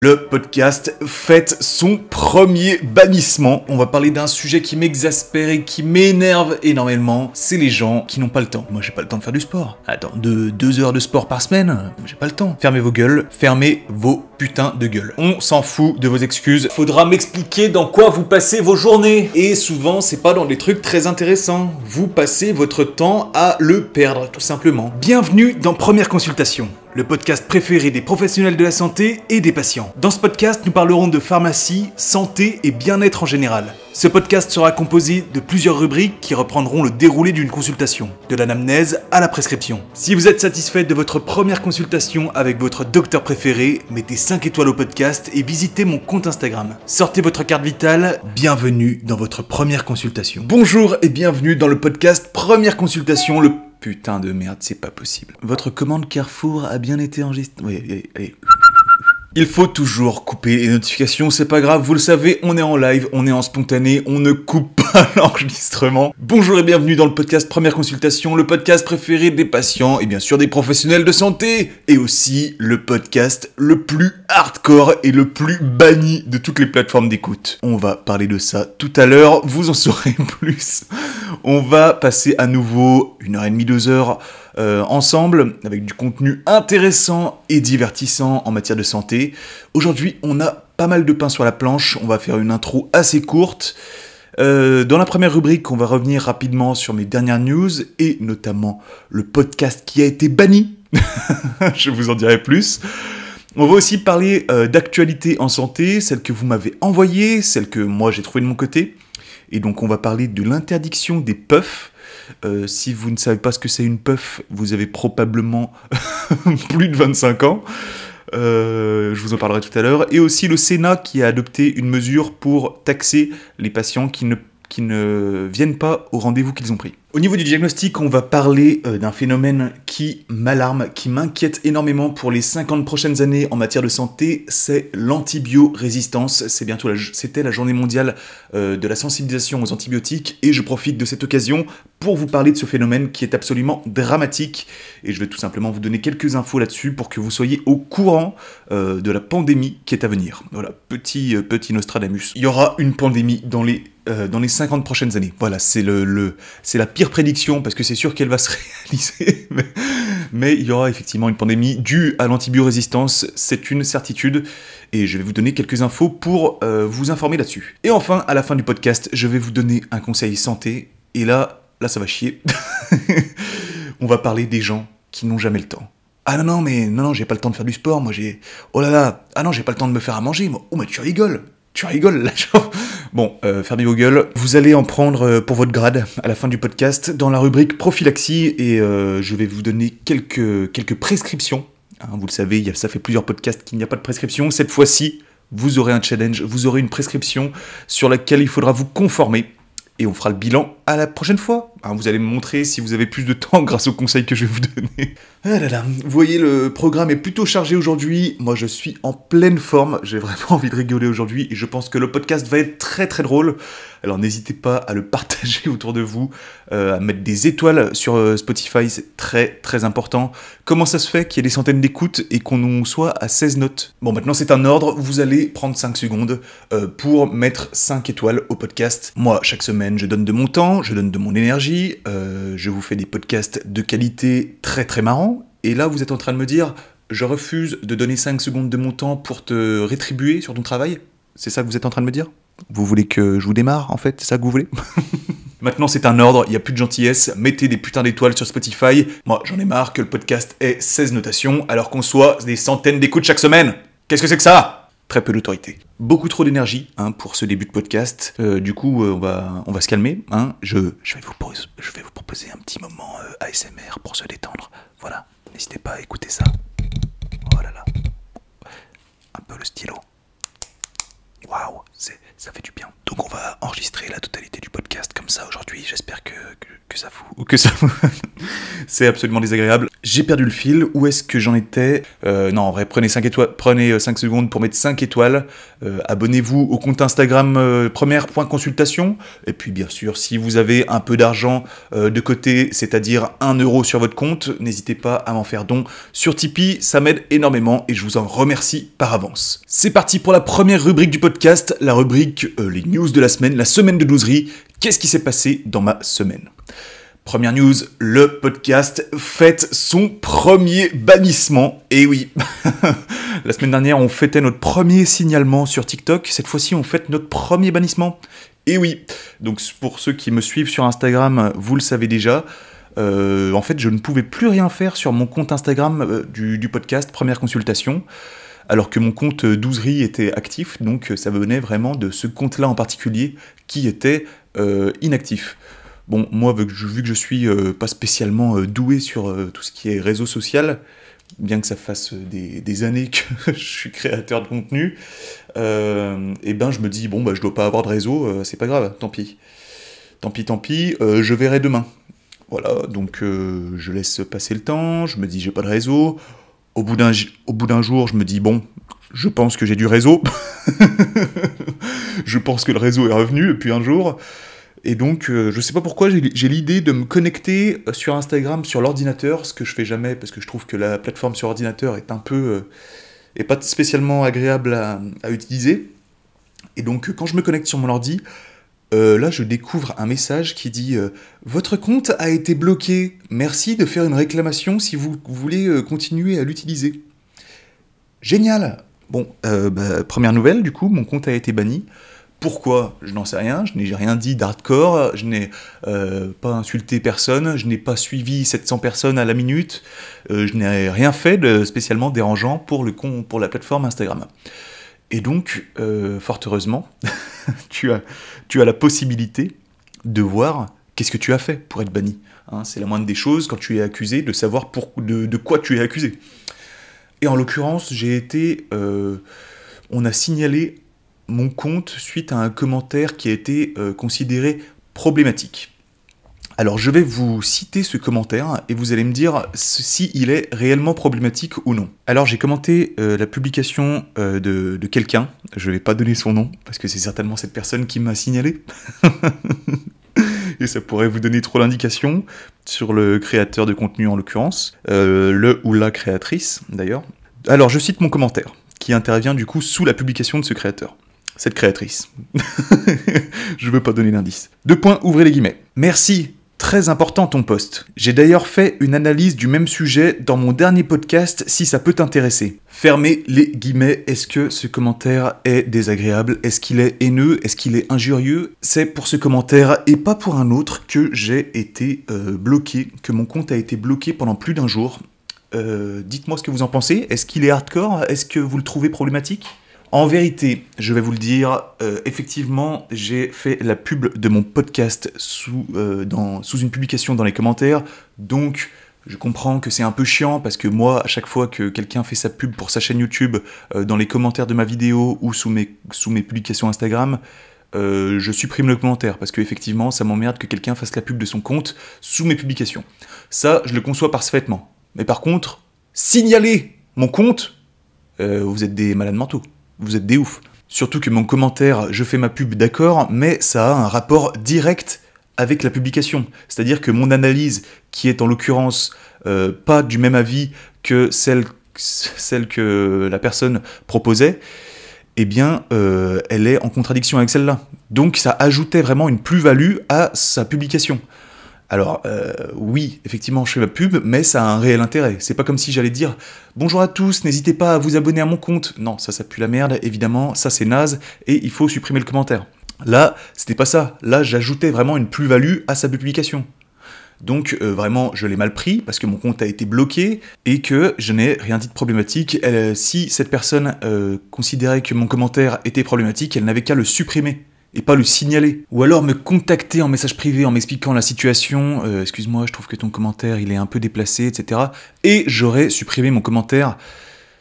Le podcast fête son premier bannissement. On va parler d'un sujet qui m'exaspère et qui m'énerve énormément. C'est les gens qui n'ont pas le temps. Moi, j'ai pas le temps de faire du sport. Attends, 2 heures de sport par semaine, j'ai pas le temps. Fermez vos gueules, fermez vos putains de gueules. On s'en fout de vos excuses. Faudra m'expliquer dans quoi vous passez vos journées. Et souvent, c'est pas dans des trucs très intéressants. Vous passez votre temps à le perdre, tout simplement. Bienvenue dans Première Consultation, le podcast préféré des professionnels de la santé et des patients. Dans ce podcast, nous parlerons de pharmacie, santé et bien-être en général. Ce podcast sera composé de plusieurs rubriques qui reprendront le déroulé d'une consultation, de l'anamnèse à la prescription. Si vous êtes satisfait de votre première consultation avec votre docteur préféré, mettez 5 étoiles au podcast et visitez mon compte Instagram. Sortez votre carte vitale, bienvenue dans votre première consultation. Bonjour et bienvenue dans le podcast Première Consultation, le... Putain de merde, c'est pas possible. Votre commande Carrefour a bien été enregistrée. Oui, allez. Il faut toujours couper les notifications, c'est pas grave, vous le savez, on est en live, on est en spontané, on ne coupe pas l'enregistrement. Bonjour et bienvenue dans le podcast Première Consultation, le podcast préféré des patients et bien sûr des professionnels de santé, et aussi le podcast le plus hardcore et le plus banni de toutes les plateformes d'écoute. On va parler de ça tout à l'heure, vous en saurez plus. On va passer à nouveau 1h30, 2 heures ensemble, avec du contenu intéressant et divertissant en matière de santé. Aujourd'hui, on a pas mal de pain sur la planche, on va faire une intro assez courte. Dans la première rubrique, on va revenir rapidement sur mes dernières news, et notamment le podcast qui a été banni. Je vous en dirai plus. On va aussi parler d'actualité en santé, celle que vous m'avez envoyée, celle que moi j'ai trouvée de mon côté. Et donc on va parler de l'interdiction des puffs. Si vous ne savez pas ce que c'est une puff, vous avez probablement plus de 25 ans. Je vous en parlerai tout à l'heure. Et aussi le Sénat qui a adopté une mesure pour taxer les patients qui ne viennent pas au rendez-vous qu'ils ont pris. Au niveau du diagnostic, on va parler d'un phénomène qui m'alarme, qui m'inquiète énormément pour les 50 prochaines années en matière de santé, c'est l'antibiorésistance. C'était la journée mondiale de la sensibilisation aux antibiotiques, et je profite de cette occasion pour vous parler de ce phénomène qui est absolument dramatique, et je vais tout simplement vous donner quelques infos là-dessus pour que vous soyez au courant de la pandémie qui est à venir. Voilà, petit Nostradamus. Il y aura une pandémie dans les 50 prochaines années. Voilà, c'est la pire prédiction, parce que c'est sûr qu'elle va se réaliser, mais il y aura effectivement une pandémie due à l'antibiorésistance, c'est une certitude, et je vais vous donner quelques infos pour vous informer là-dessus. Et enfin, à la fin du podcast, je vais vous donner un conseil santé, et là ça va chier. On va parler des gens qui n'ont jamais le temps. Ah non, j'ai pas le temps de faire du sport, moi j'ai... Oh là là, ah non, j'ai pas le temps de me faire à manger, moi. Oh mais tu rigoles là, genre... Bon, fermez vos gueules. Vous allez en prendre pour votre grade à la fin du podcast dans la rubrique prophylaxie, et je vais vous donner quelques prescriptions. Hein, vous le savez, ça fait plusieurs podcasts qu'il n'y a pas de prescription. Cette fois-ci, vous aurez un challenge, vous aurez une prescription sur laquelle il faudra vous conformer. Et on fera le bilan à la prochaine fois. Hein, vous allez me montrer si vous avez plus de temps grâce aux conseils que je vais vous donner. Ah là là, vous voyez, le programme est plutôt chargé aujourd'hui. Moi, je suis en pleine forme. J'ai vraiment envie de rigoler aujourd'hui, et je pense que le podcast va être très très drôle. Alors n'hésitez pas à le partager autour de vous, à mettre des étoiles sur Spotify, c'est très très important. Comment ça se fait qu'il y ait des centaines d'écoutes et qu'on soit à 16 notes? Bon, maintenant c'est un ordre, vous allez prendre 5 secondes pour mettre 5 étoiles au podcast. Moi, chaque semaine, je donne de mon temps, je donne de mon énergie, je vous fais des podcasts de qualité très très marrants, et là vous êtes en train de me dire, je refuse de donner 5 secondes de mon temps pour te rétribuer sur ton travail? C'est ça que vous êtes en train de me dire? Vous voulez que je vous démarre, en fait? C'est ça que vous voulez? Maintenant, c'est un ordre, il n'y a plus de gentillesse. Mettez des putains d'étoiles sur Spotify. Moi, j'en ai marre que le podcast ait 16 notations, alors qu'on soit des centaines d'écoutes chaque semaine. Qu'est-ce que c'est que ça? Très peu d'autorité. Beaucoup trop d'énergie, hein, pour ce début de podcast. Du coup, on va se calmer. Hein. Je vais vous proposer un petit moment ASMR pour se détendre. Voilà, n'hésitez pas à écouter ça. Oh là là. Un peu le stylo. Waouh, ça fait du bien. Donc on va enregistrer la totalité du podcast comme ça aujourd'hui. J'espère que ça vous... C'est absolument désagréable. j'ai perdu le fil, où est-ce que j'en étais? Non, en vrai, prenez 5 étoiles, prenez 5 secondes pour mettre 5 étoiles, abonnez-vous au compte Instagram première.consultation, et puis bien sûr, si vous avez un peu d'argent de côté, c'est-à-dire 1 euro sur votre compte, n'hésitez pas à m'en faire don sur Tipeee, ça m'aide énormément, et je vous en remercie par avance. C'est parti pour la première rubrique du podcast, la rubrique les news de la semaine de douzerie. Qu'est-ce qui s'est passé dans ma semaine? Première news, le podcast fête son premier bannissement. Et oui, la semaine dernière, on fêtait notre premier signalement sur TikTok. Cette fois-ci, on fête notre premier bannissement. Et oui, donc pour ceux qui me suivent sur Instagram, vous le savez déjà. En fait, je ne pouvais plus rien faire sur mon compte Instagram du podcast Première Consultation, alors que mon compte douzerie était actif. Donc ça venait vraiment de ce compte-là en particulier qui était inactif. Bon, moi, vu que je suis pas spécialement doué sur tout ce qui est réseau social, bien que ça fasse des années que je suis créateur de contenu, et ben je me dis, bon, bah je dois pas avoir de réseau, c'est pas grave, tant pis. Tant pis, je verrai demain. Voilà, donc je laisse passer le temps, je me dis, j'ai pas de réseau. Au bout d'un jour, je me dis, bon, je pense que j'ai du réseau. Je pense que le réseau est revenu depuis un jour. Et donc, je sais pas pourquoi, j'ai l'idée de me connecter sur Instagram sur l'ordinateur, ce que je fais jamais, parce que je trouve que la plateforme sur ordinateur est un peu... est pas spécialement agréable à utiliser. Et donc, quand je me connecte sur mon ordi, là, je découvre un message qui dit « Votre compte a été bloqué. Merci de faire une réclamation si vous voulez continuer à l'utiliser. » Génial! Bon, première nouvelle, du coup, mon compte a été banni. Pourquoi? Je n'en sais rien, je n'ai rien dit d'hardcore, je n'ai pas insulté personne, je n'ai pas suivi 700 personnes à la minute, je n'ai rien fait de spécialement dérangeant pour la plateforme Instagram. Et donc, fort heureusement, tu as la possibilité de voir qu'est-ce que tu as fait pour être banni. Hein, c'est la moindre des choses quand tu es accusé, de savoir de quoi tu es accusé. Et en l'occurrence, on a signalé mon compte suite à un commentaire qui a été considéré problématique. Alors je vais vous citer ce commentaire et vous allez me dire si il est réellement problématique ou non. Alors j'ai commenté la publication de quelqu'un, je ne vais pas donner son nom parce que c'est certainement cette personne qui m'a signalé. Et ça pourrait vous donner trop d'indications sur le créateur de contenu en l'occurrence, le ou la créatrice d'ailleurs. Alors je cite mon commentaire qui intervient du coup sous la publication de ce créateur. Cette créatrice. Je veux pas donner l'indice. 2 points, ouvrez les guillemets. Merci, très important ton post. J'ai d'ailleurs fait une analyse du même sujet dans mon dernier podcast si ça peut t'intéresser. Fermez les guillemets, est-ce que ce commentaire est désagréable? Est-ce qu'il est haineux? Est-ce qu'il est injurieux? C'est pour ce commentaire et pas pour un autre que j'ai été bloqué, que mon compte a été bloqué pendant plus d'1 jour. Dites-moi ce que vous en pensez. Est-ce qu'il est hardcore? Est-ce que vous le trouvez problématique? En vérité, je vais vous le dire, effectivement, j'ai fait la pub de mon podcast sous une publication dans les commentaires, donc je comprends que c'est un peu chiant, parce que moi, à chaque fois que quelqu'un fait sa pub pour sa chaîne YouTube, dans les commentaires de ma vidéo ou sous mes publications Instagram, je supprime le commentaire, parce que effectivement, ça m'emmerde que quelqu'un fasse la pub de son compte sous mes publications. Ça, je le conçois parfaitement. Mais par contre, signaler mon compte, vous êtes des malades mentaux. Vous êtes des oufs. Surtout que mon commentaire, je fais ma pub, d'accord, mais ça a un rapport direct avec la publication. C'est-à-dire que mon analyse, qui est en l'occurrence pas du même avis que celle que la personne proposait, eh bien, elle est en contradiction avec celle-là. Donc ça ajoutait vraiment une plus-value à sa publication. Alors, oui, effectivement, je fais ma pub, mais ça a un réel intérêt. C'est pas comme si j'allais dire « Bonjour à tous, n'hésitez pas à vous abonner à mon compte ». Non, ça pue la merde, évidemment, ça c'est naze, et il faut supprimer le commentaire. Là, c'était pas ça. Là, j'ajoutais vraiment une plus-value à sa publication. Donc, vraiment, je l'ai mal pris, parce que mon compte a été bloqué, et que je n'ai rien dit de problématique. Si cette personne considérait que mon commentaire était problématique, elle n'avait qu'à le supprimer. Et pas le signaler. Ou alors me contacter en message privé en m'expliquant la situation, excuse-moi, je trouve que ton commentaire il est un peu déplacé, etc. Et j'aurais supprimé mon commentaire.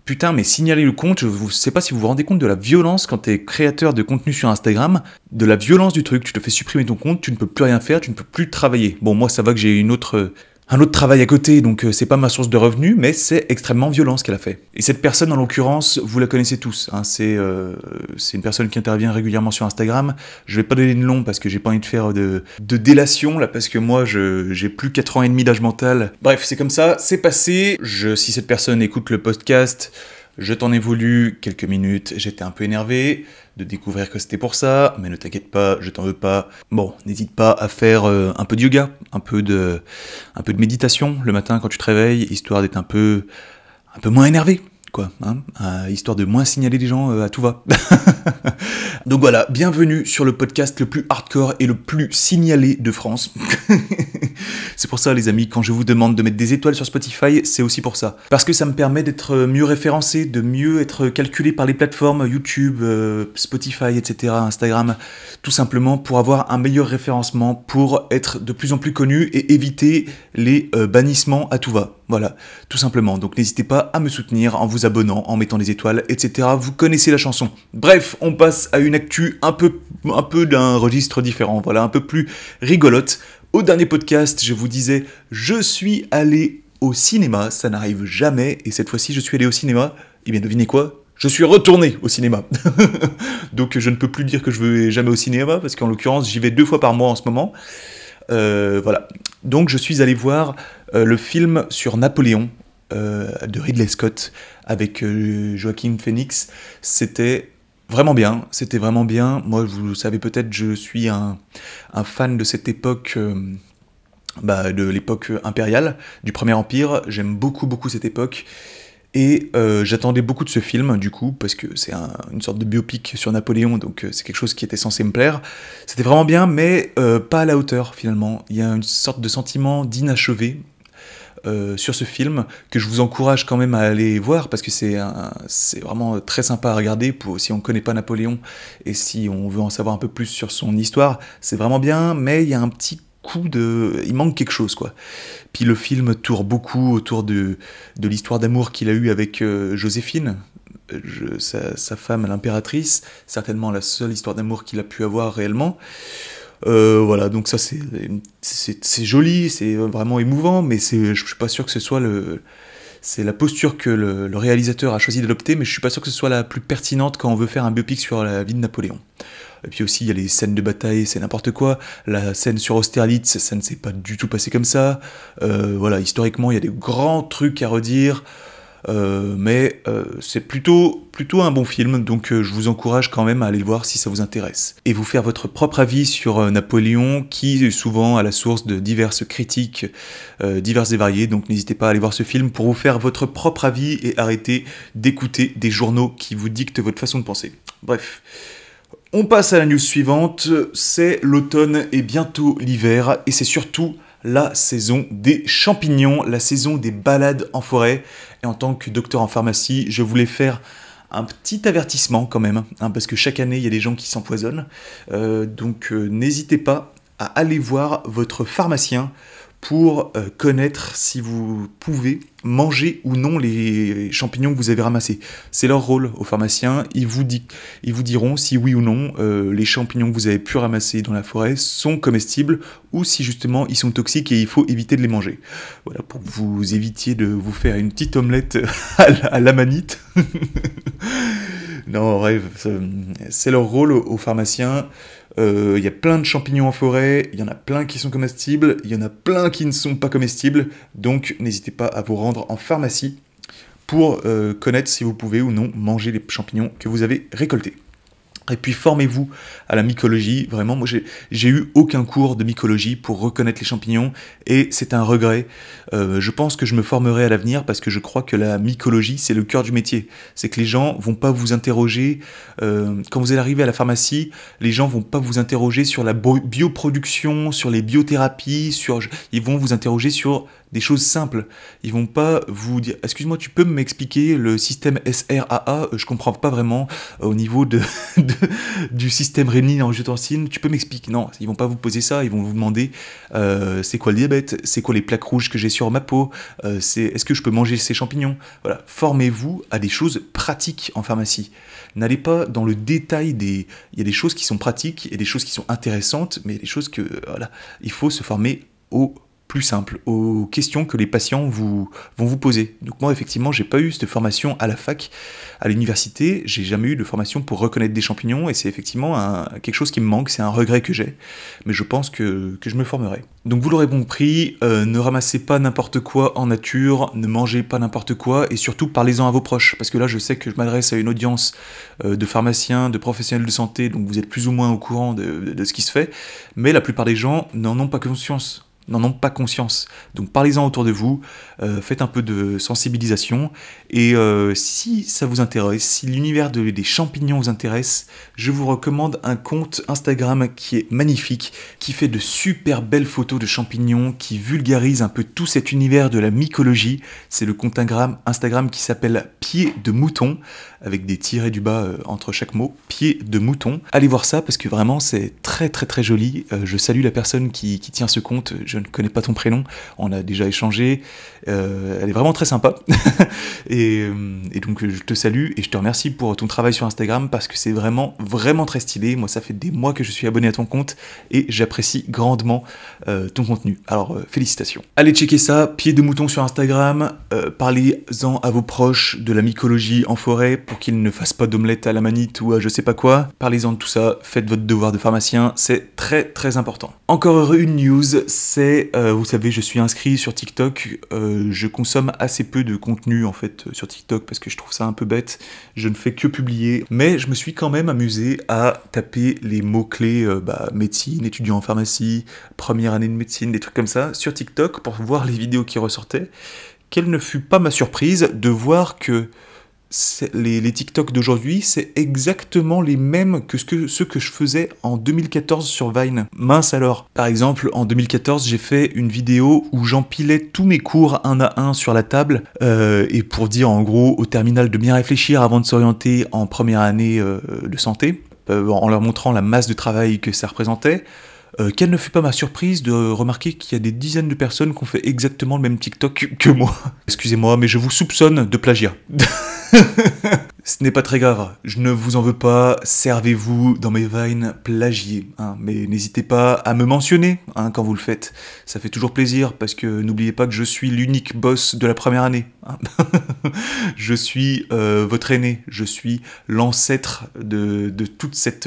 Putain, mais signaler le compte, je sais pas si vous vous rendez compte de la violence quand t'es créateur de contenu sur Instagram, de la violence du truc, tu te fais supprimer ton compte, tu ne peux plus rien faire, tu ne peux plus travailler. Bon, moi ça va que j'ai une autre un autre travail à côté, donc c'est pas ma source de revenus, mais c'est extrêmement violent ce qu'elle a fait. Et cette personne, en l'occurrence, vous la connaissez tous, hein, c'est une personne qui intervient régulièrement sur Instagram. Je vais pas donner de nom parce que j'ai pas envie de faire de délation, là, parce que moi, j'ai plus 4 ans et demi d'âge mental. Bref, c'est comme ça, c'est passé. Si cette personne écoute le podcast, je t'en ai voulu quelques minutes, j'étais un peu énervé de découvrir que c'était pour ça, mais ne t'inquiète pas, je t'en veux pas. Bon, n'hésite pas à faire un peu de yoga, un peu de méditation le matin quand tu te réveilles, histoire d'être un peu moins énervé, quoi, hein, histoire de moins signaler les gens à tout va. Donc voilà, bienvenue sur le podcast le plus hardcore et le plus signalé de France. C'est pour ça, les amis, quand je vous demande de mettre des étoiles sur Spotify, c'est aussi pour ça. Parce que ça me permet d'être mieux référencé, de mieux être calculé par les plateformes YouTube, Spotify, etc., Instagram, tout simplement pour avoir un meilleur référencement, pour être de plus en plus connu et éviter les bannissements à tout va. Voilà, tout simplement. Donc n'hésitez pas à me soutenir en vous abonnant, en mettant des étoiles, etc. Vous connaissez la chanson. Bref, on passe à une actu un peu d'un registre différent, voilà, un peu plus rigolote. Au dernier podcast, je vous disais, je suis allé au cinéma, ça n'arrive jamais, et cette fois-ci, je suis allé au cinéma, et bien devinez quoi ? Je suis retourné au cinéma. Donc je ne peux plus dire que je vais jamais au cinéma, parce qu'en l'occurrence, j'y vais 2 fois par mois en ce moment. Voilà. Donc je suis allé voir le film sur Napoléon de Ridley Scott avec Joaquin Phoenix. C'était vraiment bien, Moi, vous le savez peut-être, je suis un fan de cette époque, de l'époque impériale, du Premier Empire. J'aime beaucoup cette époque. Et j'attendais beaucoup de ce film, du coup, parce que c'est une sorte de biopic sur Napoléon, donc c'est quelque chose qui était censé me plaire. C'était vraiment bien, mais pas à la hauteur, finalement. Il y a une sorte de sentiment d'inachevé sur ce film, que je vous encourage quand même à aller voir, parce que c'est vraiment très sympa à regarder, si on ne connaît pas Napoléon, et si on veut en savoir un peu plus sur son histoire. C'est vraiment bien, mais il y a un petit il manque quelque chose, quoi. Puis le film tourne beaucoup autour de l'histoire d'amour qu'il a eue avec Joséphine, sa femme, l'impératrice, certainement la seule histoire d'amour qu'il a pu avoir réellement. Voilà, donc ça c'est joli, c'est vraiment émouvant, mais je suis pas sûr que ce soit c'est la posture que le réalisateur a choisi d'adopter, mais je suis pas sûr que ce soit la plus pertinente quand on veut faire un biopic sur la vie de Napoléon. Et puis aussi, il y a les scènes de bataille, c'est n'importe quoi. La scène sur Austerlitz, ça ne s'est pas du tout passé comme ça. Voilà, historiquement, il y a des grands trucs à redire. Mais c'est plutôt un bon film, donc je vous encourage quand même à aller le voir si ça vous intéresse. Et vous faire votre propre avis sur Napoléon, qui est souvent à la source de diverses critiques, diverses et variées, donc n'hésitez pas à aller voir ce film pour vous faire votre propre avis et arrêter d'écouter des journaux qui vous dictent votre façon de penser. Bref. On passe à la news suivante, c'est l'automne et bientôt l'hiver, et c'est surtout la saison des champignons, la saison des balades en forêt. Et en tant que docteur en pharmacie, je voulais faire un petit avertissement quand même, hein, parce que chaque année, il y a des gens qui s'empoisonnent. Donc n'hésitez pas à aller voir votre pharmacien pour connaître si vous pouvez manger ou non les champignons que vous avez ramassés. C'est leur rôle aux pharmaciens, ils vous diront si oui ou non les champignons que vous avez pu ramasser dans la forêt sont comestibles ou si justement ils sont toxiques et il faut éviter de les manger. Voilà, pour que vous évitiez de vous faire une petite omelette à la manite. Non, en vrai, c'est leur rôle aux pharmaciens. Il y a plein de champignons en forêt, il y en a plein qui sont comestibles, il y en a plein qui ne sont pas comestibles, donc n'hésitez pas à vous rendre en pharmacie pour connaître si vous pouvez ou non manger les champignons que vous avez récoltés. Et puis formez-vous à la mycologie, vraiment, moi j'ai eu aucun cours de mycologie pour reconnaître les champignons, et c'est un regret. Je pense que je me formerai à l'avenir, parce que je crois que la mycologie, c'est le cœur du métier. C'est que les gens vont pas vous interroger, quand vous allez arriver à la pharmacie, les gens vont pas vous interroger sur la bioproduction, sur les biothérapies, ils vont vous interroger sur des choses simples. Ils vont pas vous dire « Excuse-moi, tu peux m'expliquer le système SRAA ? Je comprends pas vraiment au niveau du système rénine-angiotensine. Tu peux m'expliquer ?» Non, ils vont pas vous poser ça. Ils vont vous demander c'est quoi le diabète ? C'est quoi les plaques rouges que j'ai sur ma peau ? Est-ce que je peux manger ces champignons ? Voilà, formez-vous à des choses pratiques en pharmacie. N'allez pas dans le détail il y a des choses qui sont pratiques et des choses qui sont intéressantes, mais des choses que, voilà, il faut se former aux plus simple, aux questions que les patients vont vous poser. Donc moi, effectivement, j'ai pas eu cette formation à la fac, à l'université, j'ai jamais eu de formation pour reconnaître des champignons, et c'est effectivement quelque chose qui me manque, c'est un regret que j'ai, mais je pense que je me formerai. Donc vous l'aurez compris, ne ramassez pas n'importe quoi en nature, ne mangez pas n'importe quoi, et surtout parlez-en à vos proches, parce que là je sais que je m'adresse à une audience de pharmaciens, de professionnels de santé, donc vous êtes plus ou moins au courant de ce qui se fait, mais la plupart des gens n'en ont pas conscience. Donc parlez-en autour de vous, faites un peu de sensibilisation, et si ça vous intéresse, si l'univers des champignons vous intéresse, je vous recommande un compte Instagram qui est magnifique, qui fait de super belles photos de champignons, qui vulgarise un peu tout cet univers de la mycologie. C'est le compte Instagram qui s'appelle Pied de Mouton, avec des tirets du bas entre chaque mot, Pied de Mouton. Allez voir ça parce que vraiment c'est très très très joli. Je salue la personne qui tient ce compte, je ne connais pas ton prénom, on a déjà échangé, elle est vraiment très sympa. et donc je te salue et je te remercie pour ton travail sur Instagram parce que c'est vraiment vraiment très stylé. Moi ça fait des mois que je suis abonné à ton compte et j'apprécie grandement ton contenu. Alors félicitations. Allez checker ça, Pied de Mouton sur Instagram, parlez-en à vos proches de la mycologie en forêt pour qu'ils ne fassent pas d'omelette à la manite ou à je sais pas quoi. Parlez-en de tout ça, faites votre devoir de pharmacien, c'est très très important. Encore une news, c'est, vous savez, je suis inscrit sur TikTok, je consomme assez peu de contenu en fait sur TikTok parce que je trouve ça un peu bête, je ne fais que publier, mais je me suis quand même amusé à taper les mots-clés médecine, étudiant en pharmacie, première année de médecine, des trucs comme ça, sur TikTok pour voir les vidéos qui ressortaient. Quelle ne fut pas ma surprise de voir que les TikTok d'aujourd'hui, c'est exactement les mêmes que ceux que je faisais en 2014 sur Vine. Mince alors. Par exemple, en 2014, j'ai fait une vidéo où j'empilais tous mes cours un à un sur la table, et pour dire en gros au terminal de bien réfléchir avant de s'orienter en première année de santé, en leur montrant la masse de travail que ça représentait. Quelle ne fut pas ma surprise de remarquer qu'il y a des dizaines de personnes qui ont fait exactement le même TikTok que moi. Excusez-moi, mais je vous soupçonne de plagiat. Ce n'est pas très grave, je ne vous en veux pas, servez-vous dans mes vines plagiées, hein, mais n'hésitez pas à me mentionner quand vous le faites, ça fait toujours plaisir, parce que n'oubliez pas que je suis l'unique boss de la première année, hein. Je suis votre aîné, je suis l'ancêtre de toute cette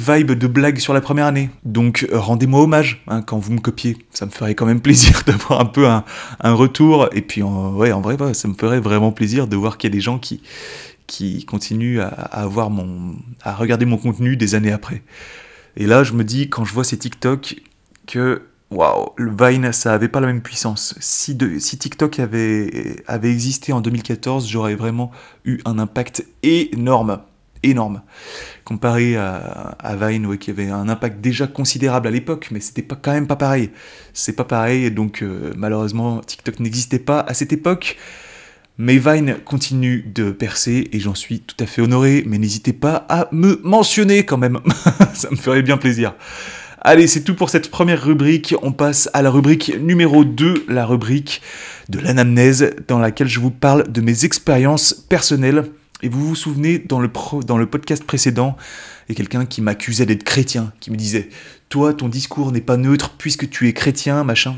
vibe de blague sur la première année. Donc rendez-moi hommage quand vous me copiez. Ça me ferait quand même plaisir d'avoir un peu un retour. Et puis en vrai, ça me ferait vraiment plaisir de voir qu'il y a des gens qui continuent à regarder mon contenu des années après. Et là, je me dis, quand je vois ces TikTok, que waouh, le Vine, ça avait pas la même puissance. Si TikTok avait existé en 2014, j'aurais vraiment eu un impact énorme. Comparé à Vine, qui avait un impact déjà considérable à l'époque, mais c'était quand même pas pareil. C'est pas pareil, et donc malheureusement TikTok n'existait pas à cette époque, mais Vine continue de percer et j'en suis tout à fait honoré, mais n'hésitez pas à me mentionner quand même, ça me ferait bien plaisir. Allez, c'est tout pour cette première rubrique, on passe à la rubrique numéro 2, la rubrique de l'anamnèse, dans laquelle je vous parle de mes expériences personnelles. Et vous vous souvenez, dans le podcast précédent, il y a quelqu'un qui m'accusait d'être chrétien, qui me disait « Toi, ton discours n'est pas neutre puisque tu es chrétien, machin ».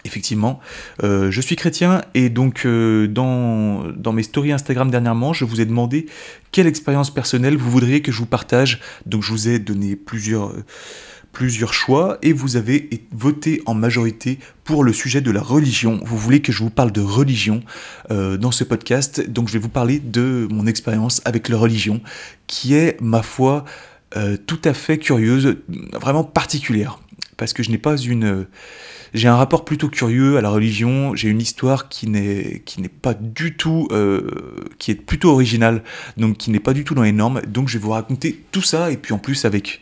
Effectivement, je suis chrétien, et donc dans mes stories Instagram dernièrement, je vous ai demandé quelle expérience personnelle vous voudriez que je vous partage. Donc je vous ai donné plusieurs choix, et vous avez voté en majorité pour le sujet de la religion. Vous voulez que je vous parle de religion dans ce podcast, donc je vais vous parler de mon expérience avec la religion, qui est, ma foi, tout à fait curieuse, vraiment particulière, parce que j'ai un rapport plutôt curieux à la religion, j'ai une histoire qui n'est pas du tout, qui est plutôt originale, donc qui n'est pas du tout dans les normes, donc je vais vous raconter tout ça, et puis en plus avec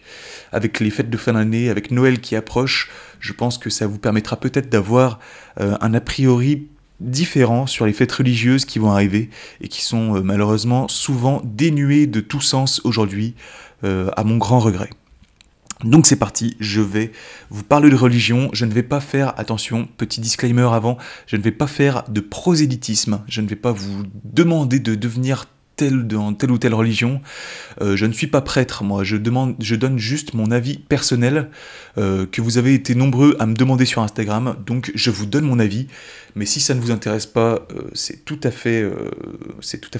les fêtes de fin d'année, avec Noël qui approche, je pense que ça vous permettra peut-être d'avoir un a priori différent sur les fêtes religieuses qui vont arriver, et qui sont malheureusement souvent dénuées de tout sens aujourd'hui, à mon grand regret. Donc c'est parti, je vais vous parler de religion, je ne vais pas faire, attention, petit disclaimer avant, je ne vais pas faire de prosélytisme, je ne vais pas vous demander de devenir dans telle ou telle religion. Je ne suis pas prêtre, moi, je donne juste mon avis personnel, que vous avez été nombreux à me demander sur Instagram, donc je vous donne mon avis, mais si ça ne vous intéresse pas, c'est tout à fait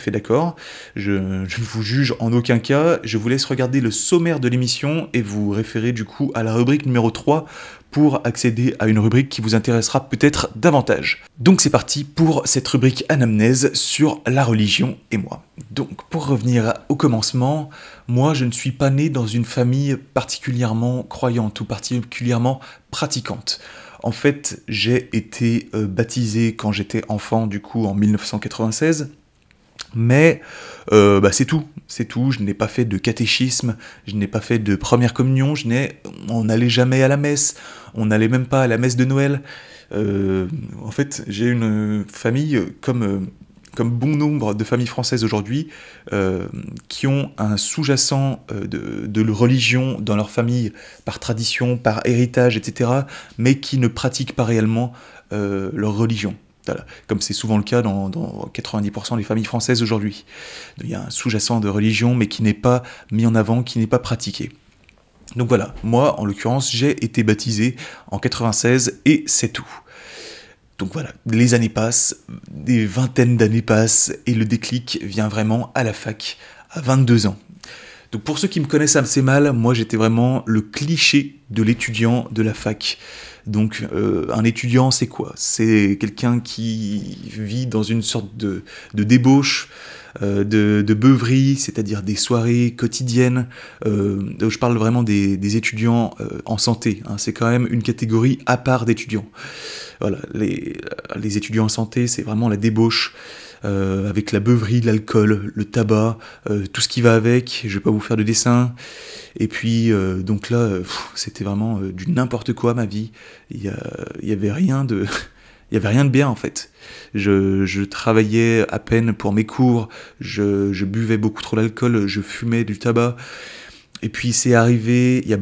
d'accord, je ne vous juge en aucun cas, je vous laisse regarder le sommaire de l'émission et vous référer du coup à la rubrique numéro 3 pour accéder à une rubrique qui vous intéressera peut-être davantage. Donc c'est parti pour cette rubrique anamnèse sur la religion et moi. Donc pour revenir au commencement, moi je ne suis pas né dans une famille particulièrement croyante ou particulièrement pratiquante. En fait, j'ai été baptisé quand j'étais enfant, du coup en 1996, mais c'est tout, je n'ai pas fait de catéchisme, je n'ai pas fait de première communion, on n'allait jamais à la messe, on n'allait même pas à la messe de Noël. En fait, j'ai une famille comme bon nombre de familles françaises aujourd'hui, qui ont un sous-jacent de religion dans leur famille, par tradition, par héritage, etc., mais qui ne pratiquent pas réellement leur religion. Voilà. Comme c'est souvent le cas dans 90% des familles françaises aujourd'hui. Il y a un sous-jacent de religion, mais qui n'est pas mis en avant, qui n'est pas pratiqué. Donc voilà, moi, en l'occurrence, j'ai été baptisé en 96, et c'est tout. Donc voilà, les années passent, des vingtaines d'années passent, et le déclic vient vraiment à la fac, à 22 ans. Donc pour ceux qui me connaissent assez mal, moi j'étais vraiment le cliché de l'étudiant de la fac. Donc un étudiant, c'est quoi? C'est quelqu'un qui vit dans une sorte de débauche, de beuverie, c'est-à-dire des soirées quotidiennes. Je parle vraiment des étudiants en santé, hein. C'est quand même une catégorie à part d'étudiants. Voilà, les étudiants en santé, c'est vraiment la débauche, avec la beuverie, l'alcool, le tabac, tout ce qui va avec. Je vais pas vous faire de dessin. Et puis donc là, c'était vraiment du n'importe quoi ma vie. Il y avait rien de bien en fait. Je travaillais à peine pour mes cours, je buvais beaucoup trop d'alcool, je fumais du tabac. Et puis c'est arrivé, il y a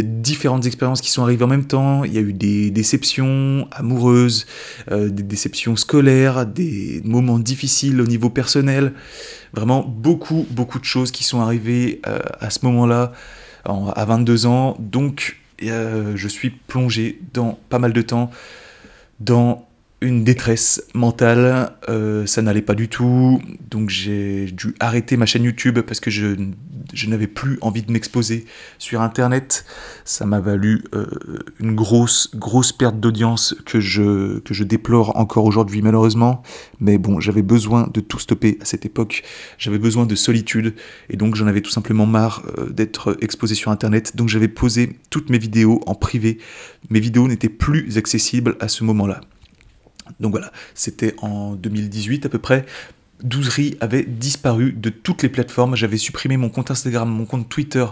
différentes expériences qui sont arrivées en même temps, il y a eu des déceptions amoureuses, des déceptions scolaires, des moments difficiles au niveau personnel, vraiment beaucoup de choses qui sont arrivées à ce moment-là, à 22 ans, donc je suis plongé dans pas mal de temps dans une détresse mentale, ça n'allait pas du tout, donc j'ai dû arrêter ma chaîne YouTube parce que je n'avais plus envie de m'exposer sur internet. Ça m'a valu une grosse perte d'audience que je déplore encore aujourd'hui malheureusement, mais bon, j'avais besoin de tout stopper à cette époque, j'avais besoin de solitude, et donc j'en avais tout simplement marre d'être exposé sur internet, donc j'avais posé toutes mes vidéos en privé, mes vidéos n'étaient plus accessibles à ce moment-là. Donc voilà, c'était en 2018 à peu près. Douzerie avait disparu de toutes les plateformes. J'avais supprimé mon compte Instagram, mon compte Twitter,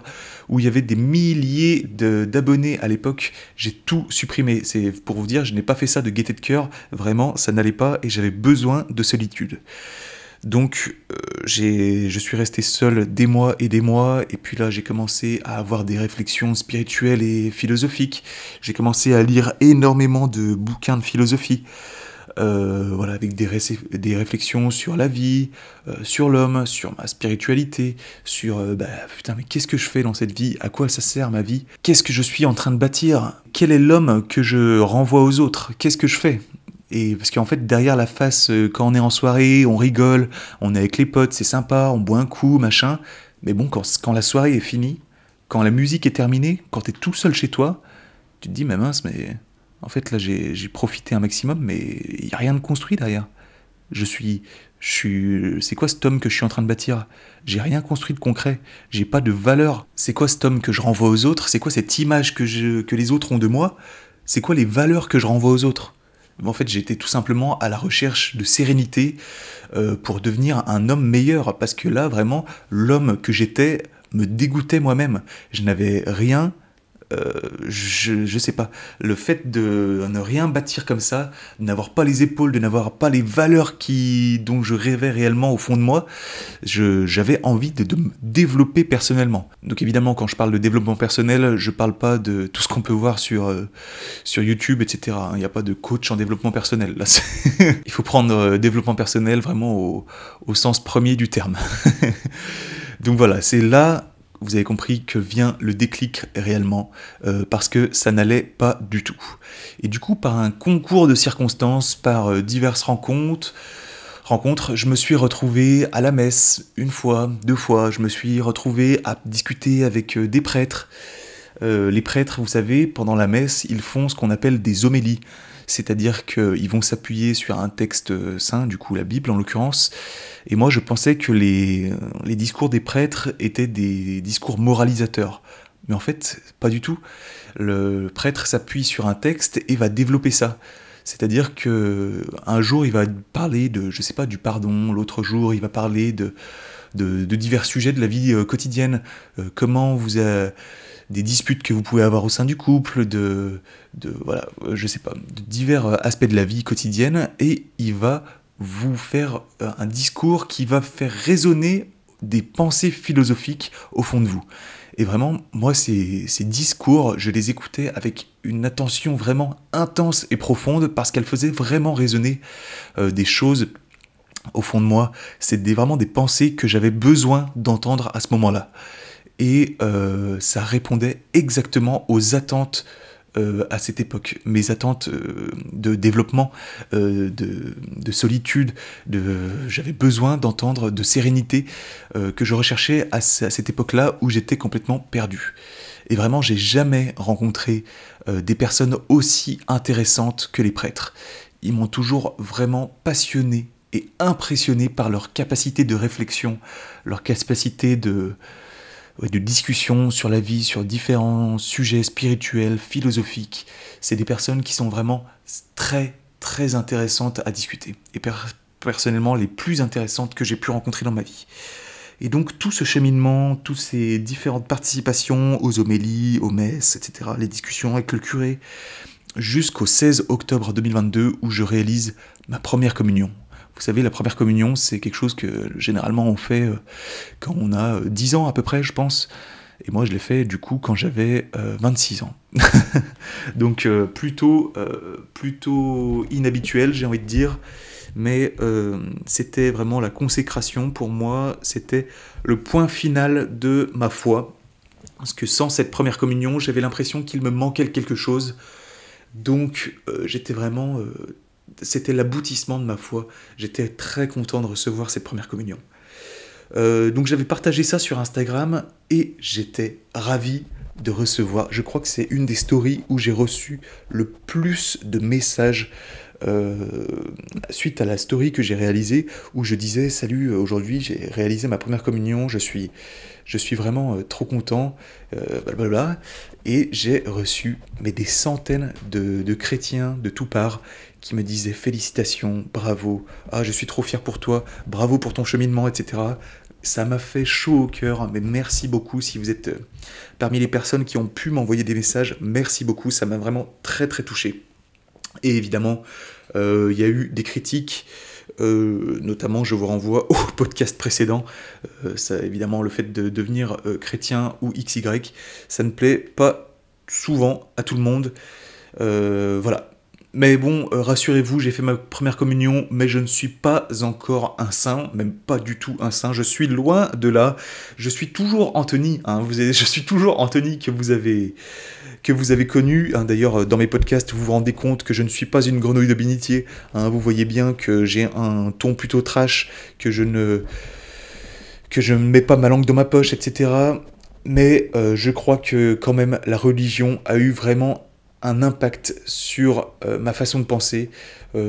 où il y avait des milliers d'abonnés à l'époque. J'ai tout supprimé. C'est pour vous dire, je n'ai pas fait ça de gaieté de cœur. Vraiment, ça n'allait pas et j'avais besoin de solitude. Donc je suis resté seul des mois, et puis là j'ai commencé à avoir des réflexions spirituelles et philosophiques. J'ai commencé à lire énormément de bouquins de philosophie. Voilà, avec des réflexions sur la vie, sur l'homme, sur ma spiritualité, sur putain, mais qu'est-ce que je fais dans cette vie? À quoi ça sert ma vie? Qu'est-ce que je suis en train de bâtir? Quel est l'homme que je renvoie aux autres? Qu'est-ce que je fais? Et parce qu'en fait, derrière la face, quand on est en soirée, on rigole, on est avec les potes, c'est sympa, on boit un coup, machin. Mais bon, quand la soirée est finie, quand la musique est terminée, quand t'es tout seul chez toi, tu te dis, mais mince, mais en fait là j'ai profité un maximum, mais il n'y a rien de construit derrière. C'est quoi cet homme que je suis en train de bâtir? J'ai rien construit de concret, j'ai pas de valeur. C'est quoi cet homme que je renvoie aux autres? C'est quoi cette image que les autres ont de moi? C'est quoi les valeurs que je renvoie aux autres? En fait, j'étais tout simplement à la recherche de sérénité pour devenir un homme meilleur, parce que là, vraiment, l'homme que j'étais me dégoûtait moi-même. Je n'avais rien je sais pas, le fait de ne rien bâtir comme ça, de n'avoir pas les épaules, de n'avoir pas les valeurs dont je rêvais réellement au fond de moi, j'avais envie de me développer personnellement. Donc évidemment, quand je parle de développement personnel, je parle pas de tout ce qu'on peut voir sur YouTube, etc. Il n'y a pas de coach en développement personnel. Là, il faut prendre développement personnel vraiment au sens premier du terme. Donc voilà, c'est là, vous avez compris, que vient le déclic réellement, parce que ça n'allait pas du tout. Et du coup, par un concours de circonstances, par diverses rencontres, je me suis retrouvé à la messe, une fois, deux fois, je me suis retrouvé à discuter avec des prêtres. Les prêtres, vous savez, pendant la messe, ils font ce qu'on appelle des homélies. C'est-à-dire qu'ils vont s'appuyer sur un texte saint, du coup la Bible en l'occurrence. Et moi je pensais que les discours des prêtres étaient des discours moralisateurs. Mais en fait, pas du tout. Le prêtre s'appuie sur un texte et va développer ça. C'est-à-dire que un jour il va parler de, je sais pas, du pardon, l'autre jour il va parler de divers sujets de la vie quotidienne. Comment vous des disputes que vous pouvez avoir au sein du couple, voilà, je sais pas, de divers aspects de la vie quotidienne, et il va vous faire un discours qui va faire résonner des pensées philosophiques au fond de vous. Et vraiment, moi, ces discours, je les écoutais avec une attention vraiment intense et profonde, parce qu'elles faisaient vraiment résonner des choses au fond de moi. C'est vraiment des pensées que j'avais besoin d'entendre à ce moment-là. Et ça répondait exactement aux attentes à cette époque, mes attentes de développement, de solitude, j'avais besoin d'entendre de sérénité que je recherchais à cette époque-là où j'étais complètement perdu. Et vraiment, j'ai jamais rencontré des personnes aussi intéressantes que les prêtres. Ils m'ont toujours vraiment passionné et impressionné par leur capacité de réflexion, leur capacité de discussion sur la vie, sur différents sujets spirituels, philosophiques. C'est des personnes qui sont vraiment très, très intéressantes à discuter. Et personnellement, les plus intéressantes que j'ai pu rencontrer dans ma vie. Et donc, tout ce cheminement, toutes ces différentes participations aux homélies, aux messes, etc., les discussions avec le curé, jusqu'au 16 octobre 2022, où je réalise ma première communion. Vous savez, la première communion, c'est quelque chose que généralement on fait quand on a 10 ans à peu près, je pense. Et moi, je l'ai fait du coup quand j'avais 26 ans. Donc plutôt inhabituel, j'ai envie de dire. Mais c'était vraiment la consécration pour moi. C'était le point final de ma foi. Parce que sans cette première communion, j'avais l'impression qu'il me manquait quelque chose. Donc j'étais vraiment... c'était l'aboutissement de ma foi. J'étais très content de recevoir cette première communion. Donc j'avais partagé ça sur Instagram et j'étais ravi de recevoir. Je crois que c'est une des stories où j'ai reçu le plus de messages suite à la story que j'ai réalisée où je disais « Salut, aujourd'hui j'ai réalisé ma première communion, je suis vraiment trop content, blablabla. » Et j'ai reçu des centaines de chrétiens de tout part qui me disaient « Félicitations, bravo, ah je suis trop fier pour toi, bravo pour ton cheminement, etc. » Ça m'a fait chaud au cœur, mais merci beaucoup si vous êtes parmi les personnes qui ont pu m'envoyer des messages, merci beaucoup, ça m'a vraiment très très touché. Et évidemment, il y a eu des critiques, notamment je vous renvoie au podcast précédent, ça, évidemment le fait de devenir chrétien ou XY, ça ne plaît pas souvent à tout le monde, voilà. Mais bon, rassurez-vous, j'ai fait ma première communion, mais je ne suis pas encore un saint, même pas du tout un saint, je suis loin de là, je suis toujours Anthony, hein, je suis toujours Anthony que vous avez connu, hein. D'ailleurs dans mes podcasts vous vous rendez compte que je ne suis pas une grenouille de bénitier, hein. Vous voyez bien que j'ai un ton plutôt trash, que je ne mets pas ma langue dans ma poche, etc. Mais je crois que quand même la religion a eu vraiment un impact sur ma façon de penser,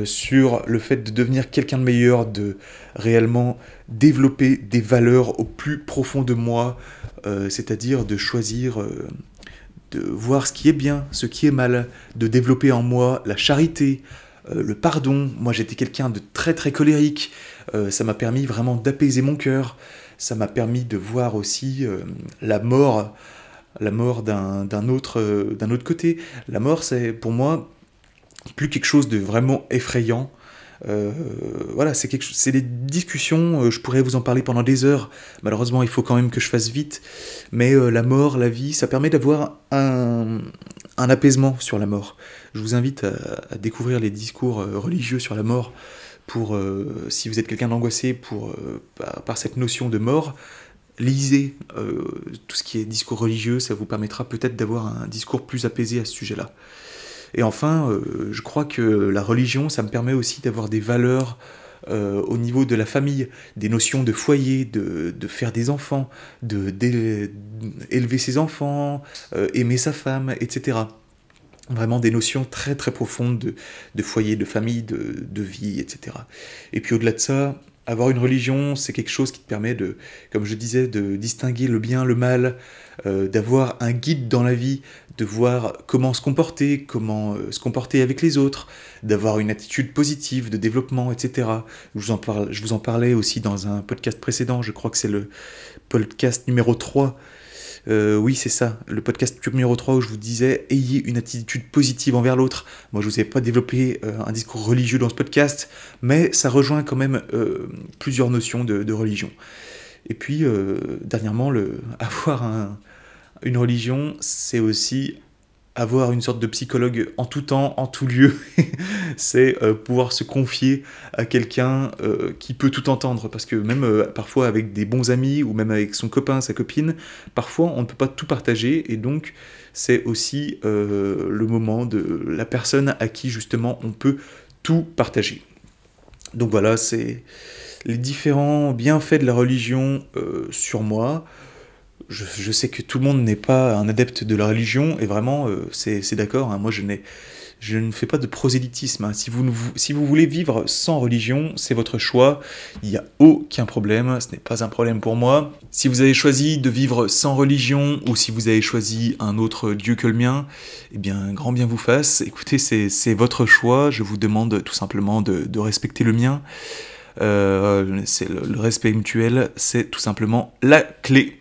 sur le fait de devenir quelqu'un de meilleur, de réellement développer des valeurs au plus profond de moi, c'est-à-dire de choisir, de voir ce qui est bien, ce qui est mal, de développer en moi la charité, le pardon. Moi j'étais quelqu'un de très très colérique, ça m'a permis vraiment d'apaiser mon cœur, ça m'a permis de voir aussi la mort la mort d'un autre côté. La mort, c'est pour moi plus quelque chose de vraiment effrayant. Voilà, c'est des discussions, je pourrais vous en parler pendant des heures. Malheureusement, il faut quand même que je fasse vite. Mais la mort, la vie, ça permet d'avoir un apaisement sur la mort. Je vous invite à découvrir les discours religieux sur la mort pour, si vous êtes quelqu'un d'angoissé par cette notion de mort. Lisez tout ce qui est discours religieux, ça vous permettra peut-être d'avoir un discours plus apaisé à ce sujet-là. Et enfin, je crois que la religion, ça me permet aussi d'avoir des valeurs au niveau de la famille, des notions de foyer, de faire des enfants, d'élever ses enfants, aimer sa femme, etc. Vraiment des notions très très profondes de foyer, de famille, de vie, etc. Et puis au-delà de ça, avoir une religion, c'est quelque chose qui te permet de, comme je disais, de distinguer le bien, le mal, d'avoir un guide dans la vie, de voir comment se comporter avec les autres, d'avoir une attitude positive, de développement, etc. Je vous en parlais aussi dans un podcast précédent, je crois que c'est le podcast numéro 3. Oui, c'est ça, le podcast numéro 3 où je vous disais ayez une attitude positive envers l'autre. Moi, je vous ai pas développé un discours religieux dans ce podcast, mais ça rejoint quand même plusieurs notions de religion. Et puis, dernièrement, avoir une religion, c'est aussi avoir une sorte de psychologue en tout temps, en tout lieu. C'est pouvoir se confier à quelqu'un qui peut tout entendre. Parce que même parfois avec des bons amis ou même avec son copain, sa copine, parfois on ne peut pas tout partager. Et donc c'est aussi le moment de la personne à qui justement on peut tout partager. Donc voilà, c'est les différents bienfaits de la religion sur moi. Je sais que tout le monde n'est pas un adepte de la religion, et vraiment, c'est d'accord, hein, moi je ne fais pas de prosélytisme. Hein. Si vous voulez vivre sans religion, c'est votre choix, il n'y a aucun problème, ce n'est pas un problème pour moi. Si vous avez choisi de vivre sans religion, ou si vous avez choisi un autre Dieu que le mien, eh bien, grand bien vous fasse. Écoutez, c'est votre choix, je vous demande tout simplement de respecter le mien. C'est le respect mutuel, c'est tout simplement la clé.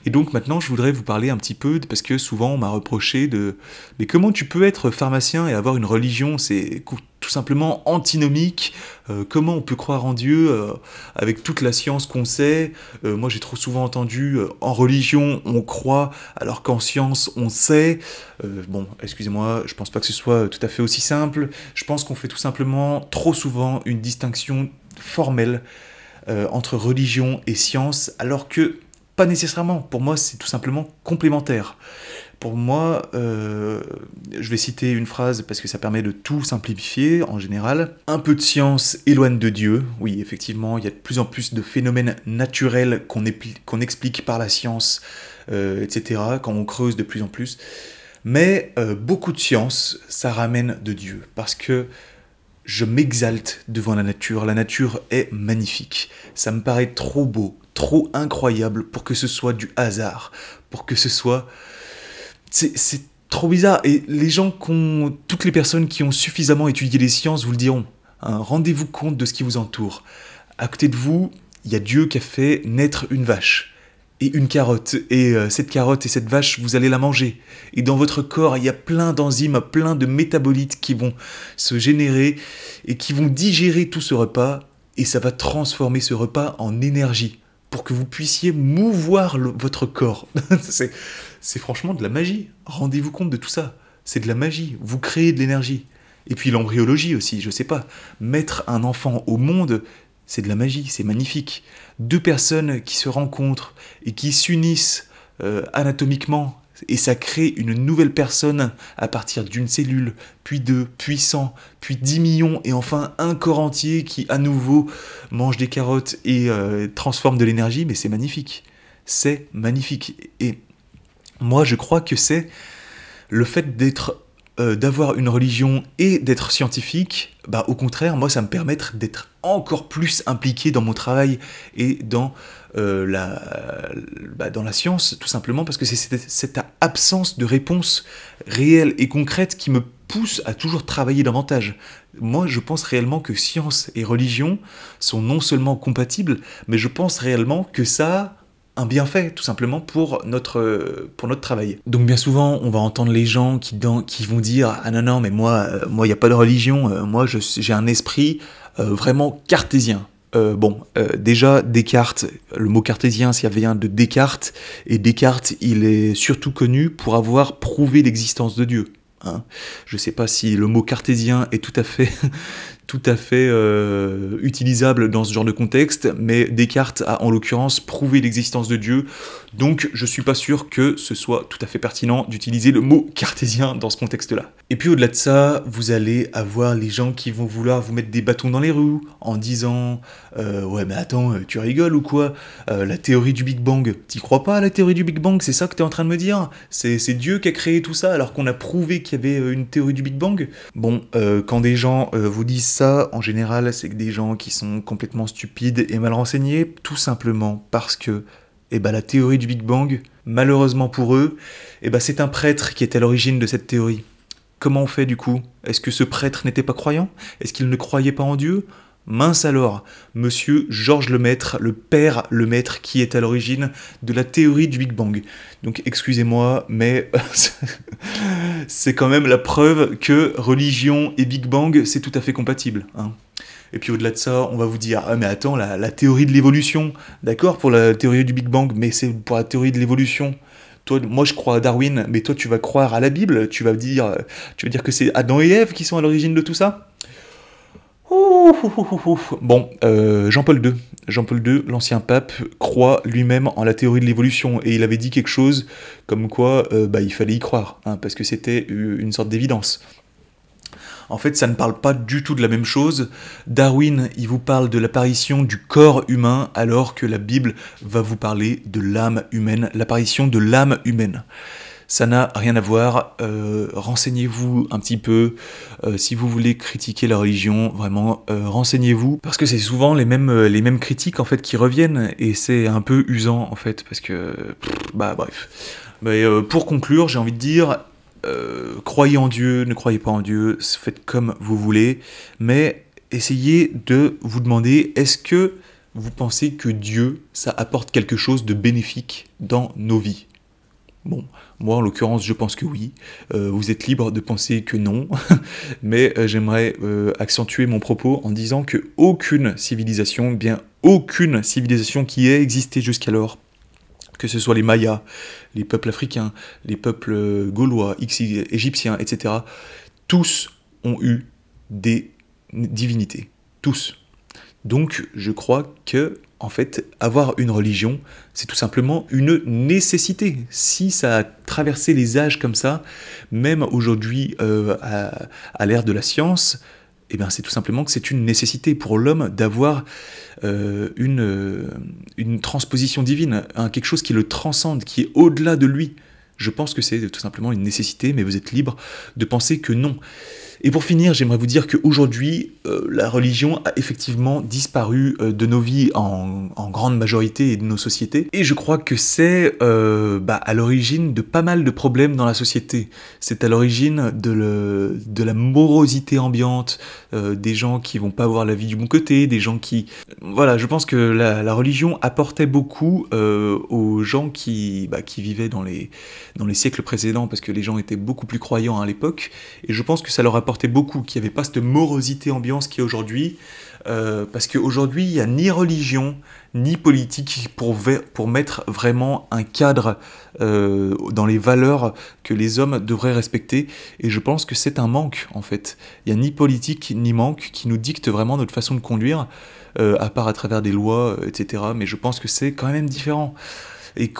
Et donc maintenant je voudrais vous parler un petit peu, parce que souvent on m'a reproché mais comment tu peux être pharmacien et avoir une religion, c'est tout simplement antinomique, comment on peut croire en Dieu avec toute la science qu'on sait. Moi j'ai trop souvent entendu en religion on croit alors qu'en science on sait. Bon, excusez-moi, je pense pas que ce soit tout à fait aussi simple. Je pense qu'on fait tout simplement trop souvent une distinction formelle entre religion et science, alors que pas nécessairement. Pour moi, c'est tout simplement complémentaire. Pour moi, je vais citer une phrase parce que ça permet de tout simplifier en général. Un peu de science éloigne de Dieu. Oui, effectivement, il y a de plus en plus de phénomènes naturels qu'on explique par la science, etc., quand on creuse de plus en plus. Mais beaucoup de science, ça ramène de Dieu, parce que je m'exalte devant la nature. La nature est magnifique. Ça me paraît trop beau, trop incroyable pour que ce soit du hasard, pour que ce soit... C'est trop bizarre. Et toutes les personnes qui ont suffisamment étudié les sciences vous le diront. Hein, rendez-vous compte de ce qui vous entoure. À côté de vous, il y a Dieu qui a fait naître une vache et une carotte. Et cette carotte et cette vache, vous allez la manger. Et dans votre corps, il y a plein d'enzymes, plein de métabolites qui vont se générer et qui vont digérer tout ce repas. Et ça va transformer ce repas en énergie pour que vous puissiez mouvoir votre corps. C'est franchement de la magie. Rendez-vous compte de tout ça. C'est de la magie. Vous créez de l'énergie. Et puis l'embryologie aussi, je sais pas. Mettre un enfant au monde, c'est de la magie, c'est magnifique. Deux personnes qui se rencontrent et qui s'unissent anatomiquement, et ça crée une nouvelle personne à partir d'une cellule, puis deux, puis 100, puis 10 millions, et enfin un corps entier qui à nouveau mange des carottes et transforme de l'énergie, mais c'est magnifique. C'est magnifique. Et moi je crois que c'est le fait d'avoir une religion et d'être scientifique, bah au contraire, moi ça me permet d'être encore plus impliqué dans mon travail et dans la science, tout simplement parce que c'est cette absence de réponse réelle et concrète qui me pousse à toujours travailler davantage. Moi, je pense réellement que science et religion sont non seulement compatibles, mais je pense réellement que ça un bienfait, tout simplement, pour notre travail. Donc bien souvent, on va entendre les gens qui vont dire « Ah non, non, mais moi, il n'y a pas de religion, moi, j'ai un esprit vraiment cartésien ». Déjà, Descartes, le mot cartésien, s'il y avait un de Descartes, et Descartes, il est surtout connu pour avoir prouvé l'existence de Dieu. Hein. Je ne sais pas si le mot cartésien est tout à fait utilisable dans ce genre de contexte, mais Descartes a en l'occurrence prouvé l'existence de Dieu, donc je suis pas sûr que ce soit tout à fait pertinent d'utiliser le mot cartésien dans ce contexte-là. Et puis au-delà de ça, vous allez avoir les gens qui vont vouloir vous mettre des bâtons dans les roues en disant ouais mais attends, tu rigoles ou quoi, la théorie du Big Bang, t'y crois pas à la théorie du Big Bang, c'est ça que t'es en train de me dire? C'est Dieu qui a créé tout ça alors qu'on a prouvé qu'il y avait une théorie du Big Bang? Bon, quand des gens vous disent ça, en général, c'est que des gens qui sont complètement stupides et mal renseignés, tout simplement parce que la théorie du Big Bang, malheureusement pour eux, c'est un prêtre qui est à l'origine de cette théorie. Comment on fait du coup? Est-ce que ce prêtre n'était pas croyant? Est-ce qu'il ne croyait pas en Dieu? Mince alors, monsieur Georges Lemaître, le père Lemaître, qui est à l'origine de la théorie du Big Bang. Donc excusez-moi, mais c'est quand même la preuve que religion et Big Bang, c'est tout à fait compatible. Hein. Et puis au-delà de ça, on va vous dire « Ah mais attends, la théorie de l'évolution, d'accord pour la théorie du Big Bang, mais c'est pour la théorie de l'évolution. Toi, moi je crois à Darwin, mais toi tu vas croire à la Bible, tu vas dire que c'est Adam et Ève qui sont à l'origine de tout ça ?» Bon, Jean-Paul II, l'ancien pape, croit lui-même en la théorie de l'évolution, et il avait dit quelque chose comme quoi il fallait y croire, hein, parce que c'était une sorte d'évidence. En fait, ça ne parle pas du tout de la même chose. Darwin, il vous parle de l'apparition du corps humain, alors que la Bible va vous parler de l'âme humaine, l'apparition de l'âme humaine. Ça n'a rien à voir, renseignez-vous un petit peu, si vous voulez critiquer la religion, vraiment, renseignez-vous, parce que c'est souvent les mêmes critiques en fait qui reviennent, et c'est un peu usant en fait, parce que, bref. Mais pour conclure, j'ai envie de dire, croyez en Dieu, ne croyez pas en Dieu, faites comme vous voulez, mais essayez de vous demander, est-ce que vous pensez que Dieu, ça apporte quelque chose de bénéfique dans nos vies ? Bon, moi en l'occurrence je pense que oui, vous êtes libre de penser que non, mais j'aimerais accentuer mon propos en disant que aucune civilisation qui ait existé jusqu'alors, que ce soit les Mayas, les peuples africains, les peuples gaulois, égyptiens, etc., tous ont eu des divinités, tous. Donc je crois que en fait, avoir une religion, c'est tout simplement une nécessité. Si ça a traversé les âges comme ça, même aujourd'hui, à l'ère de la science, c'est tout simplement que c'est une nécessité pour l'homme d'avoir une transposition divine, quelque chose qui le transcende, qui est au-delà de lui. Je pense que c'est tout simplement une nécessité, mais vous êtes libre de penser que non. Et pour finir, j'aimerais vous dire qu'aujourd'hui, la religion a effectivement disparu de nos vies en grande majorité et de nos sociétés. Et je crois que c'est à l'origine de pas mal de problèmes dans la société. C'est à l'origine de la morosité ambiante, des gens qui vont pas voir la vie du bon côté, des gens qui... Voilà, je pense que la religion apportait beaucoup aux gens qui vivaient dans les siècles précédents, parce que les gens étaient beaucoup plus croyants à l'époque, et je pense que ça leur apportait beaucoup, qu'il n'y avait pas cette morosité ambiance qu'il y a aujourd'hui, parce qu'aujourd'hui, il n'y a ni religion, ni politique pour mettre vraiment un cadre dans les valeurs que les hommes devraient respecter, et je pense que c'est un manque, en fait. Il n'y a ni politique, ni manque qui nous dicte vraiment notre façon de conduire, à part à travers des lois, etc., mais je pense que c'est quand même différent. Et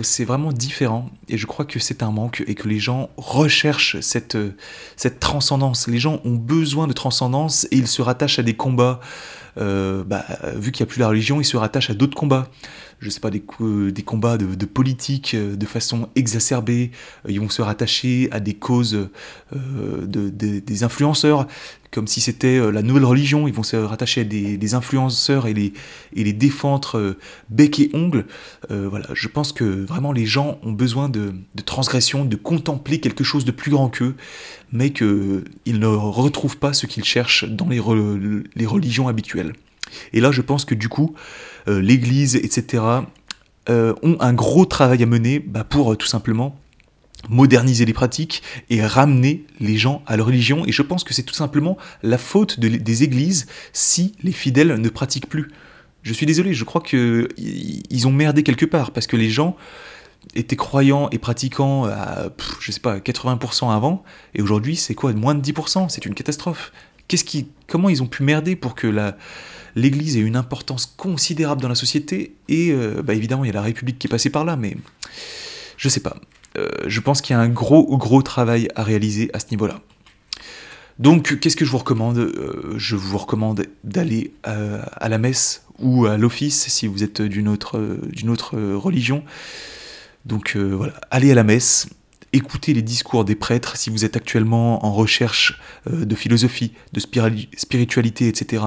c'est vraiment différent, et je crois que c'est un manque, et que les gens recherchent cette transcendance. Les gens ont besoin de transcendance, et ils se rattachent à des combats, vu qu'il n'y a plus la religion, ils se rattachent à d'autres combats. Je sais pas, des combats de politique de façon exacerbée, ils vont se rattacher à des causes des influenceurs, comme si c'était la nouvelle religion. Ils vont se rattacher à des influenceurs et les défendre bec et ongles. Voilà, je pense que vraiment les gens ont besoin de transgression, de contempler quelque chose de plus grand qu'eux, mais qu'ils ne retrouvent pas ce qu'ils cherchent dans les religions habituelles. Et là, je pense que du coup, l'Église, etc., ont un gros travail à mener pour tout simplement moderniser les pratiques et ramener les gens à la religion. Et je pense que c'est tout simplement la faute des églises si les fidèles ne pratiquent plus. Je suis désolé, je crois qu'ils ont merdé quelque part, parce que les gens étaient croyants et pratiquants à, je sais pas, 80% avant, et aujourd'hui c'est quoi, moins de 10%, c'est une catastrophe. Comment ils ont pu merder pour que l'Église ait une importance considérable dans la société, et évidemment il y a la République qui est passée par là, mais je sais pas. Je pense qu'il y a un gros travail à réaliser à ce niveau-là. Donc, qu'est-ce que je vous recommande ? Je vous recommande d'aller à la messe ou à l'office si vous êtes d'une autre religion. Donc voilà, allez à la messe, écoutez les discours des prêtres si vous êtes actuellement en recherche de philosophie, de spiritualité, etc.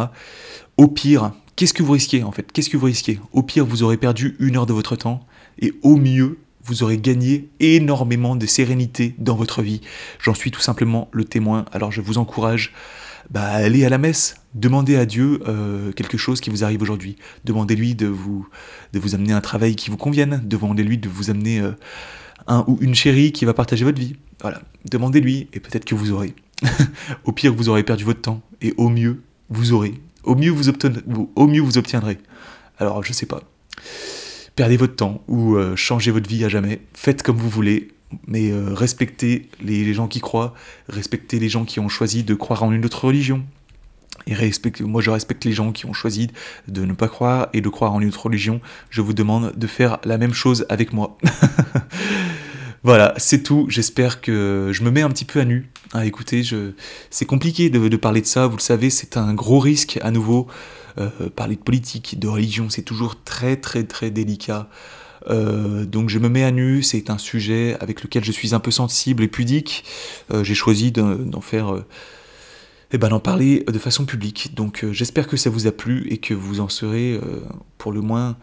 Au pire, qu'est-ce que vous risquez en fait ? Qu'est-ce que vous risquez ? Au pire, vous aurez perdu 1 heure de votre temps, et au mieux, vous aurez gagné énormément de sérénité dans votre vie. J'en suis tout simplement le témoin. Alors je vous encourage à aller à la messe. Demandez à Dieu quelque chose qui vous arrive aujourd'hui. Demandez-lui de vous amener un travail qui vous convienne. Demandez-lui de vous amener un ou une chérie qui va partager votre vie. Voilà. Demandez-lui et peut-être que vous aurez. Au pire, vous aurez perdu votre temps. Et au mieux, vous aurez. Au mieux, vous obtiendrez. Alors, je sais pas. Perdez votre temps ou changez votre vie à jamais. Faites comme vous voulez, mais respectez les gens qui croient, respectez les gens qui ont choisi de croire en une autre religion. Et moi je respecte les gens qui ont choisi de ne pas croire et de croire en une autre religion. Je vous demande de faire la même chose avec moi. Voilà, c'est tout. J'espère que je me mets un petit peu à nu. Écoutez, c'est compliqué de parler de ça, vous le savez, c'est un gros risque à nouveau. Parler de politique, de religion, c'est toujours très délicat. Donc je me mets à nu, c'est un sujet avec lequel je suis un peu sensible et pudique. J'ai choisi d'en parler de façon publique. Donc j'espère que ça vous a plu et que vous en serez, pour le moins,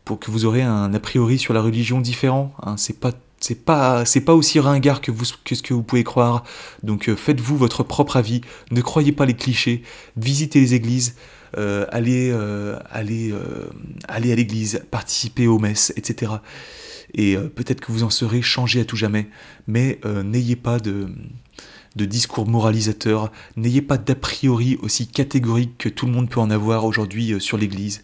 pour que vous aurez un a priori sur la religion différent. C'est pas aussi ringard que ce que vous pouvez croire. Donc faites-vous votre propre avis. Ne croyez pas les clichés. Visitez les églises. Allez à l'église, participer aux messes, etc. Et peut-être que vous en serez changé à tout jamais. Mais n'ayez pas de discours moralisateur, n'ayez pas d'a priori aussi catégorique que tout le monde peut en avoir aujourd'hui sur l'église.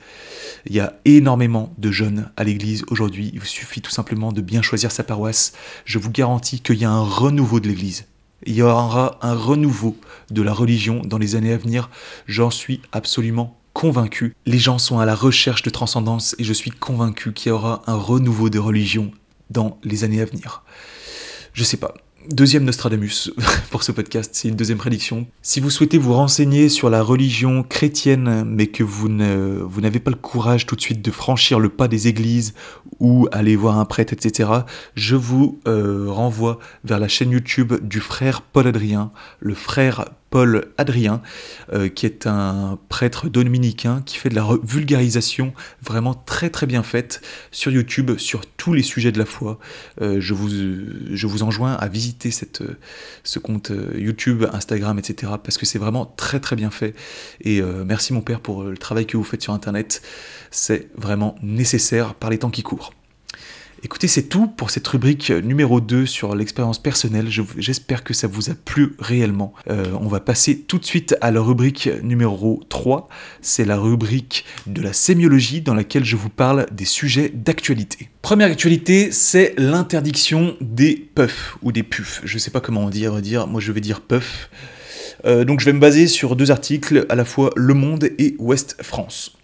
Il y a énormément de jeunes à l'église aujourd'hui, il vous suffit tout simplement de bien choisir sa paroisse. Je vous garantis qu'il y a un renouveau de l'église. Il y aura un renouveau de la religion dans les années à venir, j'en suis absolument convaincu. Les gens sont à la recherche de transcendance et je suis convaincu qu'il y aura un renouveau de religion dans les années à venir. Je sais pas. Deuxième Nostradamus pour ce podcast, c'est une deuxième prédiction. Si vous souhaitez vous renseigner sur la religion chrétienne, mais que vous n'avez pas le courage tout de suite de franchir le pas des églises ou aller voir un prêtre, etc., je vous renvoie vers la chaîne YouTube du frère Paul Adrien, le frère Paul Adrien, qui est un prêtre dominicain qui fait de la vulgarisation vraiment très bien faite sur YouTube, sur tous les sujets de la foi. Je vous enjoins à visiter ce compte YouTube, Instagram, etc. parce que c'est vraiment très bien fait. Et merci mon père pour le travail que vous faites sur Internet. C'est vraiment nécessaire par les temps qui courent. Écoutez, c'est tout pour cette rubrique numéro 2 sur l'expérience personnelle. J'espère que ça vous a plu réellement. On va passer tout de suite à la rubrique numéro 3. C'est la rubrique de la sémiologie dans laquelle je vous parle des sujets d'actualité. Première actualité, c'est l'interdiction des puffs ou des puffs. Je ne sais pas comment dire, moi je vais dire puff. Donc je vais me baser sur 2 articles, à la fois Le Monde et Ouest France.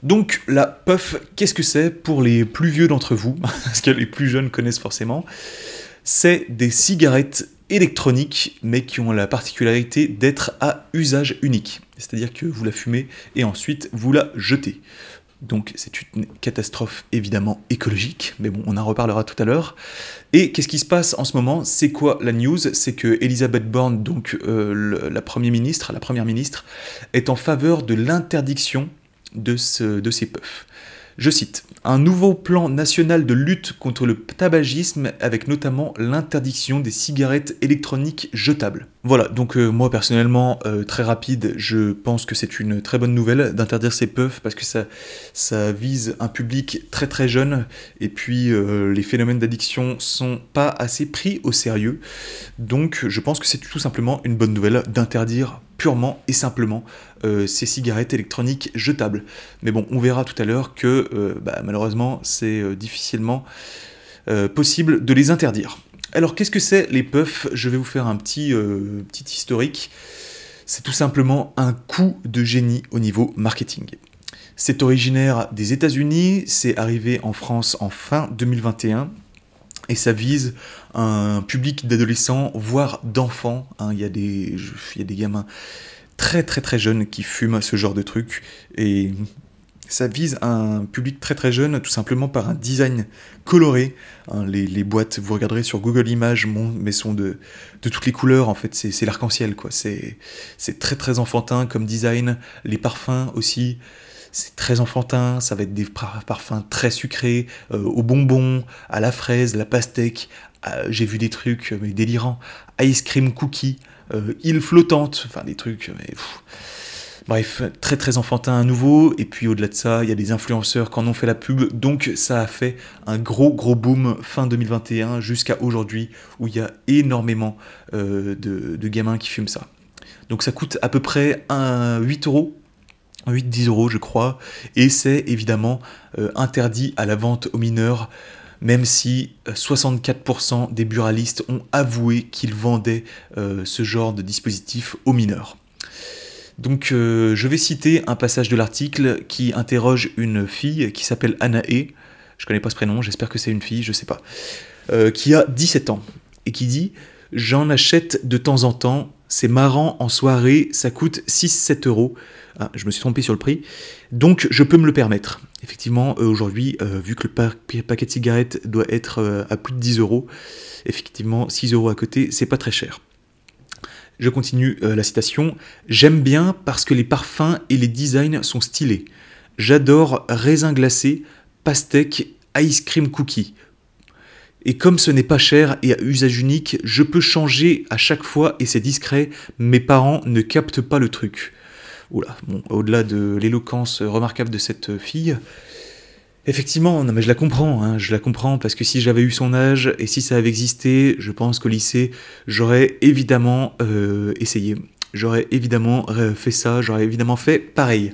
Donc la puff, qu'est-ce que c'est pour les plus vieux d'entre vous, parce que les plus jeunes connaissent forcément, c'est des cigarettes électroniques, mais qui ont la particularité d'être à usage unique. C'est-à-dire que vous la fumez et ensuite vous la jetez. Donc c'est une catastrophe évidemment écologique, mais bon, on en reparlera tout à l'heure. Et qu'est-ce qui se passe en ce moment ? C'est quoi la news ? C'est que Elisabeth Borne, donc la première ministre, est en faveur de l'interdiction de ces puffs. Je cite, « Un nouveau plan national de lutte contre le tabagisme avec notamment l'interdiction des cigarettes électroniques jetables. » Voilà, donc moi personnellement, très rapide, je pense que c'est une très bonne nouvelle d'interdire ces puffs parce que ça vise un public très très jeune et puis les phénomènes d'addiction sont pas assez pris au sérieux. Donc je pense que c'est tout simplement une bonne nouvelle d'interdire purement et simplement ces cigarettes électroniques jetables. Mais bon, on verra tout à l'heure que malheureusement c'est difficilement possible de les interdire. Alors qu'est-ce que c'est les puffs? Je vais vous faire un petit historique. C'est tout simplement un coup de génie au niveau marketing. C'est originaire des États-Unis, c'est arrivé en France en fin 2021 et ça vise un public d'adolescents, voire d'enfants. Il y a des gamins très très très jeunes qui fument ce genre de truc et ça vise un public très très jeune tout simplement par un design coloré. Les boîtes, vous regarderez sur Google Images, mais sont de toutes les couleurs, en fait, c'est l'arc-en-ciel, quoi. C'est très très enfantin comme design. Les parfums aussi, c'est très enfantin, ça va être des parfums très sucrés, aux bonbons, à la fraise, la pastèque, j'ai vu des trucs mais délirants, ice cream cookie, île flottante, enfin des trucs, mais... Bref, très très enfantin à nouveau, et puis au-delà de ça, il y a des influenceurs qui en ont fait la pub, donc ça a fait un gros boom fin 2021 jusqu'à aujourd'hui, où il y a énormément de gamins qui fument ça. Donc ça coûte à peu près 8 euros, 8-10 euros je crois, et c'est évidemment interdit à la vente aux mineurs, même si 64% des buralistes ont avoué qu'ils vendaient ce genre de dispositif aux mineurs. Donc je vais citer un passage de l'article qui interroge une fille qui s'appelle Anae, je connais pas ce prénom, j'espère que c'est une fille, je sais pas, qui a 17 ans, et qui dit « J'en achète de temps en temps, c'est marrant en soirée, ça coûte 6-7 euros. » Ah, je me suis trompé sur le prix, donc je peux me le permettre. Effectivement, aujourd'hui, vu que le paquet de cigarettes doit être à plus de 10 euros, effectivement, 6 euros à côté, c'est pas très cher. Je continue la citation. « J'aime bien parce que les parfums et les designs sont stylés. J'adore raisin glacé, pastèque, ice cream cookie. Et comme ce n'est pas cher et à usage unique, je peux changer à chaque fois et c'est discret. Mes parents ne captent pas le truc. » Oula, bon, au-delà de l'éloquence remarquable de cette fille... Effectivement, non mais je la comprends parce que si j'avais eu son âge et si ça avait existé, je pense qu'au lycée, j'aurais évidemment essayé. J'aurais évidemment fait ça, j'aurais évidemment fait pareil.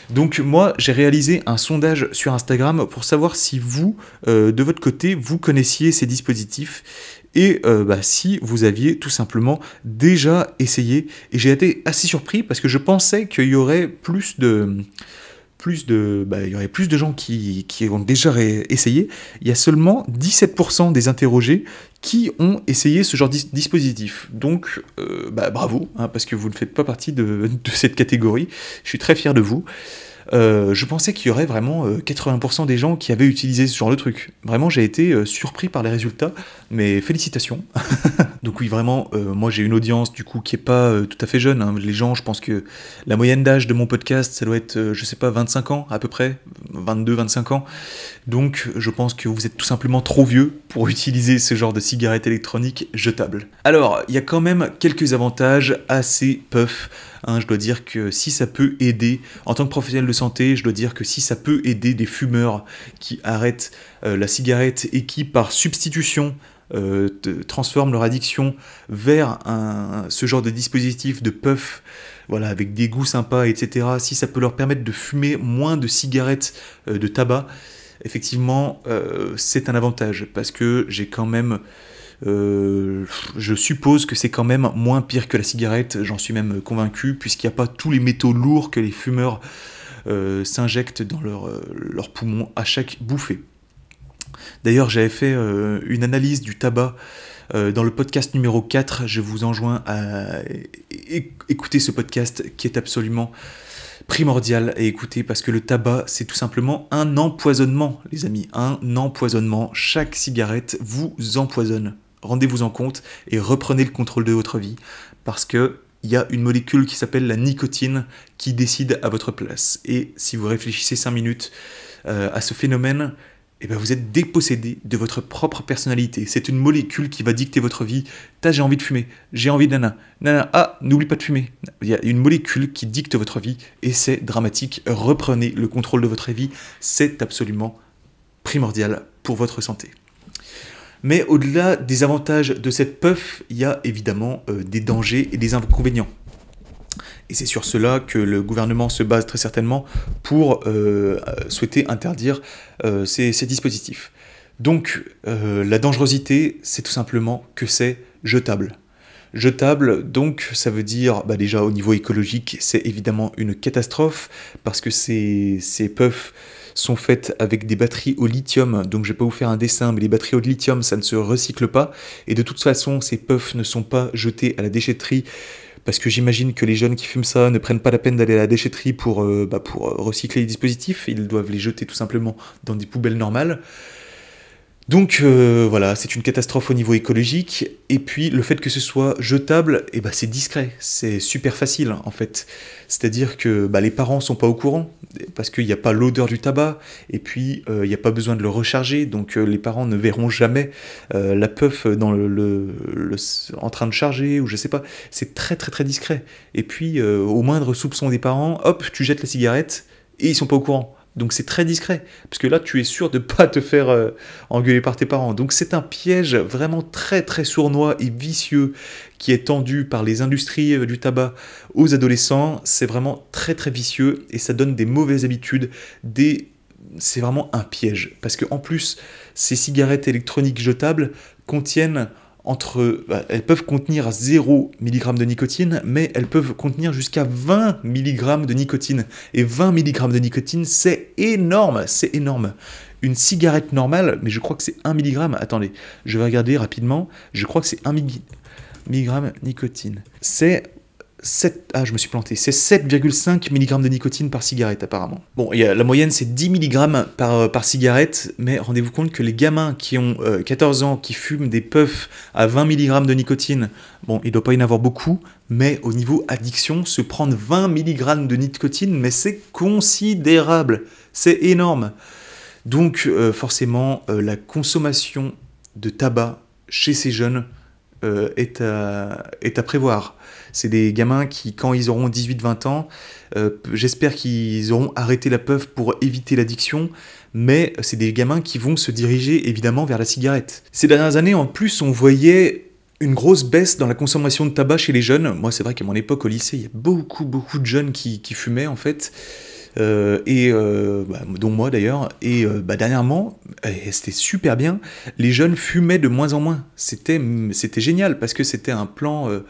Donc moi, j'ai réalisé un sondage sur Instagram pour savoir si vous, de votre côté, vous connaissiez ces dispositifs et si vous aviez tout simplement déjà essayé. Et j'ai été assez surpris parce que je pensais qu'il y aurait plus de gens qui ont déjà essayé. Il y a seulement 17% des interrogés qui ont essayé ce genre de dispositif. Donc, bravo, parce que vous ne faites pas partie de cette catégorie. Je suis très fier de vous. Je pensais qu'il y aurait vraiment 80% des gens qui avaient utilisé ce genre de truc. Vraiment, j'ai été surpris par les résultats, mais félicitations. Donc oui, vraiment, moi j'ai une audience du coup qui est pas tout à fait jeune. Les gens, je pense que la moyenne d'âge de mon podcast, ça doit être, je sais pas, 25 ans à peu près, 22-25 ans. Donc je pense que vous êtes tout simplement trop vieux pour utiliser ce genre de cigarettes électroniques jetables. Alors, il y a quand même quelques avantages à ces puffs. Je dois dire que si ça peut aider, en tant que professionnel de santé, je dois dire que si ça peut aider des fumeurs qui arrêtent la cigarette et qui, par substitution, transforment leur addiction vers ce genre de dispositif de puff, voilà, avec des goûts sympas, etc., si ça peut leur permettre de fumer moins de cigarettes de tabac, effectivement, c'est un avantage, parce que j'ai quand même... je suppose que c'est quand même moins pire que la cigarette, j'en suis même convaincu, puisqu'il n'y a pas tous les métaux lourds que les fumeurs s'injectent dans leurs poumons à chaque bouffée. D'ailleurs, j'avais fait une analyse du tabac dans le podcast numéro 4, je vous enjoins à écouter ce podcast qui est absolument primordial à écouter parce que le tabac, c'est tout simplement un empoisonnement, les amis, un empoisonnement. Chaque cigarette vous empoisonne. Rendez-vous en compte et reprenez le contrôle de votre vie parce que il y a une molécule qui s'appelle la nicotine qui décide à votre place. Et si vous réfléchissez 5 minutes, à ce phénomène, eh ben vous êtes dépossédé de votre propre personnalité. C'est une molécule qui va dicter votre vie. J'ai envie de fumer, j'ai envie de nana. Nana, ah, n'oublie pas de fumer. Il y a une molécule qui dicte votre vie et c'est dramatique. Reprenez le contrôle de votre vie. C'est absolument primordial pour votre santé. Mais au-delà des avantages de cette puff, il y a évidemment des dangers et des inconvénients. Et c'est sur cela que le gouvernement se base très certainement pour souhaiter interdire ces dispositifs. Donc, la dangerosité, c'est tout simplement que c'est jetable. Jetable, donc, ça veut dire, déjà au niveau écologique, c'est évidemment une catastrophe, parce que ces puffs sont faites avec des batteries au lithium, donc je vais pas vous faire un dessin, mais les batteries au lithium, ça ne se recycle pas, et de toute façon, ces puffs ne sont pas jetés à la déchetterie, parce que j'imagine que les jeunes qui fument ça ne prennent pas la peine d'aller à la déchetterie pour recycler les dispositifs, ils doivent les jeter tout simplement dans des poubelles normales. Donc voilà, c'est une catastrophe au niveau écologique, et puis le fait que ce soit jetable, c'est discret, c'est super facile en fait. C'est-à-dire que les parents sont pas au courant, parce qu'il n'y a pas l'odeur du tabac, et puis il n'y a pas besoin de le recharger, donc les parents ne verront jamais la puff dans en train de charger, ou je sais pas, c'est très très très discret. Et puis au moindre soupçon des parents, hop, tu jettes la cigarette, et ils sont pas au courant. Donc c'est très discret, parce que là tu es sûr de ne pas te faire engueuler par tes parents. Donc c'est un piège vraiment très très sournois et vicieux qui est tendu par les industries du tabac aux adolescents. C'est vraiment très très vicieux et ça donne des mauvaises habitudes, c'est vraiment un piège. Parce qu'en plus, ces cigarettes électroniques jetables contiennent elles peuvent contenir 0 mg de nicotine, mais elles peuvent contenir jusqu'à 20 mg de nicotine. Et 20 mg de nicotine, c'est énorme, c'est énorme. Une cigarette normale, mais je crois que c'est 1 mg, attendez, je vais regarder rapidement, je crois que c'est 1 mg nicotine. Je me suis planté, c'est 7,5 mg de nicotine par cigarette apparemment. Bon, la moyenne c'est 10 mg par cigarette, mais rendez-vous compte que les gamins qui ont 14 ans, qui fument des puffs à 20 mg de nicotine, bon, il ne doit pas y en avoir beaucoup, mais au niveau addiction, se prendre 20 mg de nicotine, mais c'est considérable, c'est énorme. Donc forcément, la consommation de tabac chez ces jeunes est à prévoir. C'est des gamins qui, quand ils auront 18-20 ans, j'espère qu'ils auront arrêté la puff pour éviter l'addiction, mais c'est des gamins qui vont se diriger évidemment vers la cigarette. Ces dernières années, en plus, on voyait une grosse baisse dans la consommation de tabac chez les jeunes. Moi, c'est vrai qu'à mon époque, au lycée, il y a beaucoup de jeunes qui fumaient, en fait. Dont moi d'ailleurs, et dernièrement, c'était super bien, les jeunes fumaient de moins en moins, c'était génial, parce que c'était un plan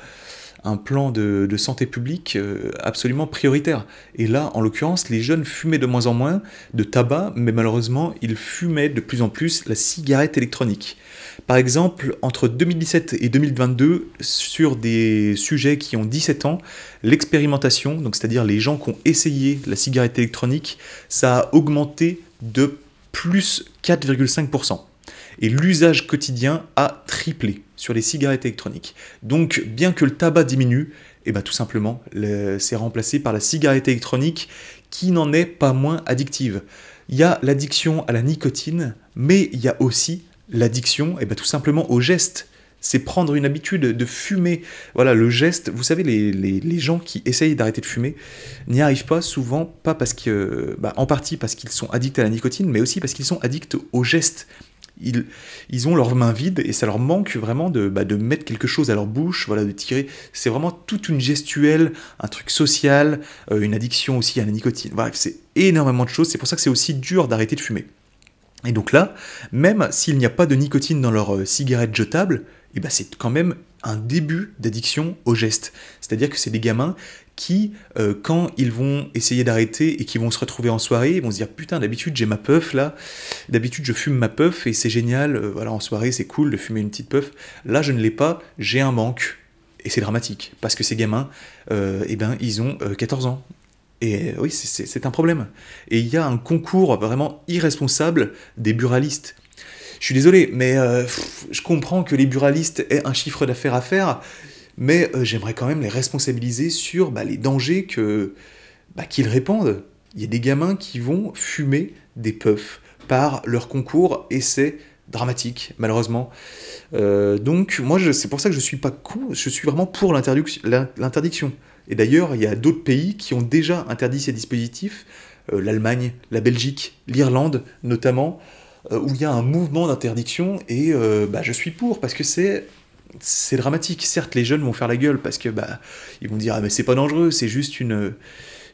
de santé publique absolument prioritaire. Et là, en l'occurrence, les jeunes fumaient de moins en moins de tabac, mais malheureusement, ils fumaient de plus en plus la cigarette électronique. Par exemple, entre 2017 et 2022, sur des sujets qui ont 17 ans, l'expérimentation, donc c'est-à-dire les gens qui ont essayé la cigarette électronique, ça a augmenté de plus 4,5%. Et l'usage quotidien a triplé sur les cigarettes électroniques. Donc, bien que le tabac diminue, tout simplement, c'est remplacé par la cigarette électronique qui n'en est pas moins addictive. Il y a l'addiction à la nicotine, mais il y a aussi l'addiction, tout simplement au geste. C'est prendre une habitude de fumer. Voilà, le geste, vous savez, les gens qui essayent d'arrêter de fumer n'y arrivent pas souvent, pas parce que, en partie parce qu'ils sont addicts à la nicotine, mais aussi parce qu'ils sont addicts au geste. Ils ont leurs mains vides et ça leur manque vraiment de mettre quelque chose à leur bouche, voilà, de tirer. C'est vraiment toute une gestuelle, un truc social, une addiction aussi à la nicotine. Voilà, c'est énormément de choses. C'est pour ça que c'est aussi dur d'arrêter de fumer. Et donc là, même s'il n'y a pas de nicotine dans leur cigarette jetable, c'est quand même un début d'addiction au geste. C'est-à-dire que c'est des gamins qui, quand ils vont essayer d'arrêter et qui vont se retrouver en soirée, ils vont se dire « Putain, d'habitude j'ai ma puff là, d'habitude je fume ma puff et c'est génial, voilà, en soirée c'est cool de fumer une petite puff. Là je ne l'ai pas, j'ai un manque. » Et c'est dramatique, parce que ces gamins, ils ont 14 ans. Et oui, c'est un problème. Et il y a un concours vraiment irresponsable des buralistes. Je suis désolé, mais je comprends que les buralistes aient un chiffre d'affaires à faire, mais j'aimerais quand même les responsabiliser sur les dangers qu'ils répandent. Il y a des gamins qui vont fumer des puffs par leur concours et c'est dramatique, malheureusement. Donc, moi, c'est pour ça que je suis pas con, je suis vraiment pour l'interdiction. Et d'ailleurs, il y a d'autres pays qui ont déjà interdit ces dispositifs, l'Allemagne, la Belgique, l'Irlande notamment, où il y a un mouvement d'interdiction et je suis pour parce que c'est dramatique. Certes, les jeunes vont faire la gueule parce que ils vont dire ah mais c'est pas dangereux, c'est juste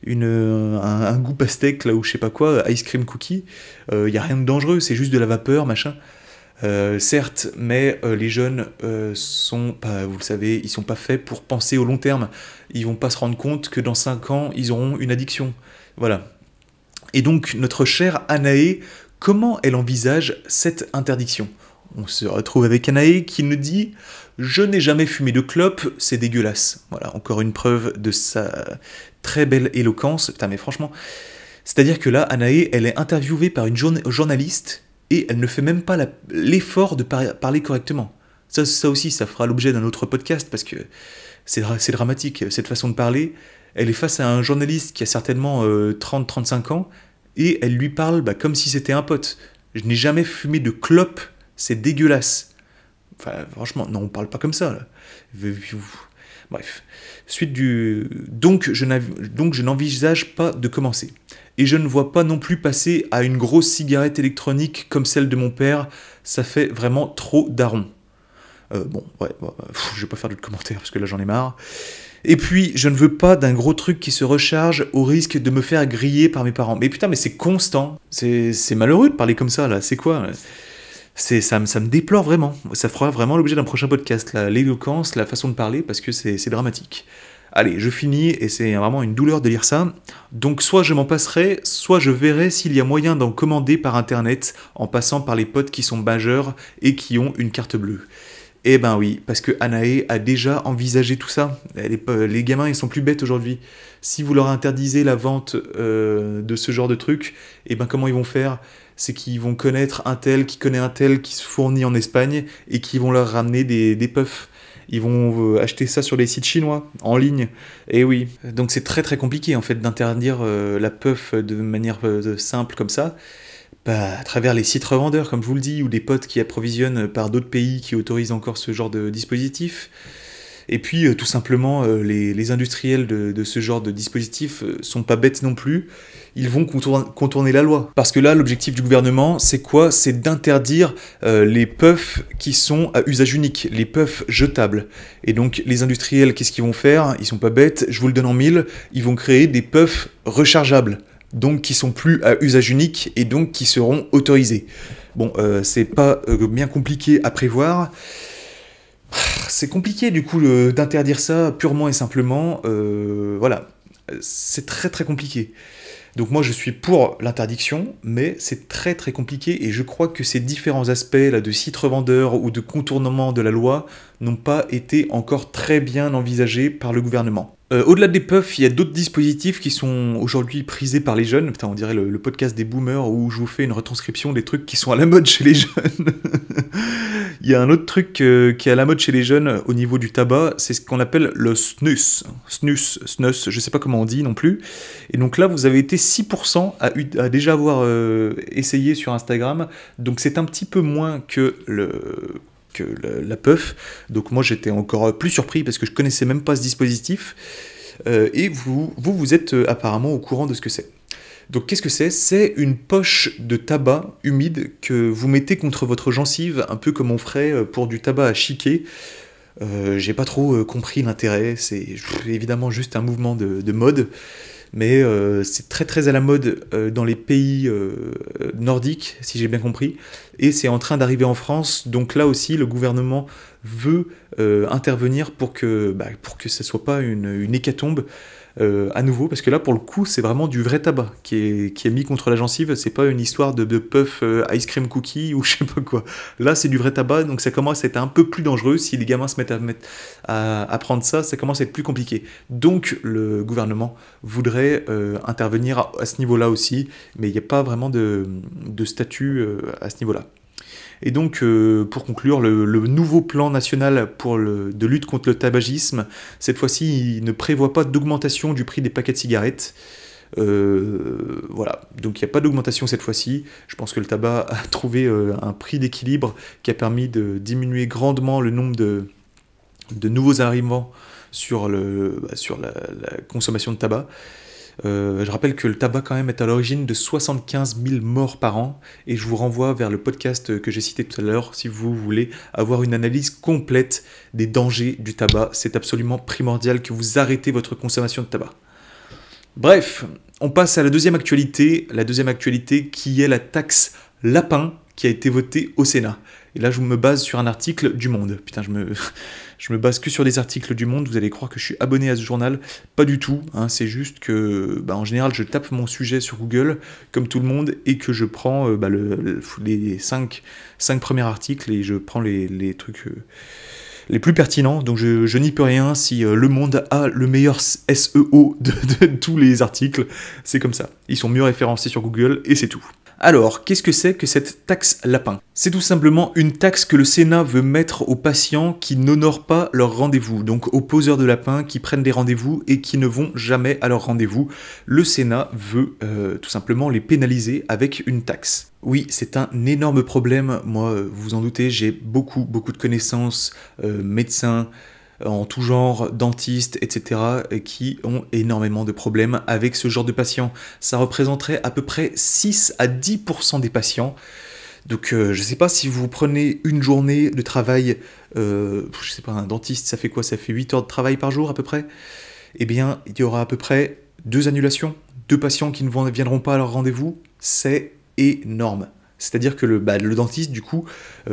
un goût pastèque là ou je sais pas quoi, ice cream cookie. Y a rien de dangereux, c'est juste de la vapeur machin. Certes, mais les jeunes sont pas, vous le savez, ils sont pas faits pour penser au long terme. Ils vont pas se rendre compte que dans 5 ans, ils auront une addiction. Voilà. Et donc, notre chère Anaé, comment elle envisage cette interdiction ? On se retrouve avec Anaé qui nous dit « Je n'ai jamais fumé de clope, c'est dégueulasse. » Voilà, encore une preuve de sa très belle éloquence. Putain, mais franchement, c'est-à-dire que là, Anaé, elle est interviewée par une journaliste et elle ne fait même pas l'effort de parler correctement. Ça aussi, ça fera l'objet d'un autre podcast, parce que c'est dramatique, cette façon de parler. Elle est face à un journaliste qui a certainement 30-35 ans, et elle lui parle comme si c'était un pote. Je n'ai jamais fumé de clope, c'est dégueulasse. Enfin, franchement, non, on parle pas comme ça, là. Bref. Donc, je n'envisage pas de commencer. Et je ne vois pas non plus passer à une grosse cigarette électronique comme celle de mon père. Ça fait vraiment trop daron. Je vais pas faire d'autres commentaires parce que là j'en ai marre. Et puis, je ne veux pas d'un gros truc qui se recharge au risque de me faire griller par mes parents. Mais putain, mais c'est constant. C'est malheureux de parler comme ça, là. C'est quoi là ? Ça me déplore vraiment. Ça fera vraiment l'objet d'un prochain podcast, l'éloquence, la façon de parler, parce que c'est dramatique. Allez, je finis, et c'est vraiment une douleur de lire ça. Donc soit je m'en passerai, soit je verrai s'il y a moyen d'en commander par internet, en passant par les potes qui sont majeurs et qui ont une carte bleue. Eh ben oui, parce que Anaé a déjà envisagé tout ça. Les gamins, ils sont plus bêtes aujourd'hui. Si vous leur interdisez la vente de ce genre de trucs, eh ben comment ils vont faire ? C'est qu'ils vont connaître un tel qui connaît un tel qui se fournit en Espagne et qui vont leur ramener des puffs. Ils vont acheter ça sur les sites chinois, en ligne. Et oui, donc c'est très très compliqué en fait d'interdire la puff de manière simple comme ça. À travers les sites revendeurs, comme je vous le dis, ou des potes qui approvisionnent par d'autres pays qui autorisent encore ce genre de dispositif. Et puis, tout simplement, les industriels de ce genre de dispositif sont pas bêtes non plus. Ils vont contourner la loi. Parce que là, l'objectif du gouvernement, c'est quoi ? C'est d'interdire les puffs qui sont à usage unique, les puffs jetables. Et donc, les industriels, qu'est-ce qu'ils vont faire ? Ils sont pas bêtes, je vous le donne en mille, ils vont créer des puffs rechargeables. Donc qui sont plus à usage unique et donc qui seront autorisés. Bon, c'est pas bien compliqué à prévoir. C'est compliqué du coup d'interdire ça purement et simplement. Voilà, c'est très très compliqué. Donc moi je suis pour l'interdiction, mais c'est très très compliqué et je crois que ces différents aspects là, de sites revendeurs ou de contournement de la loi n'ont pas été encore très bien envisagés par le gouvernement. Au-delà des puffs, il y a d'autres dispositifs qui sont aujourd'hui prisés par les jeunes. Putain, on dirait le podcast des boomers où je vous fais une retranscription des trucs qui sont à la mode chez les jeunes. Il y a un autre truc qui est à la mode chez les jeunes au niveau du tabac, c'est ce qu'on appelle le snus. Snus, je sais pas comment on dit non plus. Et donc là, vous avez été 6% à déjà avoir essayé sur Instagram. Donc c'est un petit peu moins que la puff. Donc moi j'étais encore plus surpris parce que je connaissais même pas ce dispositif. Et vous êtes apparemment au courant de ce que c'est. Donc qu'est-ce que c'est ? C'est une poche de tabac humide que vous mettez contre votre gencive, un peu comme on ferait pour du tabac à chiquer. J'ai pas trop compris l'intérêt, c'est évidemment juste un mouvement de mode, mais c'est très très à la mode dans les pays nordiques, si j'ai bien compris, et c'est en train d'arriver en France, donc là aussi le gouvernement veut intervenir pour que ça soit pas une hécatombe à nouveau, parce que là pour le coup c'est vraiment du vrai tabac qui est mis contre la gencive, c'est pas une histoire de puff ice cream cookie ou je sais pas quoi. Là c'est du vrai tabac, donc ça commence à être un peu plus dangereux. Si les gamins se mettent à prendre ça, ça commence à être plus compliqué. Donc le gouvernement voudrait intervenir à ce niveau-là aussi, mais il n'y a pas vraiment de statut à ce niveau-là. Et donc, pour conclure, le nouveau plan national de lutte contre le tabagisme, cette fois-ci, il ne prévoit pas d'augmentation du prix des paquets de cigarettes. Voilà, donc il n'y a pas d'augmentation cette fois-ci. Je pense que le tabac a trouvé un prix d'équilibre qui a permis de diminuer grandement le nombre de nouveaux arrivants sur la consommation de tabac. Je rappelle que le tabac quand même est à l'origine de 75 000 morts par an, et je vous renvoie vers le podcast que j'ai cité tout à l'heure si vous voulez avoir une analyse complète des dangers du tabac. C'est absolument primordial que vous arrêtez votre consommation de tabac. Bref, on passe à la deuxième actualité qui est la taxe lapin qui a été votée au Sénat. Et là, je me base sur un article du Monde. Putain, je me base que sur des articles du Monde. Vous allez croire que je suis abonné à ce journal. Pas du tout. Hein, c'est juste que, en général, je tape mon sujet sur Google, comme tout le monde, et que je prends les 5 premiers articles et je prends les trucs les plus pertinents. Donc, je n'y peux rien si Le Monde a le meilleur SEO de tous les articles. C'est comme ça. Ils sont mieux référencés sur Google et c'est tout. Alors, qu'est-ce que c'est que cette taxe lapin? C'est tout simplement une taxe que le Sénat veut mettre aux patients qui n'honorent pas leur rendez-vous, donc aux poseurs de lapins qui prennent des rendez-vous et qui ne vont jamais à leur rendez-vous. Le Sénat veut tout simplement les pénaliser avec une taxe. Oui, c'est un énorme problème. Moi, vous vous en doutez, j'ai beaucoup de connaissances, médecins, en tout genre, dentistes, etc., qui ont énormément de problèmes avec ce genre de patients. Ça représenterait à peu près 6 à 10% des patients. Donc je sais pas si vous prenez une journée de travail, je sais pas, un dentiste, ça fait quoi? Ça fait 8 heures de travail par jour à peu près? Eh bien, il y aura à peu près 2 annulations, 2 patients qui ne viendront pas à leur rendez-vous. C'est énorme. C'est-à-dire que le dentiste, du coup,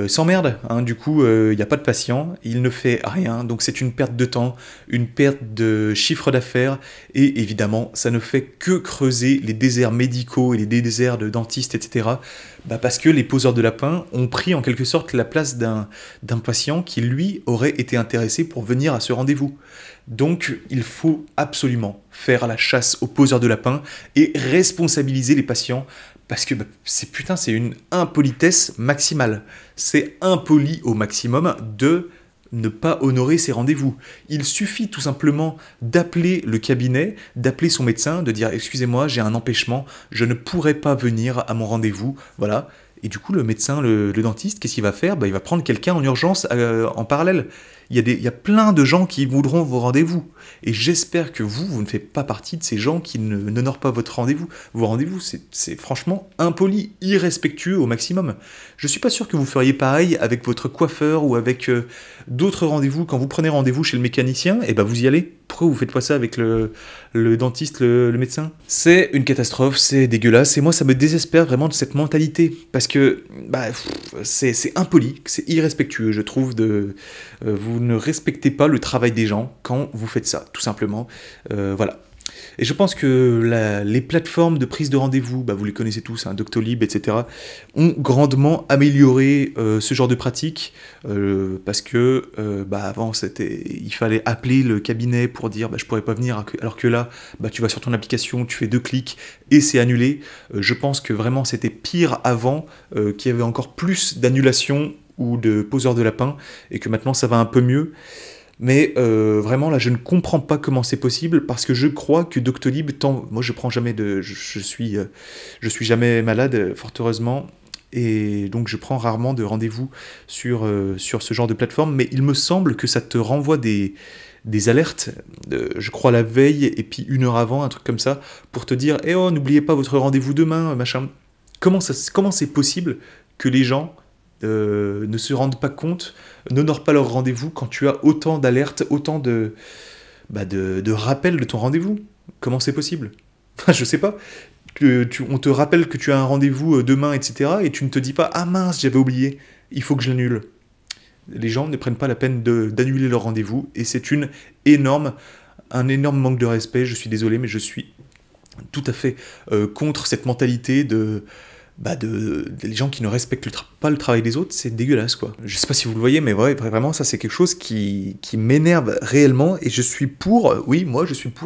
s'emmerde. Hein, du coup, il n'y a pas de patient, il ne fait rien. Donc c'est une perte de temps, une perte de chiffre d'affaires. Et évidemment, ça ne fait que creuser les déserts médicaux et les déserts de dentistes, etc. Parce que les poseurs de lapins ont pris en quelque sorte la place d'un patient qui, lui, aurait été intéressé pour venir à ce rendez-vous. Donc, il faut absolument faire la chasse aux poseurs de lapins et responsabiliser les patients. Parce que c'est une impolitesse maximale. C'est impoli au maximum de ne pas honorer ses rendez-vous. Il suffit tout simplement d'appeler le cabinet, d'appeler son médecin, de dire « Excusez-moi, j'ai un empêchement, je ne pourrai pas venir à mon rendez-vous. » Voilà. Et du coup, le médecin, le dentiste, qu'est-ce qu'il va faire? Il va prendre quelqu'un en urgence en parallèle. Il y a plein de gens qui voudront vos rendez-vous. Et j'espère que vous ne faites pas partie de ces gens qui n'honorent pas votre rendez-vous. Vos rendez-vous, c'est franchement impoli, irrespectueux au maximum. Je suis pas sûr que vous feriez pareil avec votre coiffeur ou avec d'autres rendez-vous. Quand vous prenez rendez-vous chez le mécanicien, vous y allez. Pourquoi vous faites pas ça avec le dentiste, le médecin? C'est une catastrophe, c'est dégueulasse. Et moi, ça me désespère vraiment de cette mentalité. Parce que c'est impoli, c'est irrespectueux, je trouve, vous ne respectez pas le travail des gens quand vous faites ça, tout simplement. Voilà. Et je pense que les plateformes de prise de rendez-vous, vous les connaissez tous, hein, Doctolib, etc., ont grandement amélioré ce genre de pratique, parce que avant, il fallait appeler le cabinet pour dire je pourrais pas venir, alors que là, tu vas sur ton application, tu fais 2 clics et c'est annulé. Je pense que vraiment c'était pire avant, qu'il y avait encore plus d'annulations ou de poseurs de lapins, et que maintenant ça va un peu mieux. Mais vraiment là je ne comprends pas comment c'est possible, parce que je crois que Doctolib, moi je prends jamais je suis jamais malade, fort heureusement, et donc je prends rarement de rendez-vous sur ce genre de plateforme, mais il me semble que ça te renvoie des alertes, je crois la veille, et puis 1 heure avant, un truc comme ça, pour te dire « oh, n'oubliez pas votre rendez-vous demain, machin ». Comment c'est possible que les gens ne se rendent pas compte, n'honorent pas leur rendez-vous quand tu as autant d'alertes, autant de rappels de ton rendez-vous? Comment c'est possible? Je sais pas. On te rappelle que tu as un rendez-vous demain, etc. et tu ne te dis pas « ah mince, j'avais oublié, il faut que je l'annule ». Les gens ne prennent pas la peine d'annuler leur rendez-vous, et c'est un énorme manque de respect. Je suis désolé, mais je suis tout à fait contre cette mentalité les gens qui ne respectent pas le travail des autres. C'est dégueulasse, quoi. Je sais pas si vous le voyez, mais vraiment, ça c'est quelque chose qui m'énerve réellement, et je suis pour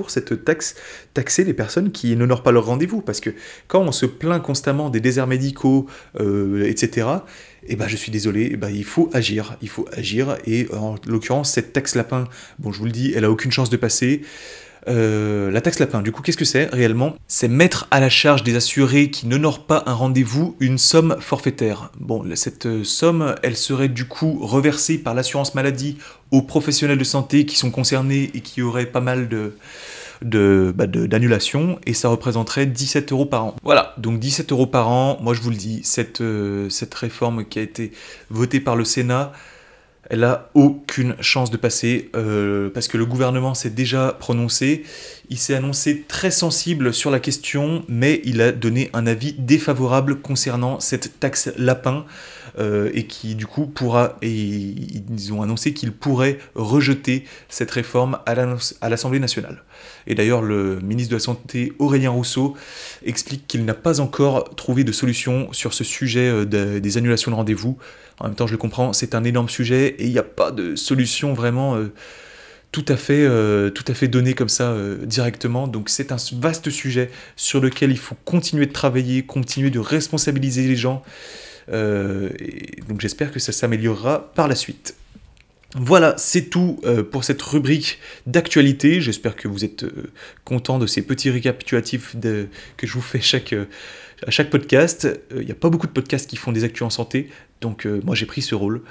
cette taxe, taxer les personnes qui n'honorent pas leur rendez-vous, parce que quand on se plaint constamment des déserts médicaux, etc., je suis désolé, il faut agir, et en l'occurrence, cette taxe lapin, je vous le dis, elle a aucune chance de passer. La taxe lapin, du coup, qu'est-ce que c'est réellement? C'est mettre à la charge des assurés qui n'honorent pas un rendez-vous une somme forfaitaire. Bon, cette somme, elle serait du coup reversée par l'assurance maladie aux professionnels de santé qui sont concernés et qui auraient pas mal d'annulation, et ça représenterait 17 € par an. Voilà, donc 17 € par an, moi je vous le dis, cette réforme qui a été votée par le Sénat, elle a aucune chance de passer, parce que le gouvernement s'est déjà prononcé, il s'est annoncé très sensible sur la question, mais il a donné un avis défavorable concernant cette taxe lapin, et qui du coup ils ont annoncé qu'ils pourraient rejeter cette réforme à l'Assemblée nationale. Et d'ailleurs, le ministre de la Santé, Aurélien Rousseau, explique qu'il n'a pas encore trouvé de solution sur ce sujet des annulations de rendez-vous. En même temps, je le comprends, c'est un énorme sujet et il n'y a pas de solution vraiment tout à fait donnée comme ça directement. Donc c'est un vaste sujet sur lequel il faut continuer de travailler, continuer de responsabiliser les gens. Et donc j'espère que ça s'améliorera par la suite. Voilà, c'est tout pour cette rubrique d'actualité. J'espère que vous êtes contents de ces petits récapitulatifs que je vous fais à chaque podcast. Il n'y a pas beaucoup de podcasts qui font des actus en santé, donc moi j'ai pris ce rôle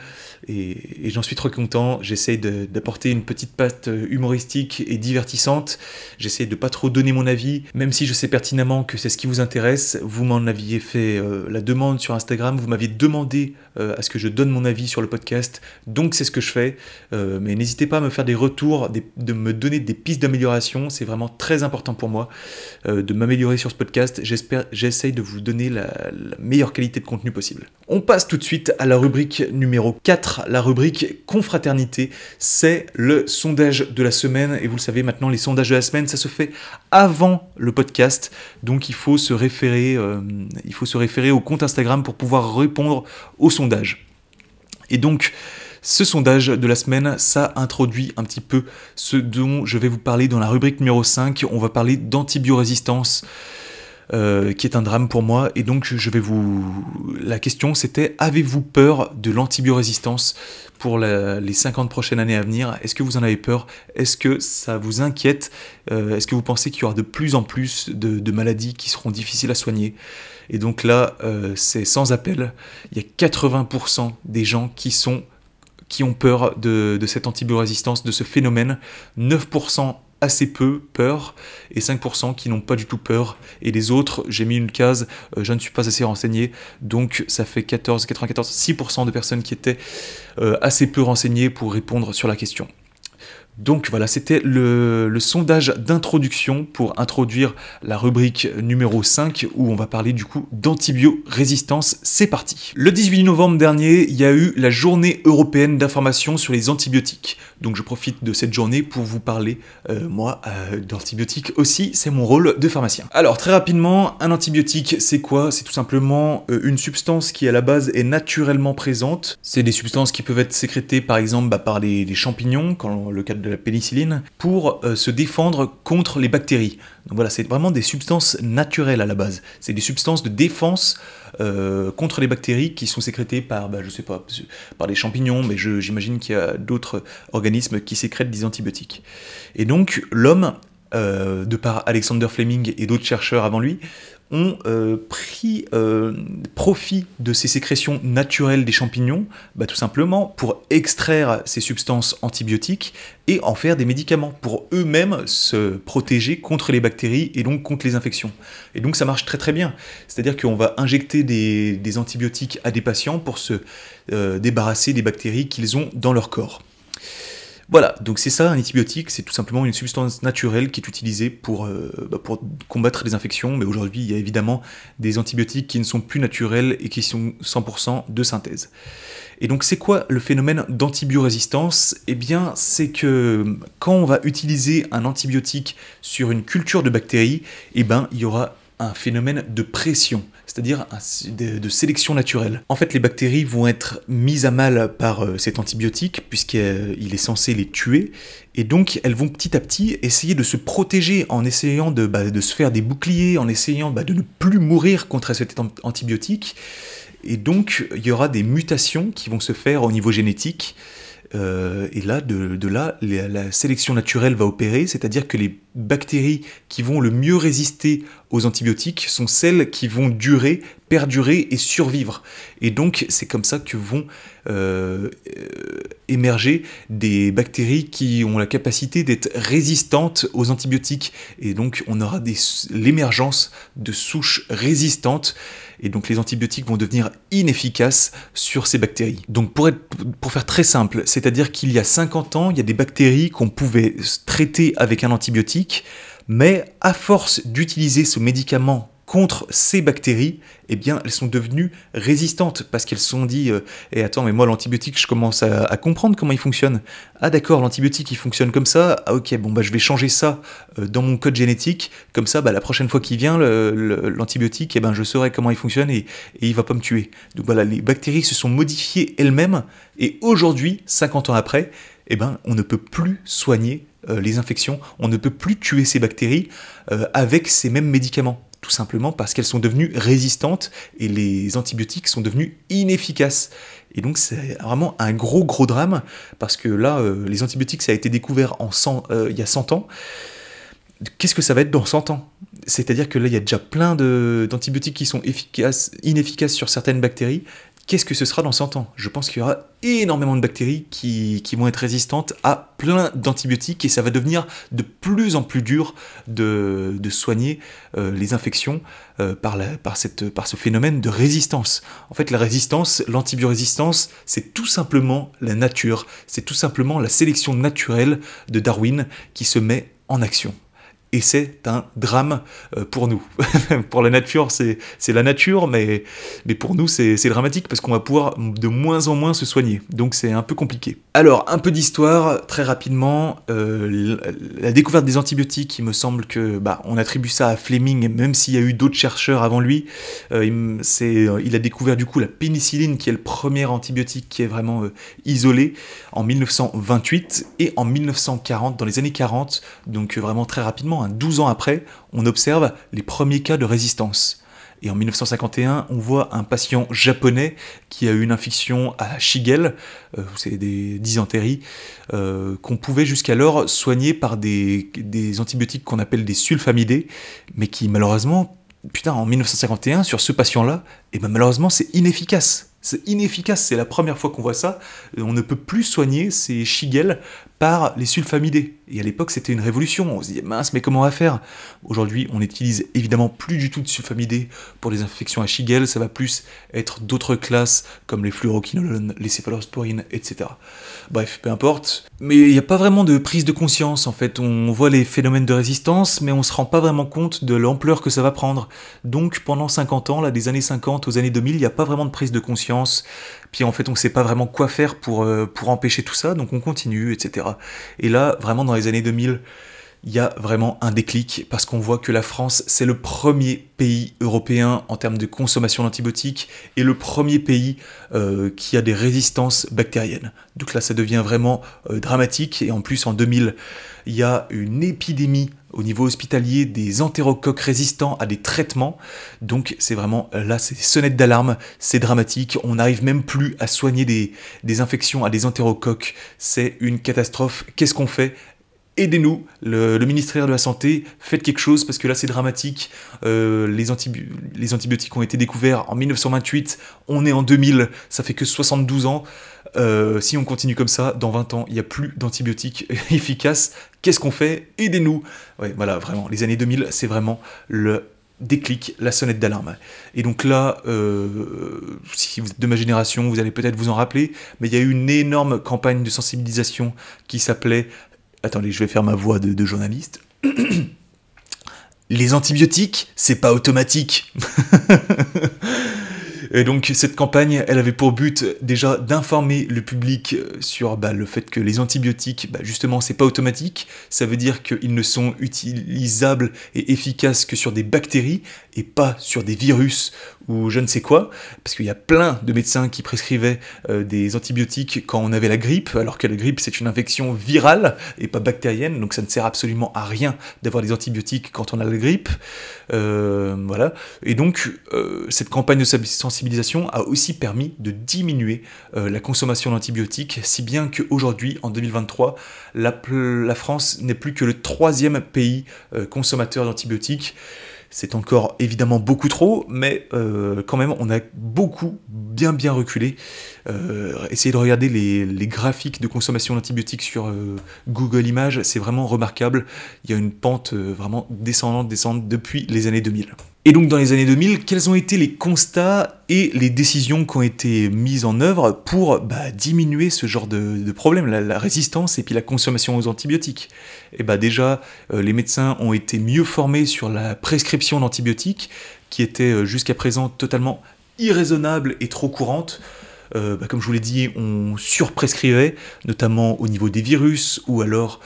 et j'en suis trop content. J'essaye d'apporter une petite patte humoristique et divertissante. J'essaye de pas trop donner mon avis, même si je sais pertinemment que c'est ce qui vous intéresse. Vous m'en aviez fait la demande sur Instagram, vous m'aviez demandé à ce que je donne mon avis sur le podcast, donc c'est ce que je fais. Mais n'hésitez pas à me faire des retours, de me donner des pistes d'amélioration. C'est vraiment très important pour moi de m'améliorer sur ce podcast. J'essaye de vous donner la meilleure qualité de contenu possible. On passe tout de suite à la rubrique numéro 4, la rubrique confraternité. C'est le sondage de la semaine, et vous le savez maintenant, les sondages de la semaine, ça se fait avant le podcast, donc il faut se référer au compte Instagram pour pouvoir répondre au sondage. Et donc, ce sondage de la semaine, ça introduit un petit peu ce dont je vais vous parler dans la rubrique numéro 5. On va parler d'antibiorésistance, qui est un drame pour moi. Et donc, la question, c'était: avez-vous peur de l'antibiorésistance pour les 50 prochaines années à venir? Est-ce que vous en avez peur? Est-ce que ça vous inquiète? Est-ce que vous pensez qu'il y aura de plus en plus de maladies qui seront difficiles à soigner? Et donc là, c'est sans appel. Il y a 80% des gens qui ont peur de cette antibiorésistance, de ce phénomène. 9% assez peu peur, et 5% qui n'ont pas du tout peur. Et les autres, j'ai mis une case, je ne suis pas assez renseigné, donc ça fait 6% de personnes qui étaient assez peu renseignées pour répondre sur la question. Donc voilà, c'était le sondage d'introduction pour introduire la rubrique numéro 5 où on va parler du coup d'antibiorésistance. C'est parti. Le 18 novembre dernier, il y a eu la journée européenne d'information sur les antibiotiques. Donc je profite de cette journée pour vous parler, d'antibiotiques aussi, c'est mon rôle de pharmacien. Alors très rapidement, un antibiotique c'est quoi? C'est tout simplement une substance qui à la base est naturellement présente. C'est des substances qui peuvent être sécrétées par exemple par les champignons, dans le cadre de la pénicilline, pour se défendre contre les bactéries. Donc voilà, c'est vraiment des substances naturelles à la base. C'est des substances de défense contre les bactéries qui sont sécrétées par, par des champignons, mais j'imagine qu'il y a d'autres organismes qui sécrètent des antibiotiques. Et donc l'homme, de par Alexander Fleming et d'autres chercheurs avant lui, ont pris profit de ces sécrétions naturelles des champignons, tout simplement pour extraire ces substances antibiotiques et en faire des médicaments pour eux-mêmes se protéger contre les bactéries et donc contre les infections. Et donc ça marche très très bien. C'est-à-dire qu'on va injecter des antibiotiques à des patients pour se débarrasser des bactéries qu'ils ont dans leur corps. Voilà, donc c'est ça un antibiotique, c'est tout simplement une substance naturelle qui est utilisée pour combattre les infections, mais aujourd'hui il y a évidemment des antibiotiques qui ne sont plus naturels et qui sont 100% de synthèse. Et donc c'est quoi le phénomène d'antibiorésistance? Eh bien c'est que quand on va utiliser un antibiotique sur une culture de bactéries, il y aura un phénomène de pression, c'est-à-dire de sélection naturelle. En fait, les bactéries vont être mises à mal par cet antibiotique, puisqu'il est censé les tuer, et donc elles vont petit à petit essayer de se protéger en essayant de se faire des boucliers, en essayant de ne plus mourir contre cet antibiotique, et donc il y aura des mutations qui vont se faire au niveau génétique, Et là, de là, la sélection naturelle va opérer, c'est-à-dire que les bactéries qui vont le mieux résister aux antibiotiques sont celles qui vont durer, perdurer et survivre. Et donc, c'est comme ça que vont émerger des bactéries qui ont la capacité d'être résistantes aux antibiotiques. Et donc, on aura l'émergence de souches résistantes. Et donc, les antibiotiques vont devenir inefficaces sur ces bactéries. Donc, pour faire très simple, c'est-à-dire qu'il y a 50 ans, il y a des bactéries qu'on pouvait traiter avec un antibiotique, mais à force d'utiliser ce médicament contre ces bactéries, eh bien, elles sont devenues résistantes parce qu'elles se sont dit eh attends, mais moi l'antibiotique, je commence à comprendre comment il fonctionne. Ah d'accord, l'antibiotique il fonctionne comme ça. Ah ok, bon bah je vais changer ça dans mon code génétique. Comme ça, bah, la prochaine fois qu'il vient l'antibiotique, eh ben je saurai comment il fonctionne et il va pas me tuer. Donc voilà, les bactéries se sont modifiées elles-mêmes et aujourd'hui, 50 ans après, eh ben on ne peut plus soigner les infections, on ne peut plus tuer ces bactéries avec ces mêmes médicaments. Tout simplement parce qu'elles sont devenues résistantes et les antibiotiques sont devenus inefficaces. Et donc c'est vraiment un gros drame, parce que là, les antibiotiques, ça a été découvert il y a 100 ans. Qu'est-ce que ça va être dans 100 ans ? C'est-à-dire que là, il y a déjà plein d'antibiotiques qui sont inefficaces sur certaines bactéries. Qu'est-ce que ce sera dans 100 ans ? Je pense qu'il y aura énormément de bactéries qui vont être résistantes à plein d'antibiotiques et ça va devenir de plus en plus dur de soigner les infections par ce phénomène de résistance. En fait, la résistance, l'antibiorésistance, c'est tout simplement la nature, c'est tout simplement la sélection naturelle de Darwin qui se met en action. Et c'est un drame pour nous. Pour la nature, c'est la nature, mais pour nous, c'est dramatique parce qu'on va pouvoir de moins en moins se soigner. Donc c'est un peu compliqué. Alors, un peu d'histoire, très rapidement. La découverte des antibiotiques, il me semble que on attribue ça à Fleming, même s'il y a eu d'autres chercheurs avant lui. Il a découvert du coup la pénicilline, qui est le premier antibiotique qui est vraiment isolé, en 1928. Et en 1940, dans les années 40, donc vraiment très rapidement, 12 ans après, on observe les premiers cas de résistance. Et en 1951, on voit un patient japonais qui a eu une infection à Shigelle, c'est des dysenteries, qu'on pouvait jusqu'alors soigner par des antibiotiques qu'on appelle des sulfamidés, mais qui malheureusement, en 1951, sur ce patient-là, malheureusement c'est inefficace. C'est inefficace, c'est la première fois qu'on voit ça. On ne peut plus soigner ces Shigelle par les sulfamidés. Et à l'époque, c'était une révolution. On se dit, mince, mais comment on va faire ? Aujourd'hui, on n'utilise évidemment plus du tout de sulfamidés pour les infections à Shigelle. Ça va plus être d'autres classes, comme les fluoroquinolones, les céphalosporines, etc. Bref, peu importe. Mais il n'y a pas vraiment de prise de conscience, en fait. On voit les phénomènes de résistance, mais on ne se rend pas vraiment compte de l'ampleur que ça va prendre. Donc, pendant 50 ans, là, des années 50 aux années 2000, il n'y a pas vraiment de prise de conscience. Puis en fait, on ne sait pas vraiment quoi faire pour empêcher tout ça, donc on continue, etc. Et là, vraiment, dans les années 2000, il y a vraiment un déclic, parce qu'on voit que la France, c'est le premier pays européen en termes de consommation d'antibiotiques, et le premier pays qui a des résistances bactériennes. Donc là, ça devient vraiment dramatique, et en plus, en 2000, il y a une épidémie au niveau hospitalier des entérocoques résistants à des traitements. Donc c'est vraiment, là c'est sonnette d'alarme, c'est dramatique, on n'arrive même plus à soigner des infections à des entérocoques, c'est une catastrophe. Qu'est-ce qu'on fait ? Aidez-nous, le ministère de la Santé, faites quelque chose parce que là c'est dramatique. Les antibiotiques ont été découverts en 1928, on est en 2000, ça fait que 72 ans. Si on continue comme ça, dans 20 ans, il n'y a plus d'antibiotiques efficaces. Qu'est-ce qu'on fait ? Aidez-nous. Ouais, voilà, vraiment, les années 2000, c'est vraiment le déclic, la sonnette d'alarme. Et donc là, si vous êtes de ma génération, vous allez peut-être vous en rappeler, mais il y a eu une énorme campagne de sensibilisation qui s'appelait... Attendez, je vais faire ma voix de journaliste. Les antibiotiques, c'est pas automatique. Et donc cette campagne, elle avait pour but déjà d'informer le public sur le fait que les antibiotiques, justement, c'est pas automatique. Ça veut dire qu'ils ne sont utilisables et efficaces que sur des bactéries et pas sur des virus ou je ne sais quoi. Parce qu'il y a plein de médecins qui prescrivaient des antibiotiques quand on avait la grippe, alors que la grippe c'est une infection virale et pas bactérienne. Donc ça ne sert absolument à rien d'avoir des antibiotiques quand on a la grippe. Voilà. Et donc cette campagne de sensibilisation, sensibilisation a aussi permis de diminuer la consommation d'antibiotiques, si bien qu'aujourd'hui, en 2023, la France n'est plus que le 3e pays consommateur d'antibiotiques. C'est encore évidemment beaucoup trop, mais quand même on a beaucoup bien reculé. Essayez de regarder les graphiques de consommation d'antibiotiques sur Google Images, c'est vraiment remarquable. Il y a une pente vraiment descendante depuis les années 2000. Et donc dans les années 2000, quels ont été les constats et les décisions qui ont été mises en œuvre pour diminuer ce genre de problème, la résistance et puis la consommation aux antibiotiques? Et déjà, les médecins ont été mieux formés sur la prescription d'antibiotiques, qui était jusqu'à présent totalement irraisonnable et trop courante. Comme je vous l'ai dit, on surprescrivait, notamment au niveau des virus, ou alors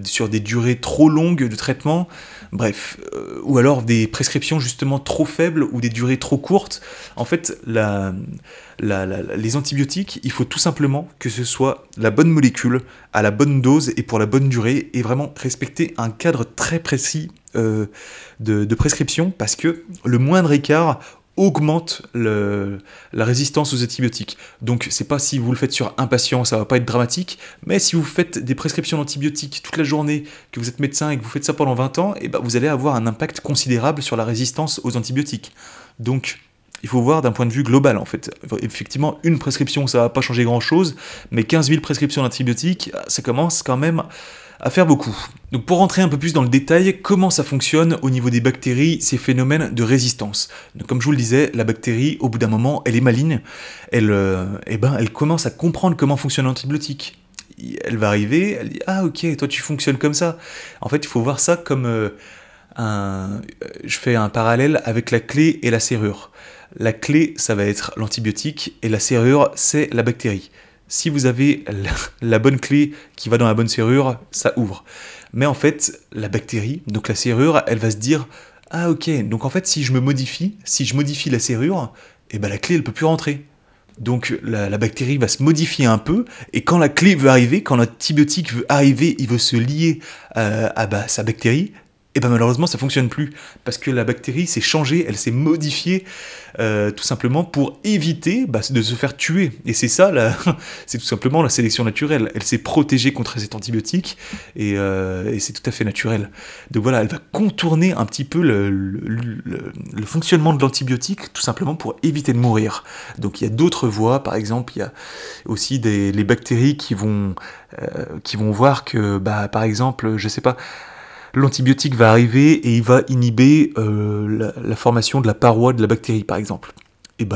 sur des durées trop longues de traitement, bref, ou alors des prescriptions justement trop faibles ou des durées trop courtes. En fait, les antibiotiques, il faut tout simplement que ce soit la bonne molécule, à la bonne dose et pour la bonne durée, et vraiment respecter un cadre très précis de prescription, parce que le moindre écart augmente la résistance aux antibiotiques. Donc c'est pas si vous le faites sur un patient, ça va pas être dramatique, mais si vous faites des prescriptions d'antibiotiques toute la journée, que vous êtes médecin et que vous faites ça pendant 20 ans, vous allez avoir un impact considérable sur la résistance aux antibiotiques. Donc il faut voir d'un point de vue global en fait. Effectivement, une prescription ça va pas changer grand chose, mais 15 000 prescriptions d'antibiotiques, ça commence quand même à faire beaucoup. Donc pour rentrer un peu plus dans le détail, comment ça fonctionne au niveau des bactéries, ces phénomènes de résistance. Donc comme je vous le disais, la bactérie, au bout d'un moment, elle est maligne, elle commence à comprendre comment fonctionne l'antibiotique. Elle va arriver, elle dit « Ah ok, toi tu fonctionnes comme ça ». En fait, il faut voir ça comme je fais un parallèle avec la clé et la serrure. La clé, ça va être l'antibiotique, et la serrure, c'est la bactérie. Si vous avez la bonne clé qui va dans la bonne serrure, ça ouvre. Mais en fait, la bactérie, donc la serrure, elle va se dire « Ah ok, donc en fait si je modifie la serrure, la clé elle peut plus rentrer. » Donc la bactérie va se modifier un peu, et quand la clé veut arriver, quand l'antibiotique veut arriver, il veut se lier à sa bactérie, malheureusement ça fonctionne plus, parce que la bactérie s'est changée, elle s'est modifiée tout simplement pour éviter de se faire tuer. Et c'est ça, c'est tout simplement la sélection naturelle. Elle s'est protégée contre cet antibiotique, et c'est tout à fait naturel. Donc voilà, elle va contourner un petit peu le fonctionnement de l'antibiotique, tout simplement pour éviter de mourir. Donc il y a d'autres voies, par exemple, il y a aussi les bactéries qui vont voir que, par exemple, je sais pas, l'antibiotique va arriver et il va inhiber la formation de la paroi de la bactérie, par exemple. Et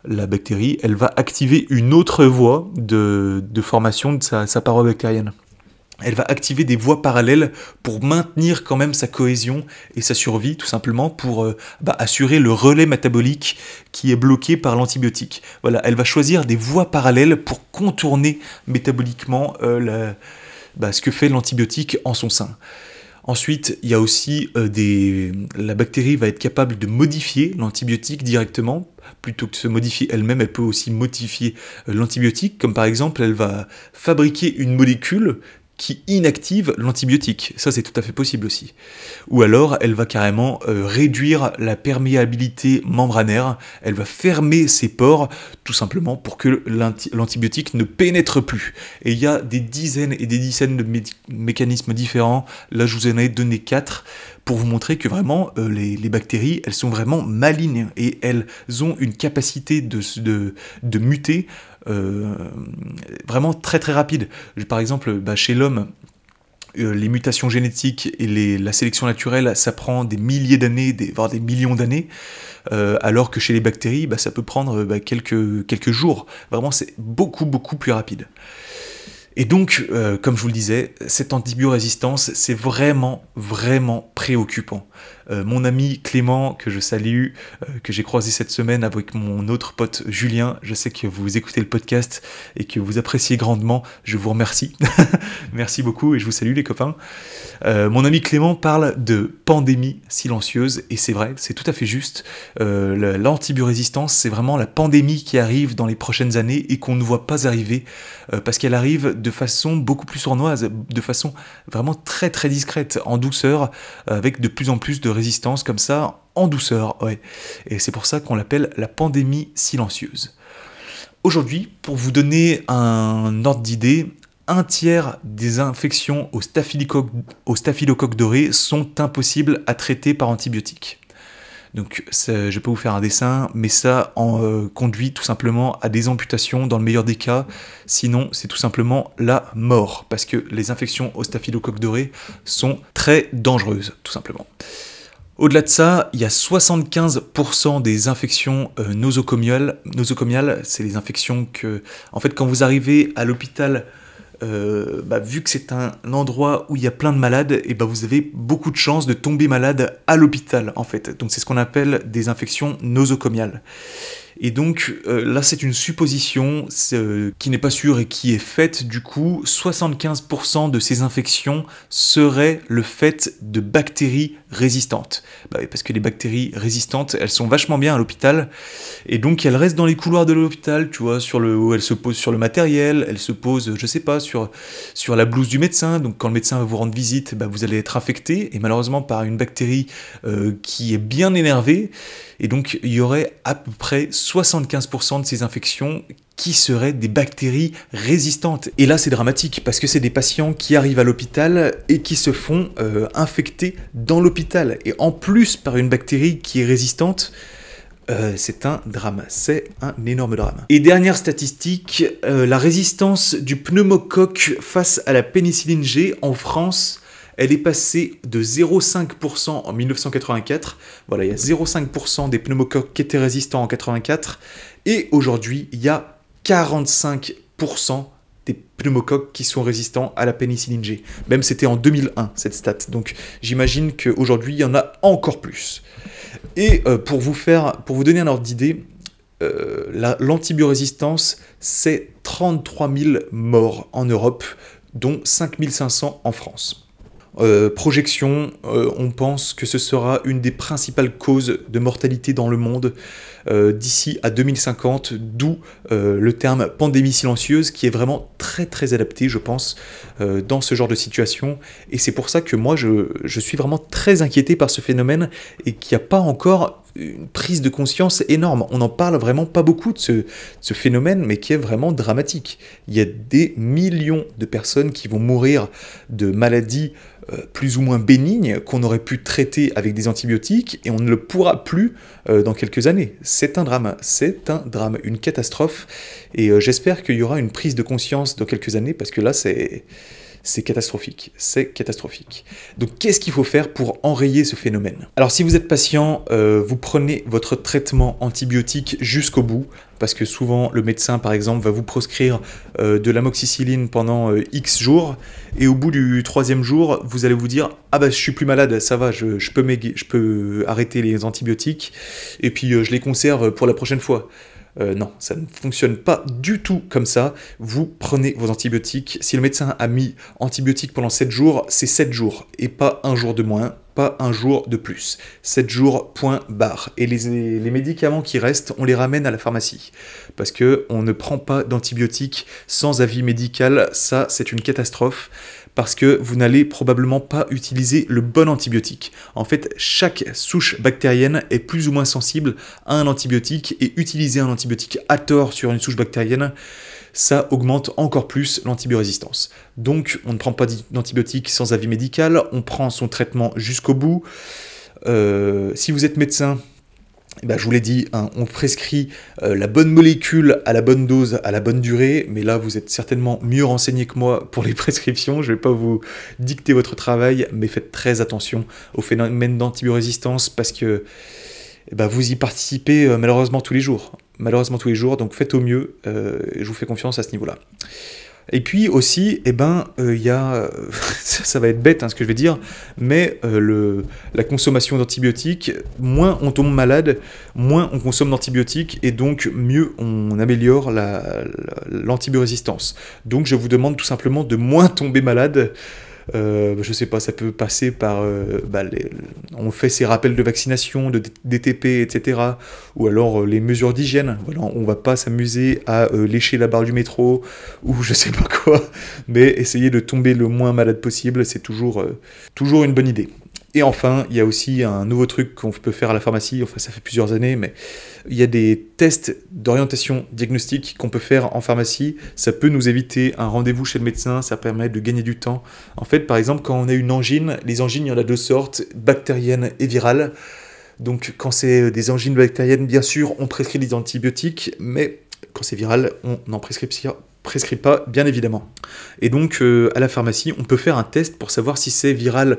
la bactérie, elle va activer une autre voie de formation de sa paroi bactérienne. Elle va activer des voies parallèles pour maintenir quand même sa cohésion et sa survie, tout simplement pour assurer le relais métabolique qui est bloqué par l'antibiotique. Voilà, elle va choisir des voies parallèles pour contourner métaboliquement ce que fait l'antibiotique en son sein. Ensuite, il y a aussi la bactérie va être capable de modifier l'antibiotique directement. Plutôt que de se modifier elle-même, elle peut aussi modifier l'antibiotique, comme par exemple, elle va fabriquer une molécule qui inactive l'antibiotique. Ça, c'est tout à fait possible aussi. Ou alors, elle va carrément réduire la perméabilité membranaire, elle va fermer ses pores, tout simplement pour que l'antibiotique ne pénètre plus. Et il y a des dizaines et des dizaines de mécanismes différents. Là, je vous en ai donné 4 pour vous montrer que vraiment, les bactéries, elles sont vraiment malignes et elles ont une capacité de muter vraiment très très rapide. Par exemple, chez l'homme, les mutations génétiques et la sélection naturelle, ça prend des milliers d'années, voire des millions d'années, alors que chez les bactéries, ça peut prendre quelques jours. Vraiment, c'est beaucoup plus rapide. Et donc, comme je vous le disais, cette antibiorésistance, c'est vraiment préoccupant. Mon ami Clément, que je salue, que j'ai croisé cette semaine avec mon autre pote Julien, je sais que vous écoutez le podcast et que vous appréciez grandement, je vous remercie. Merci beaucoup et je vous salue les copains. Mon ami Clément parle de pandémie silencieuse, et c'est vrai, c'est tout à fait juste. L'antibiorésistance, c'est vraiment la pandémie qui arrive dans les prochaines années et qu'on ne voit pas arriver, parce qu'elle arrive de façon beaucoup plus sournoise, de façon vraiment très très discrète, en douceur, avec de plus en plus de résistance comme ça, en douceur, ouais. Et c'est pour ça qu'on l'appelle la pandémie silencieuse. Aujourd'hui, pour vous donner un ordre d'idée, un tiers des infections au staphylocoque doré sont impossibles à traiter par antibiotiques. Donc je peux vous faire un dessin, mais ça conduit tout simplement à des amputations dans le meilleur des cas, sinon c'est tout simplement la mort, parce que les infections au staphylocoque doré sont très dangereuses, tout simplement. Au-delà de ça, il y a 75% des infections nosocomiales, c'est les infections que, en fait, quand vous arrivez à l'hôpital, vu que c'est un endroit où il y a plein de malades, et vous avez beaucoup de chances de tomber malade à l'hôpital, en fait. Donc c'est ce qu'on appelle des infections nosocomiales. Et donc là c'est une supposition qui n'est pas sûre et qui est faite, du coup 75% de ces infections seraient le fait de bactéries résistantes. Oui, parce que les bactéries résistantes, elles sont vachement bien à l'hôpital, et donc elles restent dans les couloirs de l'hôpital, tu vois, elles se posent sur le matériel, elles se posent, je sais pas, sur la blouse du médecin, donc quand le médecin va vous rendre visite, vous allez être infecté, et malheureusement par une bactérie qui est bien énervée, et donc il y aurait à peu près 75% de ces infections qui seraient des bactéries résistantes. Et là c'est dramatique, parce que c'est des patients qui arrivent à l'hôpital et qui se font infecter dans l'hôpital. Et en plus par une bactérie qui est résistante, c'est un drame, c'est un énorme drame. Et dernière statistique, la résistance du pneumocoque face à la pénicilline G en France, elle est passée de 0,5% en 1984, voilà, il y a 0,5% des pneumocoques qui étaient résistants en 84, et aujourd'hui, il y a 45% des pneumocoques qui sont résistants à la pénicilline G. Même c'était en 2001, cette stat, donc j'imagine qu'aujourd'hui, il y en a encore plus. Et pour vous donner un ordre d'idée, l'antibiorésistance, c'est 33 000 morts en Europe, dont 5 500 en France. Projection, on pense que ce sera une des principales causes de mortalité dans le monde d'ici à 2050, d'où le terme pandémie silencieuse qui est vraiment très très adapté, je pense, dans ce genre de situation. Et c'est pour ça que moi je suis vraiment très inquiété par ce phénomène et qu'il n'y a pas encore une prise de conscience énorme. On n'en parle vraiment pas beaucoup de ce phénomène, mais qui est vraiment dramatique. Il y a des millions de personnes qui vont mourir de maladies plus ou moins bénignes qu'on aurait pu traiter avec des antibiotiques, et on ne le pourra plus dans quelques années. C'est un drame, une catastrophe, et j'espère qu'il y aura une prise de conscience dans quelques années, parce que là c'est catastrophique, c'est catastrophique. Donc qu'est-ce qu'il faut faire pour enrayer ce phénomène? Alors si vous êtes patient, vous prenez votre traitement antibiotique jusqu'au bout, parce que souvent le médecin par exemple va vous prescrire de l'amoxicilline pendant X jours, et au bout du 3e jour, vous allez vous dire « Ah je suis plus malade, ça va, je peux arrêter les antibiotiques, et puis je les conserve pour la prochaine fois ». Non, ça ne fonctionne pas du tout comme ça. Vous prenez vos antibiotiques. Si le médecin a mis antibiotiques pendant 7 jours, c'est 7 jours, et pas un jour de moins, pas un jour de plus. 7 jours, point barre. Et les médicaments qui restent, on les ramène à la pharmacie. Parce qu'on ne prend pas d'antibiotiques sans avis médical, ça c'est une catastrophe. Parce que vous n'allez probablement pas utiliser le bon antibiotique. En fait, chaque souche bactérienne est plus ou moins sensible à un antibiotique, et utiliser un antibiotique à tort sur une souche bactérienne, ça augmente encore plus l'antibiorésistance. Donc, on ne prend pas d'antibiotique sans avis médical, on prend son traitement jusqu'au bout. Si vous êtes médecin, je vous l'ai dit, hein, on prescrit la bonne molécule à la bonne dose, à la bonne durée, mais là vous êtes certainement mieux renseigné que moi pour les prescriptions, je ne vais pas vous dicter votre travail, mais faites très attention au phénomène d'antibiorésistance, parce que vous y participez malheureusement tous les jours, donc faites au mieux, je vous fais confiance à ce niveau-là. Et puis aussi, y a, ça va être bête ce que je vais dire, mais la consommation d'antibiotiques, moins on tombe malade, moins on consomme d'antibiotiques, et donc mieux on améliore l'antibiorésistance. Donc je vous demande tout simplement de moins tomber malade, Je sais pas, ça peut passer par... on fait ses rappels de vaccination, de DTP, etc. Ou alors les mesures d'hygiène. Voilà, on va pas s'amuser à lécher la barre du métro ou je sais pas quoi, mais essayer de tomber le moins malade possible, c'est toujours une bonne idée. Et enfin, il y a aussi un nouveau truc qu'on peut faire à la pharmacie, enfin ça fait plusieurs années, mais il y a des tests d'orientation diagnostique qu'on peut faire en pharmacie. Ça peut nous éviter un rendez-vous chez le médecin, ça permet de gagner du temps. En fait, par exemple, quand on a une angine, les angines, il y en a deux sortes, bactériennes et virales. Donc quand c'est des angines bactériennes, bien sûr, on prescrit des antibiotiques, mais quand c'est viral, on n'en prescrit pas, bien évidemment. Et donc, à la pharmacie, on peut faire un test pour savoir si c'est viral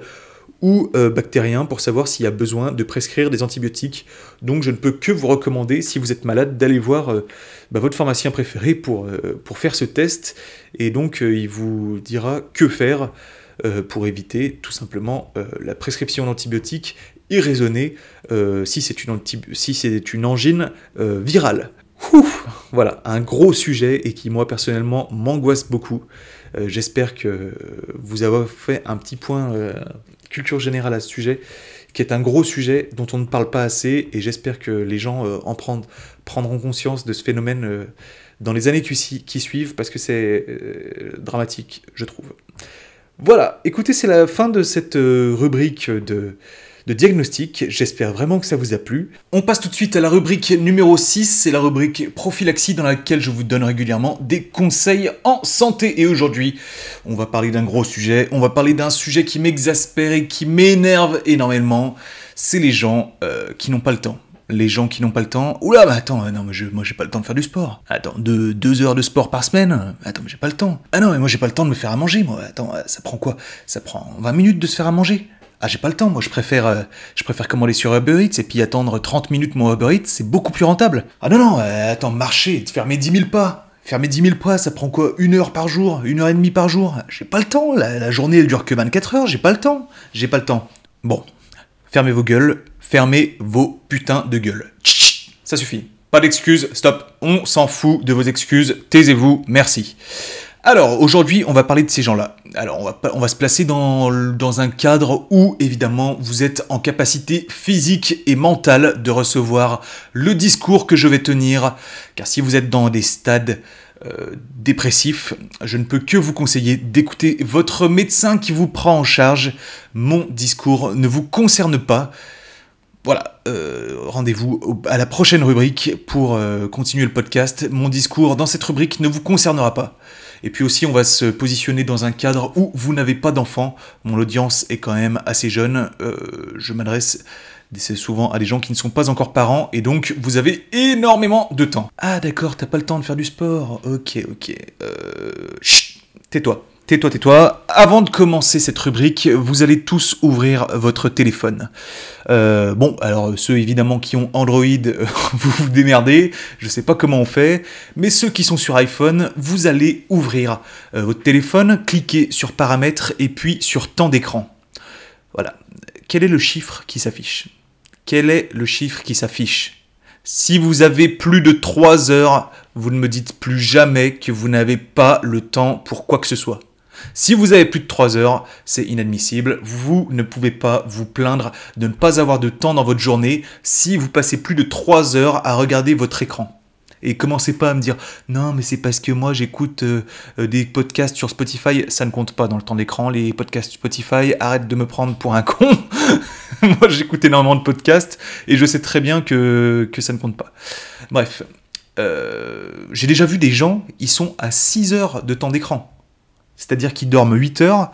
ou bactérien, pour savoir s'il y a besoin de prescrire des antibiotiques. Donc je ne peux que vous recommander, si vous êtes malade, d'aller voir votre pharmacien préféré pour faire ce test, et donc il vous dira que faire pour éviter tout simplement la prescription d'antibiotiques irraisonnée si c'est une angine virale. Voilà, un gros sujet et qui moi personnellement m'angoisse beaucoup. J'espère que vous avez fait un petit point culture générale à ce sujet, qui est un gros sujet dont on ne parle pas assez, et j'espère que les gens prendront conscience de ce phénomène dans les années qui suivent, parce que c'est dramatique, je trouve. Voilà, écoutez, c'est la fin de cette rubrique de diagnostic. J'espère vraiment que ça vous a plu. On passe tout de suite à la rubrique numéro 6, c'est la rubrique prophylaxie dans laquelle je vous donne régulièrement des conseils en santé. Et aujourd'hui, on va parler d'un gros sujet, on va parler d'un sujet qui m'exaspère et qui m'énerve énormément, c'est les gens qui n'ont pas le temps. Les gens qui n'ont pas le temps... Oula, mais attends, non, mais moi j'ai pas le temps de faire du sport. Attends, 2 heures de sport par semaine. Attends, mais j'ai pas le temps. Ah non, mais moi j'ai pas le temps de me faire à manger, moi. Attends, ça prend quoi? Ça prend 20 minutes de se faire à manger. Ah, j'ai pas le temps, moi je préfère commander sur Uber Eats et puis attendre 30 minutes mon Uber Eats, c'est beaucoup plus rentable. Ah non, attends, marcher, faire mes 10 000 pas. Faire mes 10 000 pas, ça prend quoi? 1 heure par jour? 1 heure et demie par jour? J'ai pas le temps, la journée elle dure que 24 heures, j'ai pas le temps. Bon, fermez vos gueules, fermez vos putains de gueules. Tchit, ça suffit. Pas d'excuses, stop, on s'en fout de vos excuses, taisez-vous, merci. Alors, aujourd'hui, on va parler de ces gens-là. Alors, on va se placer dans un cadre où, évidemment, vous êtes en capacité physique et mentale de recevoir le discours que je vais tenir. Car si vous êtes dans des stades dépressifs, je ne peux que vous conseiller d'écouter votre médecin qui vous prend en charge. Mon discours ne vous concerne pas. Voilà, rendez-vous à la prochaine rubrique pour continuer le podcast. Mon discours dans cette rubrique ne vous concernera pas. Et puis aussi, on va se positionner dans un cadre où vous n'avez pas d'enfants. Mon audience est quand même assez jeune. Je m'adresse souvent à des gens qui ne sont pas encore parents. Et donc, vous avez énormément de temps. Ah d'accord, t'as pas le temps de faire du sport. Ok. Chut, tais-toi. Avant de commencer cette rubrique, vous allez tous ouvrir votre téléphone. Bon, alors ceux évidemment qui ont Android, vous vous démerdez, je sais pas comment on fait, mais ceux qui sont sur iPhone, vous allez ouvrir votre téléphone, cliquer sur paramètres et puis sur temps d'écran. Voilà. Quel est le chiffre qui s'affiche? Si vous avez plus de 3 heures, vous ne me dites plus jamais que vous n'avez pas le temps pour quoi que ce soit. Si vous avez plus de 3 heures, c'est inadmissible. Vous ne pouvez pas vous plaindre de ne pas avoir de temps dans votre journée si vous passez plus de 3 heures à regarder votre écran. Et commencez pas à me dire « Non, mais c'est parce que moi j'écoute des podcasts sur Spotify. » Ça ne compte pas dans le temps d'écran, les podcasts Spotify. Arrête de me prendre pour un con. Moi j'écoute énormément de podcasts et je sais très bien que ça ne compte pas. Bref, j'ai déjà vu des gens, ils sont à 6 heures de temps d'écran. C'est-à-dire qu'ils dorment 8 heures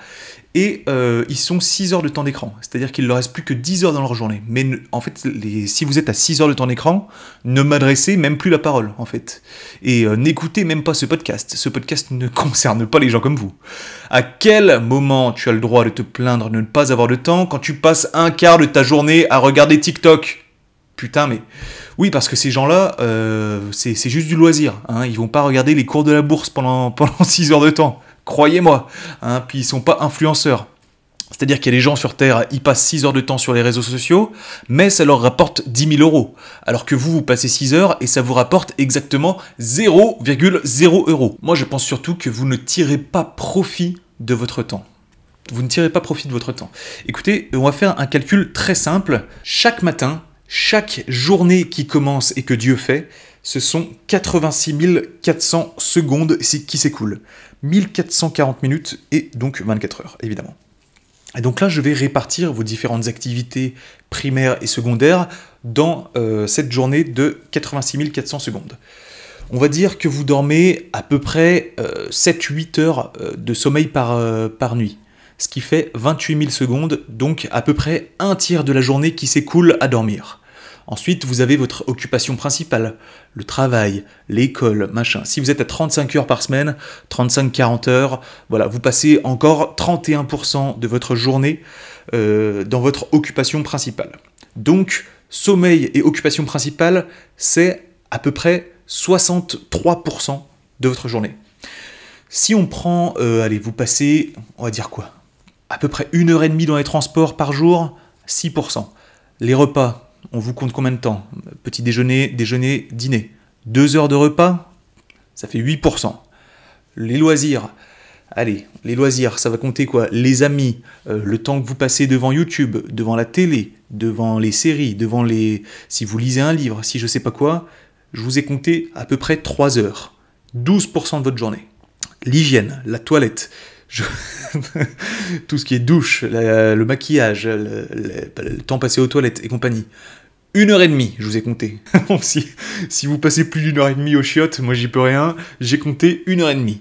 et ils sont 6 heures de temps d'écran. C'est-à-dire qu'il ne leur reste plus que 10 heures dans leur journée. Mais en fait, si vous êtes à 6 heures de temps d'écran, ne m'adressez même plus la parole, en fait. Et n'écoutez même pas ce podcast. Ce podcast ne concerne pas les gens comme vous. À quel moment tu as le droit de te plaindre de ne pas avoir de temps quand tu passes un quart de ta journée à regarder TikTok? Putain, mais... Oui, parce que ces gens-là, c'est juste du loisir. Hein. Ils vont pas regarder les cours de la bourse pendant 6 heures de temps. Croyez-moi, hein, puis ils sont pas influenceurs. C'est-à-dire qu'il y a des gens sur Terre, ils passent 6 heures de temps sur les réseaux sociaux, mais ça leur rapporte 10 000 €. Alors que vous passez 6 heures et ça vous rapporte exactement 0,0 €. Moi, je pense surtout que vous ne tirez pas profit de votre temps. Vous ne tirez pas profit de votre temps. Écoutez, on va faire un calcul très simple. Chaque matin, chaque journée qui commence et que Dieu fait, ce sont 86 400 secondes qui s'écoulent. 1440 minutes et donc 24 heures, évidemment. Et donc là, je vais répartir vos différentes activités primaires et secondaires dans cette journée de 86 400 secondes. On va dire que vous dormez à peu près 7-8 heures de sommeil par nuit, ce qui fait 28 000 secondes, donc à peu près un tiers de la journée qui s'écoule à dormir. Ensuite, vous avez votre occupation principale, le travail, l'école, machin. Si vous êtes à 35 heures par semaine, 35-40 heures, voilà, vous passez encore 31% de votre journée dans votre occupation principale. Donc, sommeil et occupation principale, c'est à peu près 63% de votre journée. Si on prend, allez, vous passez, on va dire quoi? À peu près 1h30 dans les transports par jour, 6%. Les repas, on vous compte combien de temps? Petit déjeuner, déjeuner, dîner. 2 heures de repas, ça fait 8%. Les loisirs, allez, les loisirs, ça va compter quoi? Les amis, le temps que vous passez devant YouTube, devant la télé, devant les séries, devant les... Si vous lisez un livre, si je sais pas quoi, je vous ai compté à peu près 3 heures. 12% de votre journée. L'hygiène, la toilette, tout ce qui est douche, le maquillage, le temps passé aux toilettes et compagnie. 1h30, je vous ai compté. si vous passez plus d'1h30 aux chiottes, moi j'y peux rien, j'ai compté 1h30.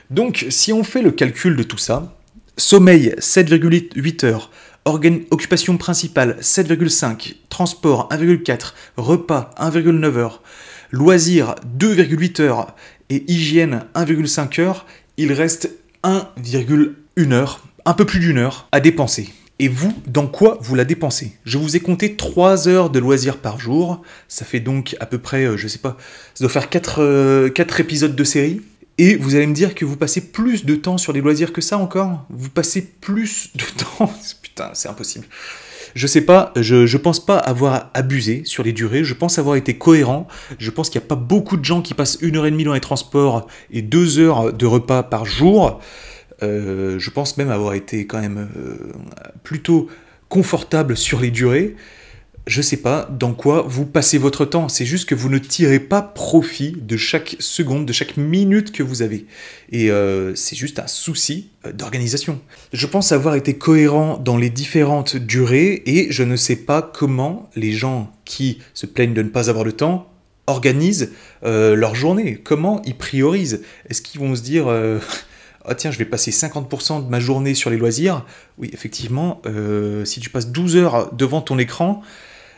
Donc, si on fait le calcul de tout ça, sommeil 7,8 heures, occupation principale 7,5, transport 1,4, repas 1,9 heures, loisirs 2,8 heures et hygiène 1,5 heures, il reste 1,1 heure, un peu plus d'1 heure à dépenser. Et vous, dans quoi vous la dépensez? Je vous ai compté 3 heures de loisirs par jour, ça fait donc à peu près, je sais pas, ça doit faire 4 épisodes de série, et vous allez me dire que vous passez plus de temps sur les loisirs que ça encore? Vous passez plus de temps? Putain, c'est impossible. Je sais pas, je pense pas avoir abusé sur les durées, je pense avoir été cohérent, je pense qu'il n'y a pas beaucoup de gens qui passent 1h30 dans les transports et 2 heures de repas par jour. Je pense même avoir été quand même plutôt confortable sur les durées. Je sais pas dans quoi vous passez votre temps, c'est juste que vous ne tirez pas profit de chaque seconde, de chaque minute que vous avez. Et c'est juste un souci d'organisation. Je pense avoir été cohérent dans les différentes durées et je ne sais pas comment les gens qui se plaignent de ne pas avoir de temps organisent leur journée, comment ils priorisent. Est-ce qu'ils vont se dire... Ah tiens, je vais passer 50% de ma journée sur les loisirs. Oui, effectivement, si tu passes 12 heures devant ton écran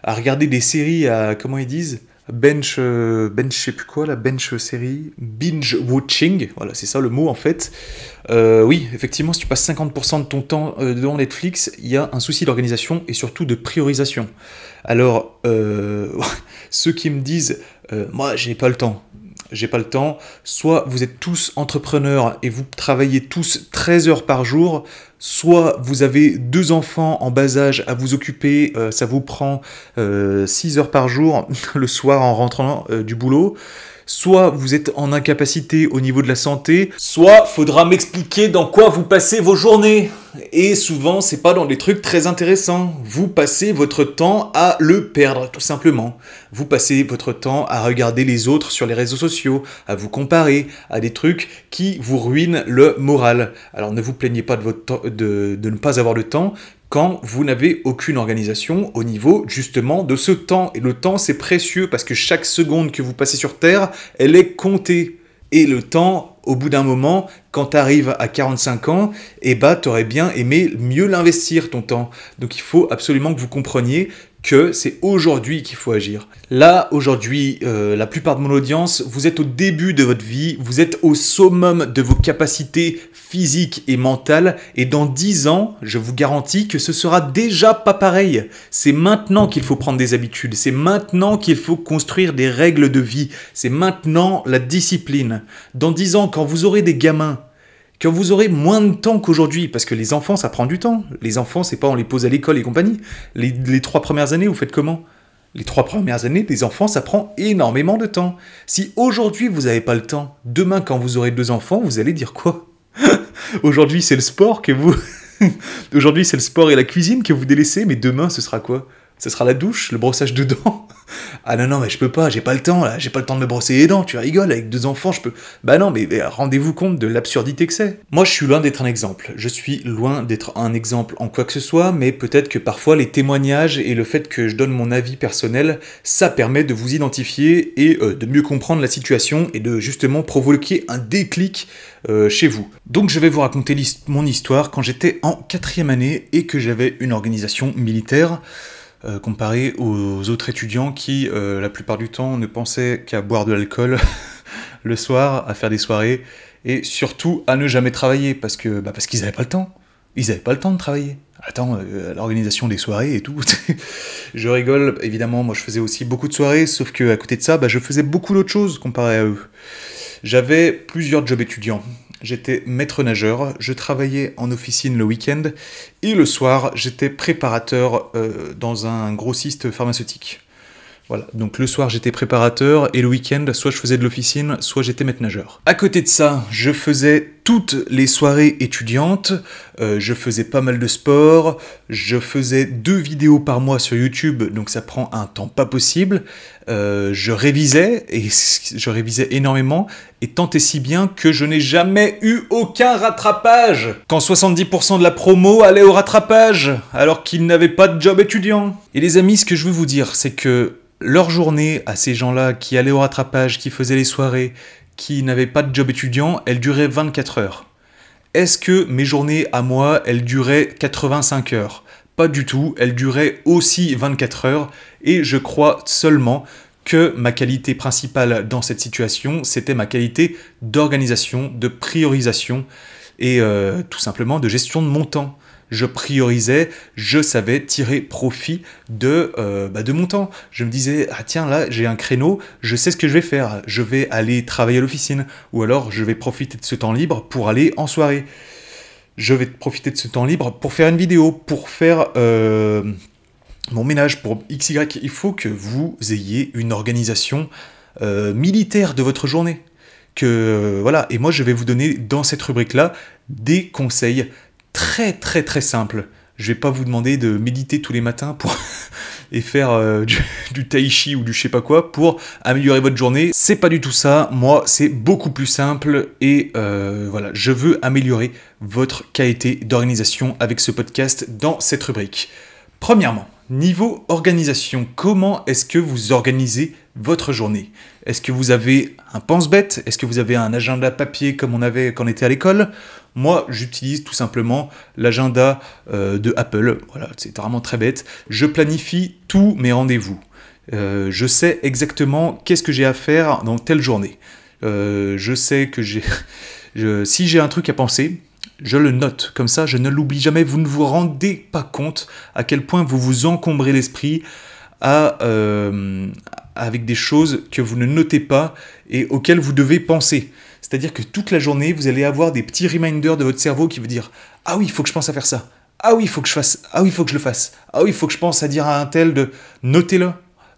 à regarder des séries à, comment ils disent, bench, je sais plus quoi, la bench série, binge watching, voilà, c'est ça le mot en fait. Oui, effectivement, si tu passes 50% de ton temps devant Netflix, il y a un souci d'organisation et surtout de priorisation. Alors, ceux qui me disent, moi, j'ai pas le temps, soit vous êtes tous entrepreneurs et vous travaillez tous 13 heures par jour, soit vous avez 2 enfants en bas âge à vous occuper, ça vous prend 6 heures par jour le soir en rentrant du boulot, soit vous êtes en incapacité au niveau de la santé, soit faudra m'expliquer dans quoi vous passez vos journées. Et souvent, c'est pas dans des trucs très intéressants. Vous passez votre temps à le perdre, tout simplement. Vous passez votre temps à regarder les autres sur les réseaux sociaux, à vous comparer à des trucs qui vous ruinent le moral. Alors ne vous plaignez pas de ne pas avoir de temps quand vous n'avez aucune organisation au niveau justement de ce temps. Et le temps, c'est précieux parce que chaque seconde que vous passez sur Terre, elle est comptée. Et le temps, au bout d'un moment, quand tu arrives à 45 ans, eh ben, tu aurais bien aimé mieux l'investir ton temps. Donc il faut absolument que vous compreniez que c'est aujourd'hui qu'il faut agir. Là, aujourd'hui, la plupart de mon audience, vous êtes au début de votre vie, vous êtes au summum de vos capacités physiques et mentales, et dans 10 ans, je vous garantis que ce sera déjà pas pareil. C'est maintenant qu'il faut prendre des habitudes, c'est maintenant qu'il faut construire des règles de vie, c'est maintenant la discipline. Dans 10 ans, quand vous aurez des gamins, quand vous aurez moins de temps qu'aujourd'hui, parce que les enfants, ça prend du temps. Les enfants, c'est pas on les pose à l'école et compagnie. Les 3 premières années, vous faites comment? Les 3 premières années, les enfants, ça prend énormément de temps. Si aujourd'hui, vous n'avez pas le temps, demain, quand vous aurez 2 enfants, vous allez dire quoi? Aujourd'hui, c'est le sport que vous... Aujourd'hui, c'est le sport et la cuisine que vous délaissez, mais demain, ce sera quoi? Ce sera la douche, le brossage de dents? Ah non, non, mais je peux pas, j'ai pas le temps, là, j'ai pas le temps de me brosser les dents, tu rigoles, avec 2 enfants, je peux... Bah non, mais rendez-vous compte de l'absurdité que c'est. Moi, je suis loin d'être un exemple. Je suis loin d'être un exemple en quoi que ce soit, mais peut-être que parfois, les témoignages et le fait que je donne mon avis personnel, ça permet de vous identifier et de mieux comprendre la situation et de justement provoquer un déclic chez vous. Donc je vais vous raconter mon histoire quand j'étais en 4e année et que j'avais une organisation militaire, comparé aux autres étudiants qui, la plupart du temps, ne pensaient qu'à boire de l'alcool le soir, à faire des soirées, et surtout à ne jamais travailler, parce qu'ils n'avaient pas le temps. Ils n'avaient pas le temps de travailler. Attends, l'organisation des soirées et tout. Je rigole, évidemment, moi je faisais aussi beaucoup de soirées, sauf qu'à côté de ça, je faisais beaucoup d'autres choses comparé à eux. J'avais plusieurs jobs étudiants. J'étais maître nageur, je travaillais en officine le week-end, et le soir, j'étais préparateur dans un grossiste pharmaceutique. Voilà, donc le soir j'étais préparateur, et le week-end, soit je faisais de l'officine, soit j'étais maître nageur. À côté de ça, je faisais toutes les soirées étudiantes, je faisais pas mal de sport, je faisais 2 vidéos par mois sur YouTube, donc ça prend un temps pas possible, je révisais énormément, et tant et si bien que je n'ai jamais eu aucun rattrapage, quand 70% de la promo allait au rattrapage, alors qu'ils n'avaient pas de job étudiant. Et les amis, ce que je veux vous dire, c'est que leur journée à ces gens-là qui allaient au rattrapage, qui faisaient les soirées, qui n'avaient pas de job étudiant, elle durait 24 heures. Est-ce que mes journées à moi, elles duraient 85 heures? Pas du tout, elles duraient aussi 24 heures, et je crois seulement que ma qualité principale dans cette situation, c'était ma qualité d'organisation, de priorisation, et tout simplement de gestion de mon temps. Je priorisais, je savais tirer profit de mon temps. Je me disais, ah tiens, là, j'ai un créneau, je sais ce que je vais faire. Je vais aller travailler à l'officine, ou alors je vais profiter de ce temps libre pour aller en soirée. Je vais profiter de ce temps libre pour faire une vidéo, pour faire mon ménage, pour XY. Il faut que vous ayez une organisation militaire de votre journée. Voilà. Et moi, je vais vous donner dans cette rubrique-là des conseils très très très simple. Je vais pas vous demander de méditer tous les matins pour et faire du tai chi ou du je sais pas quoi pour améliorer votre journée. C'est pas du tout ça. Moi, c'est beaucoup plus simple et voilà, je veux améliorer votre qualité d'organisation avec ce podcast dans cette rubrique. Premièrement, niveau organisation, comment est-ce que vous organisez votre journée? Est-ce que vous avez un pense-bête? Est-ce que vous avez un agenda papier comme on avait quand on était à l'école? Moi, j'utilise tout simplement l'agenda de Apple. Voilà, c'est vraiment très bête. Je planifie tous mes rendez-vous. Je sais exactement qu'est-ce que j'ai à faire dans telle journée. Je sais que si j'ai un truc à penser, je le note. Comme ça, je ne l'oublie jamais. Vous ne vous rendez pas compte à quel point vous vous encombrez l'esprit avec des choses que vous ne notez pas et auxquelles vous devez penser. C'est-à-dire que toute la journée, vous allez avoir des petits reminders de votre cerveau qui vous dire « Ah oui, il faut que je pense à faire ça. Ah oui, il faut que je fasse. Ah oui, il faut que je le fasse. Ah oui, il faut que je pense à dire à un tel de... » Notez-le.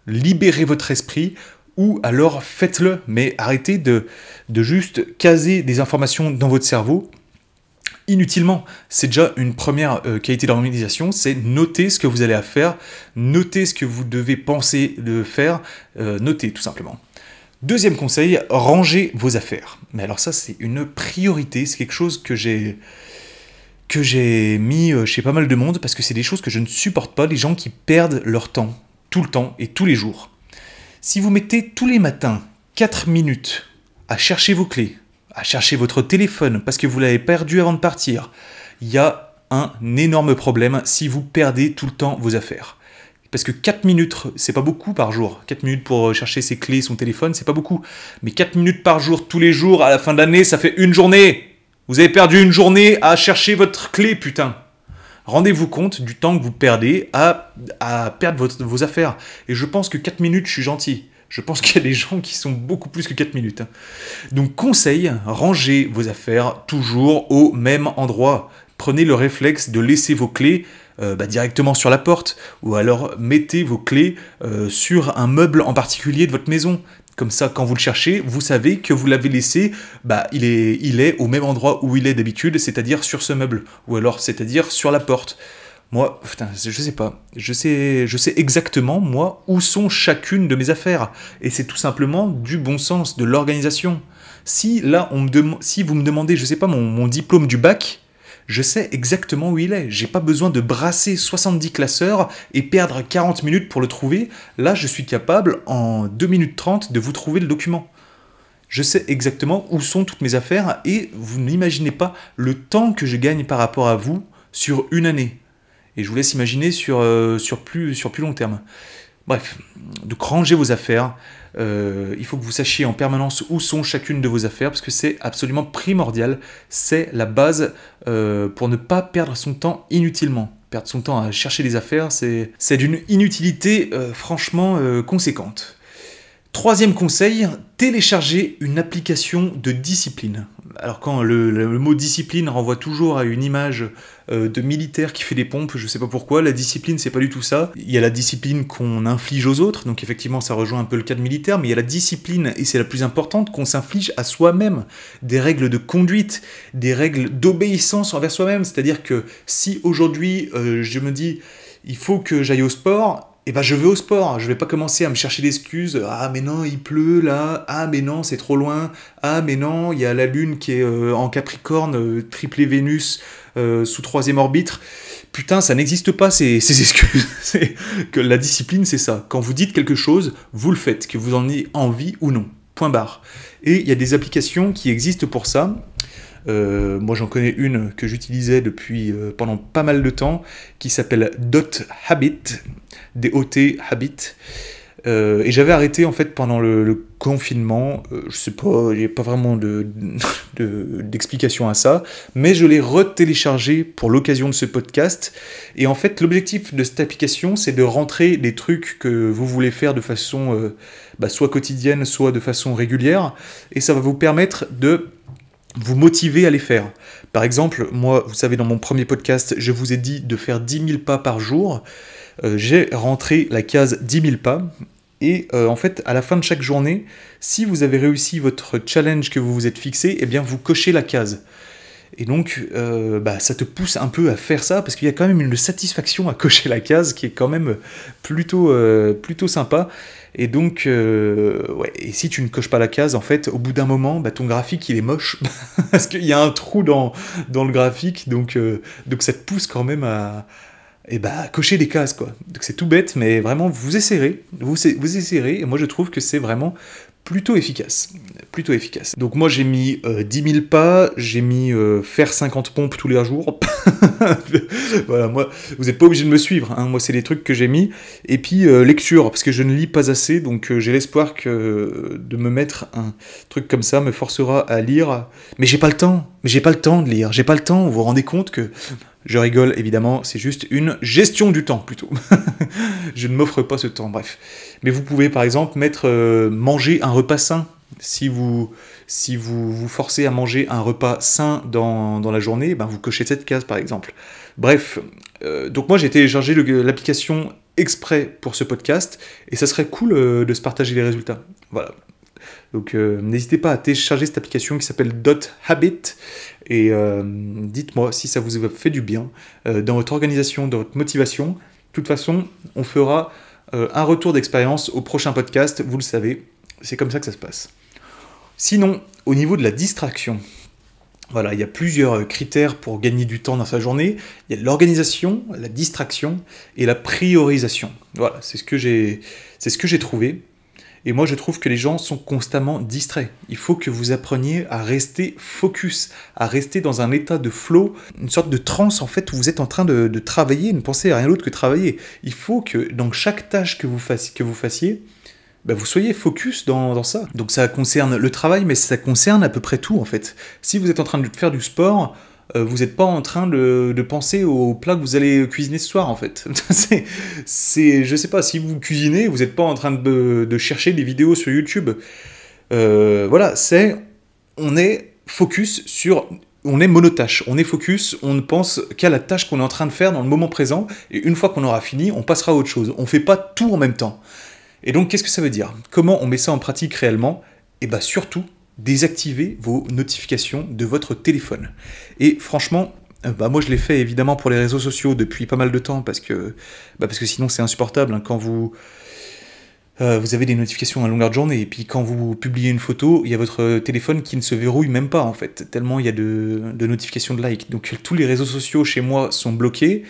Libérez votre esprit ou alors faites-le. Mais arrêtez de juste caser des informations dans votre cerveau inutilement. C'est déjà une première qualité d'organisation, c'est noter ce que vous allez à faire, noter ce que vous devez penser de faire, noter tout simplement. Deuxième conseil, rangez vos affaires. Mais alors ça, c'est une priorité, c'est quelque chose que j'ai mis chez pas mal de monde, parce que c'est des choses que je ne supporte pas, les gens qui perdent leur temps, tout le temps et tous les jours. Si vous mettez tous les matins 4 minutes à chercher vos clés, à chercher votre téléphone parce que vous l'avez perdu avant de partir, il y a un énorme problème si vous perdez tout le temps vos affaires. Parce que 4 minutes, c'est pas beaucoup par jour. 4 minutes pour chercher ses clés, son téléphone, c'est pas beaucoup. Mais 4 minutes par jour, tous les jours, à la fin de l'année, ça fait une journée. Vous avez perdu une journée à chercher votre clé, putain. Rendez-vous compte du temps que vous perdez à perdre vos affaires. Et je pense que 4 minutes, je suis gentil. Je pense qu'il y a des gens qui sont beaucoup plus que 4 minutes. Donc conseil, rangez vos affaires toujours au même endroit. Prenez le réflexe de laisser vos clés directement sur la porte, ou alors mettez vos clés sur un meuble en particulier de votre maison. Comme ça, quand vous le cherchez, vous savez que vous l'avez laissé, il est au même endroit où il est d'habitude, c'est-à-dire sur ce meuble, ou alors c'est-à-dire sur la porte. Moi, putain, je sais pas. Je sais exactement, moi, où sont chacune de mes affaires. Et c'est tout simplement du bon sens, de l'organisation. Si là, si vous me demandez, je sais pas, mon diplôme du bac, je sais exactement où il est. J'ai pas besoin de brasser 70 classeurs et perdre 40 minutes pour le trouver. Là, je suis capable, en 2 minutes 30, de vous trouver le document. Je sais exactement où sont toutes mes affaires et vous n'imaginez pas le temps que je gagne par rapport à vous sur une année. Et je vous laisse imaginer sur plus long terme. Bref, donc rangez vos affaires. Il faut que vous sachiez en permanence où sont chacune de vos affaires, parce que c'est absolument primordial. C'est la base pour ne pas perdre son temps inutilement. Perdre son temps à chercher des affaires, c'est d'une inutilité franchement conséquente. Troisième conseil, télécharger une application de discipline. Alors quand le mot discipline renvoie toujours à une image de militaire qui fait des pompes, je sais pas pourquoi, la discipline c'est pas du tout ça. Il y a la discipline qu'on inflige aux autres, donc effectivement ça rejoint un peu le cas de militaire, mais il y a la discipline, et c'est la plus importante, qu'on s'inflige à soi-même. Des règles de conduite, des règles d'obéissance envers soi-même, c'est-à-dire que si aujourd'hui je me dis il faut que j'aille au sport, et je vais au sport, je vais pas commencer à me chercher d'excuses, ah mais non il pleut là, ah mais non c'est trop loin, ah mais non il y a la lune qui est en Capricorne, triplé Vénus, sous 3e orbite, putain ça n'existe pas ces excuses, que la discipline c'est ça, quand vous dites quelque chose, vous le faites, que vous en ayez envie ou non, point barre. Et il y a des applications qui existent pour ça. Moi j'en connais une que j'utilisais depuis pendant pas mal de temps qui s'appelle Dot Habit, D-O-T Habit, et j'avais arrêté en fait pendant le confinement, je sais pas, il n'y a pas vraiment d'explication à ça, mais je l'ai retéléchargé pour l'occasion de ce podcast, et en fait l'objectif de cette application c'est de rentrer les trucs que vous voulez faire de façon soit quotidienne, soit de façon régulière, et ça va vous permettre de vous motiver à les faire. Par exemple, moi, vous savez, dans mon premier podcast, je vous ai dit de faire 10 000 pas par jour. J'ai rentré la case 10 000 pas. Et en fait, à la fin de chaque journée, si vous avez réussi votre challenge que vous vous êtes fixé, eh bien, vous cochez la case. Et donc, ça te pousse un peu à faire ça, parce qu'il y a quand même une satisfaction à cocher la case qui est quand même plutôt sympa. Et donc, et si tu ne coches pas la case, en fait, au bout d'un moment, ton graphique, il est moche, parce qu'il y a un trou dans le graphique, donc ça te pousse quand même à cocher des cases, quoi. Donc c'est tout bête, mais vraiment, vous essayerez, et moi je trouve que c'est vraiment plutôt efficace. Donc moi j'ai mis 10 000 pas, j'ai mis faire 50 pompes tous les jours. Voilà, moi, vous n'êtes pas obligé de me suivre, hein. Moi c'est les trucs que j'ai mis. Et puis lecture, parce que je ne lis pas assez, donc j'ai l'espoir que de me mettre un truc comme ça me forcera à lire. Mais j'ai pas le temps de lire, vous vous rendez compte que... Je rigole, évidemment, c'est juste une gestion du temps, plutôt. Je ne m'offre pas ce temps, bref. Mais vous pouvez, par exemple, mettre manger un repas sain. Si vous vous forcez à manger un repas sain dans la journée, vous cochez cette case, par exemple. Bref, donc moi, j'ai téléchargé l'application exprès pour ce podcast, et ça serait cool de se partager les résultats. Voilà. Donc n'hésitez pas à télécharger cette application qui s'appelle Dot Habit, et dites-moi si ça vous a fait du bien dans votre organisation, dans votre motivation. De toute façon, on fera un retour d'expérience au prochain podcast, vous le savez, c'est comme ça que ça se passe. Sinon, au niveau de la distraction, voilà, il y a plusieurs critères pour gagner du temps dans sa journée. Il y a l'organisation, la distraction et la priorisation. Voilà, c'est ce que j'ai trouvé. Et moi, je trouve que les gens sont constamment distraits. Il faut que vous appreniez à rester focus, à rester dans un état de flow, une sorte de transe, en fait, où vous êtes en train de travailler, ne pensez à rien d'autre que travailler. Il faut que dans chaque tâche que vous fassiez, vous soyez focus dans ça. Donc ça concerne le travail, mais ça concerne à peu près tout, en fait. Si vous êtes en train de faire du sport... vous n'êtes pas en train de penser au plat que vous allez cuisiner ce soir, en fait. Je sais pas, si vous cuisinez, vous n'êtes pas en train de chercher des vidéos sur YouTube. Voilà, on est focus sur... On est monotâche, on est focus, on ne pense qu'à la tâche qu'on est en train de faire dans le moment présent, et une fois qu'on aura fini, on passera à autre chose. On ne fait pas tout en même temps. Et donc, qu'est-ce que ça veut dire? Comment on met ça en pratique réellement? Eh bien, surtout, désactivez vos notifications de votre téléphone. Et franchement, moi je l'ai fait évidemment pour les réseaux sociaux depuis pas mal de temps, parce que sinon c'est insupportable, hein, quand vous avez des notifications à longueur de journée, et puis quand vous publiez une photo, il y a votre téléphone qui ne se verrouille même pas, en fait, tellement il y a de notifications de likes. Donc tous les réseaux sociaux chez moi sont bloqués,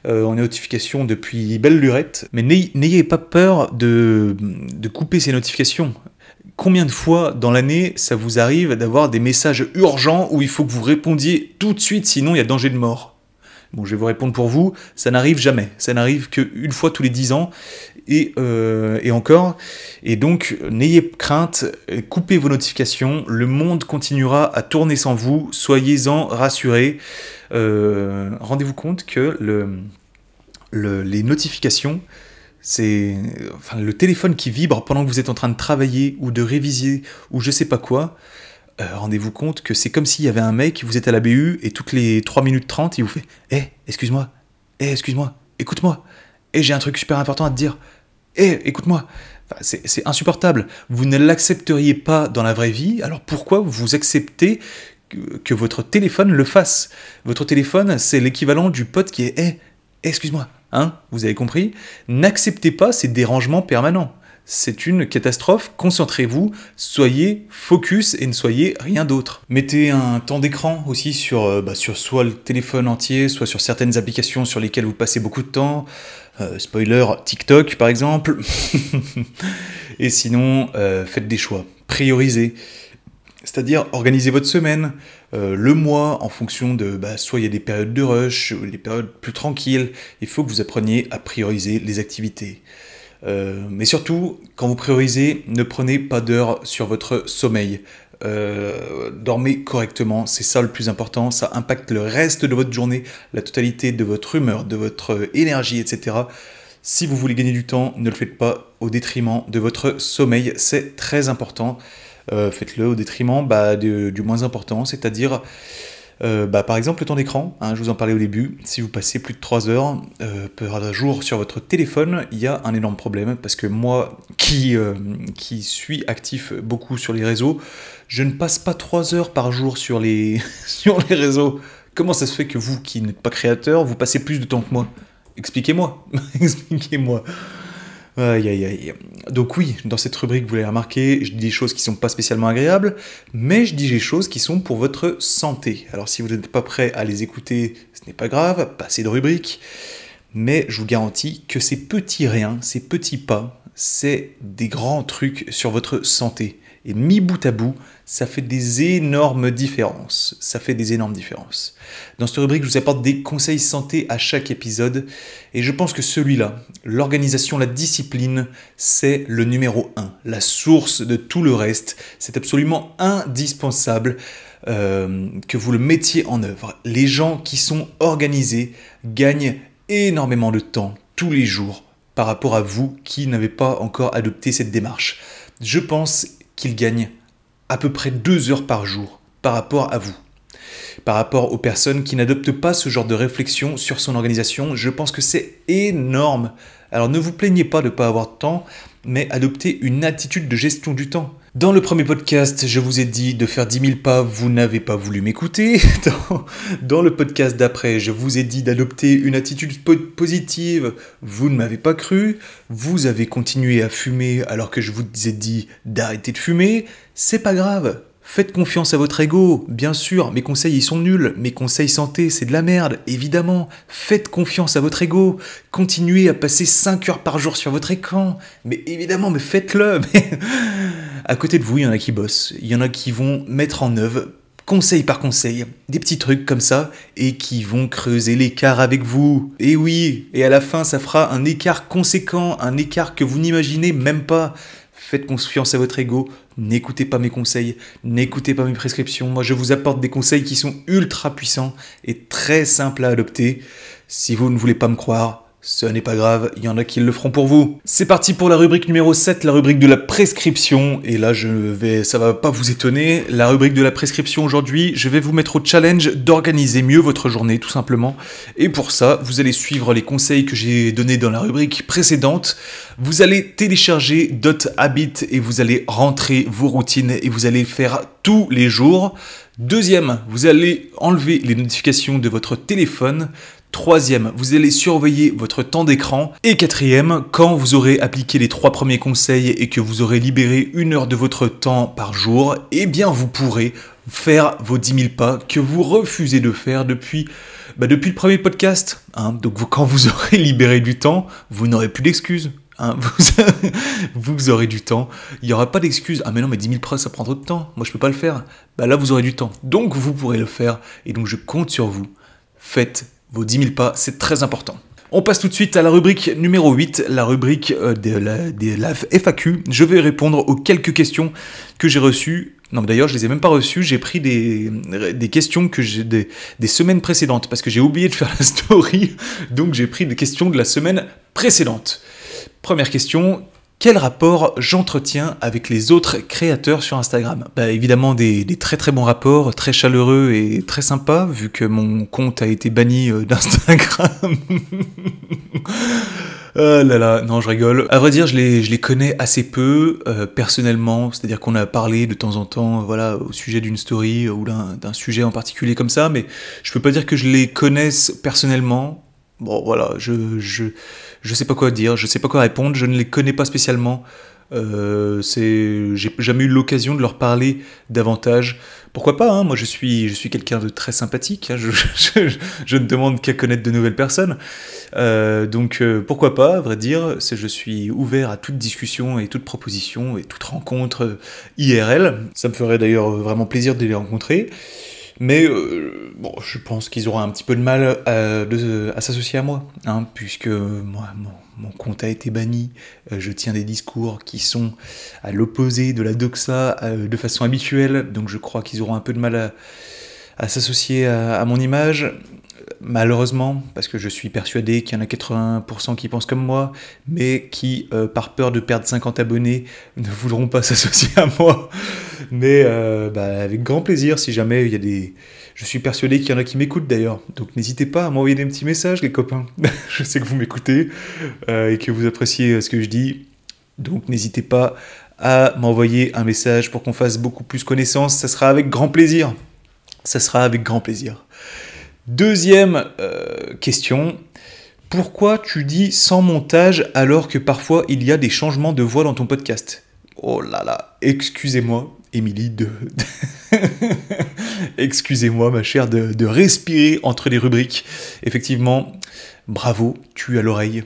en notifications depuis belle lurette, mais n'ayez pas peur de couper ces notifications. Combien de fois dans l'année ça vous arrive d'avoir des messages urgents où il faut que vous répondiez tout de suite, sinon il y a danger de mort? Bon, je vais vous répondre pour vous, ça n'arrive jamais. Ça n'arrive qu'une fois tous les 10 ans, et encore. Et donc, n'ayez crainte, coupez vos notifications, le monde continuera à tourner sans vous, soyez-en rassurés. Rendez-vous compte que les notifications, c'est le téléphone qui vibre pendant que vous êtes en train de travailler ou de réviser ou je sais pas quoi. Rendez-vous compte que c'est comme s'il y avait un mec, vous êtes à la BU et toutes les 3 minutes 30, il vous fait « excuse-moi, écoute-moi, j'ai un truc super important à te dire, écoute-moi ». C'est insupportable. Vous ne l'accepteriez pas dans la vraie vie, alors pourquoi vous acceptez que votre téléphone le fasse? Votre téléphone, c'est l'équivalent du pote qui est « excuse-moi ». Hein, vous avez compris? N'acceptez pas ces dérangements permanents. C'est une catastrophe, concentrez-vous, soyez focus et ne soyez rien d'autre. Mettez un temps d'écran aussi sur soit le téléphone entier, soit sur certaines applications sur lesquelles vous passez beaucoup de temps. Spoiler, TikTok par exemple. Et sinon, faites des choix, priorisez. C'est-à-dire, organisez votre semaine, le mois, en fonction de, soit il y a des périodes de rush, ou des périodes plus tranquilles. Il faut que vous appreniez à prioriser les activités. Mais surtout, quand vous priorisez, ne prenez pas d'heures sur votre sommeil. Dormez correctement, c'est ça le plus important, ça impacte le reste de votre journée, la totalité de votre humeur, de votre énergie, etc. Si vous voulez gagner du temps, ne le faites pas au détriment de votre sommeil, c'est très important. Faites-le au détriment du moins important, c'est-à-dire par exemple le temps d'écran, hein, je vous en parlais au début, si vous passez plus de 3 heures par jour sur votre téléphone, il y a un énorme problème, parce que moi qui suis actif beaucoup sur les réseaux, je ne passe pas 3 heures par jour sur les réseaux. Comment ça se fait que vous qui n'êtes pas créateur, vous passez plus de temps que moi? Expliquez-moi, expliquez-moi. Aïe aïe aïe. Donc oui, dans cette rubrique, vous l'avez remarqué, je dis des choses qui sont pas spécialement agréables, mais je dis des choses qui sont pour votre santé. Alors si vous n'êtes pas prêt à les écouter, ce n'est pas grave, passez de rubrique, mais je vous garantis que ces petits riens, ces petits pas, c'est des grands trucs sur votre santé. Et mis bout à bout, ça fait des énormes différences. Ça fait des énormes différences. Dans cette rubrique, je vous apporte des conseils santé à chaque épisode. Et je pense que celui-là, l'organisation, la discipline, c'est le numéro 1. La source de tout le reste. C'est absolument indispensable que vous le mettiez en œuvre. Les gens qui sont organisés gagnent énormément de temps tous les jours par rapport à vous qui n'avez pas encore adopté cette démarche. Je pense qu'ils gagnent à peu près 2 heures par jour par rapport à vous. Par rapport aux personnes qui n'adoptent pas ce genre de réflexion sur son organisation, je pense que c'est énorme. Alors ne vous plaignez pas de ne pas avoir de temps, mais adoptez une attitude de gestion du temps. Dans le premier podcast, je vous ai dit de faire 10 000 pas, vous n'avez pas voulu m'écouter. Dans le podcast d'après, je vous ai dit d'adopter une attitude positive, vous ne m'avez pas cru. Vous avez continué à fumer alors que je vous ai dit d'arrêter de fumer. C'est pas grave. Faites confiance à votre ego, bien sûr, mes conseils ils sont nuls, mes conseils santé c'est de la merde, évidemment. Faites confiance à votre ego, continuez à passer 5 heures par jour sur votre écran, mais évidemment, mais faites-le. À côté de vous, il y en a qui bossent, il y en a qui vont mettre en œuvre, conseil par conseil, des petits trucs comme ça, et qui vont creuser l'écart avec vous. Et oui, et à la fin ça fera un écart conséquent, un écart que vous n'imaginez même pas. Faites confiance à votre ego, n'écoutez pas mes conseils, n'écoutez pas mes prescriptions. Moi, je vous apporte des conseils qui sont ultra puissants et très simples à adopter. Si vous ne voulez pas me croire, Ce n'est pas grave, il y en a qui le feront pour vous. C'est parti pour la rubrique numéro 7, la rubrique de la prescription. Et là, ça va pas vous étonner. La rubrique de la prescription aujourd'hui, je vais vous mettre au challenge d'organiser mieux votre journée, tout simplement. Et pour ça, vous allez suivre les conseils que j'ai donnés dans la rubrique précédente. Vous allez télécharger Dot Habit et vous allez rentrer vos routines et vous allez faire tous les jours. Deuxième, vous allez enlever les notifications de votre téléphone. Troisième, vous allez surveiller votre temps d'écran. Et quatrième, quand vous aurez appliqué les 3 premiers conseils et que vous aurez libéré 1 heure de votre temps par jour, eh bien vous pourrez faire vos 10 000 pas que vous refusez de faire depuis le premier podcast. Donc quand vous aurez libéré du temps, vous n'aurez plus d'excuses. Vous aurez du temps, il n'y aura pas d'excuses. Ah mais non, mais 10 000 pas ça prend trop de temps, moi je peux pas le faire. Là vous aurez du temps, donc vous pourrez le faire. Et donc je compte sur vous, faites vos 10 000 pas, c'est très important. On passe tout de suite à la rubrique numéro 8, la rubrique de la FAQ. Je vais répondre aux quelques questions que j'ai reçues. Non, d'ailleurs, je les ai même pas reçues. J'ai pris des questions que j'ai des semaines précédentes parce que j'ai oublié de faire la story. Donc, j'ai pris des questions de la semaine précédente. Première question. Quel rapport j'entretiens avec les autres créateurs sur Instagram ? Évidemment des très très bons rapports, très chaleureux et très sympas, vu que mon compte a été banni d'Instagram. Oh là là, non je rigole. À vrai dire, je les connais assez peu, personnellement, c'est-à-dire qu'on a parlé de temps en temps, voilà, au sujet d'une story ou d'un sujet en particulier comme ça, mais je peux pas dire que je les connaisse personnellement. Bon voilà, je sais pas quoi dire, je sais pas quoi répondre, je ne les connais pas spécialement. J'ai jamais eu l'occasion de leur parler davantage. Pourquoi pas, moi je suis quelqu'un de très sympathique, je ne demande qu'à connaître de nouvelles personnes. Donc pourquoi pas, à vrai dire, je suis ouvert à toute discussion et toute proposition et toute rencontre IRL. Ça me ferait d'ailleurs vraiment plaisir de les rencontrer. Mais je pense qu'ils auront un petit peu de mal à s'associer à moi, puisque moi, mon compte a été banni, je tiens des discours qui sont à l'opposé de la doxa de façon habituelle, donc je crois qu'ils auront un peu de mal à s'associer à mon image, malheureusement, parce que je suis persuadé qu'il y en a 80% qui pensent comme moi, mais qui, par peur de perdre 50 abonnés, ne voudront pas s'associer à moi. Mais avec grand plaisir, si jamais il y a des... Je suis persuadé qu'il y en a qui m'écoutent d'ailleurs, donc n'hésitez pas à m'envoyer des petits messages les copains. Je sais que vous m'écoutez et que vous appréciez ce que je dis, donc n'hésitez pas à m'envoyer un message pour qu'on fasse beaucoup plus connaissance, ça sera avec grand plaisir. Ça sera avec grand plaisir. Deuxième question, pourquoi tu dis sans montage alors que parfois il y a des changements de voix dans ton podcast ? Oh là là, excusez-moi, Émilie, excusez-moi ma chère de respirer entre les rubriques. Effectivement, bravo, tu as l'oreille.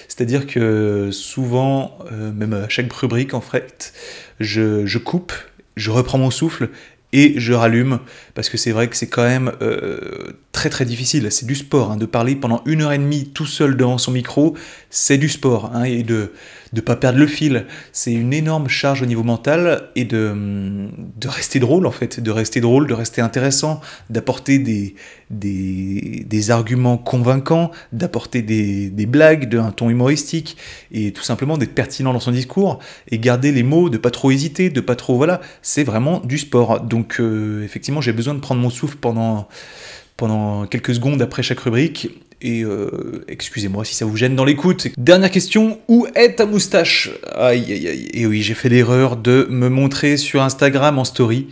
C'est-à-dire que souvent, même à chaque rubrique en fait, je coupe, je reprends mon souffle et je rallume, parce que c'est vrai que c'est quand même très très difficile, c'est du sport, de parler pendant 1h30 tout seul devant son micro, c'est du sport, et de pas perdre le fil, c'est une énorme charge au niveau mental, et de rester drôle en fait, de rester intéressant, d'apporter des arguments convaincants, d'apporter des blagues, d'un ton humoristique, et tout simplement d'être pertinent dans son discours, et garder les mots, de pas trop hésiter, de pas trop... Voilà, c'est vraiment du sport. Donc effectivement, j'ai besoin de prendre mon souffle pendant quelques secondes après chaque rubrique, et excusez-moi si ça vous gêne dans l'écoute. Dernière question, où est ta moustache ? Aïe aïe aïe, et oui, j'ai fait l'erreur de me montrer sur Instagram en story,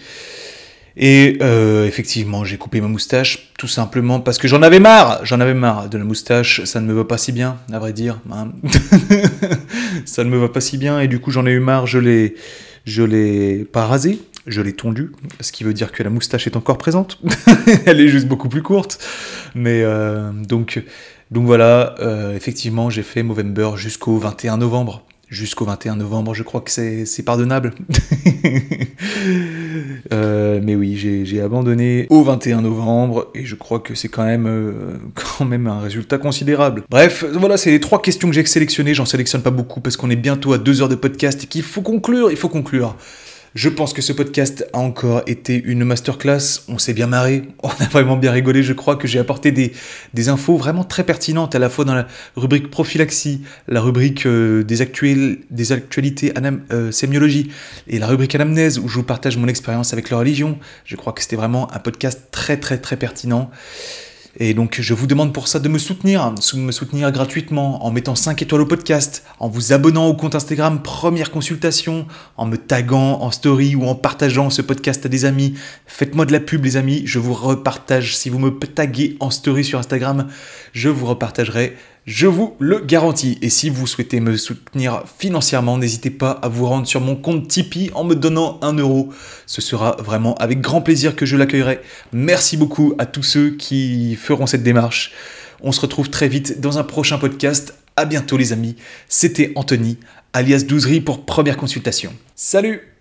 et effectivement, j'ai coupé ma moustache, tout simplement parce que j'en avais marre de la moustache, ça ne me va pas si bien, à vrai dire, ça ne me va pas si bien, et du coup j'en ai eu marre, je l'ai pas rasé, je l'ai tondu, ce qui veut dire que la moustache est encore présente, elle est juste beaucoup plus courte, mais donc voilà, effectivement j'ai fait Movember jusqu'au 21 novembre, je crois que c'est pardonnable. Mais oui, j'ai abandonné au 21 novembre, et je crois que c'est quand même un résultat considérable. Bref, voilà, c'est les 3 questions que j'ai sélectionnées, j'en sélectionne pas beaucoup parce qu'on est bientôt à 2 heures de podcast et qu'il faut conclure, Je pense que ce podcast a encore été une masterclass. On s'est bien marré, on a vraiment bien rigolé. Je crois que j'ai apporté des infos vraiment très pertinentes, à la fois dans la rubrique prophylaxie, la rubrique des actualités sémiologie et la rubrique anamnèse où je vous partage mon expérience avec la religion. Je crois que c'était vraiment un podcast très pertinent. Et donc je vous demande pour ça de me soutenir gratuitement en mettant 5 étoiles au podcast, en vous abonnant au compte Instagram Première Consultation, en me taguant en story ou en partageant ce podcast à des amis. Faites-moi de la pub les amis, je vous repartage. Si vous me taguez en story sur Instagram, je vous repartagerai. Je vous le garantis. Et si vous souhaitez me soutenir financièrement, n'hésitez pas à vous rendre sur mon compte Tipeee en me donnant 1 euro. Ce sera vraiment avec grand plaisir que je l'accueillerai. Merci beaucoup à tous ceux qui feront cette démarche. On se retrouve très vite dans un prochain podcast. À bientôt les amis. C'était Anthony, alias Douzerie pour Première Consultation. Salut!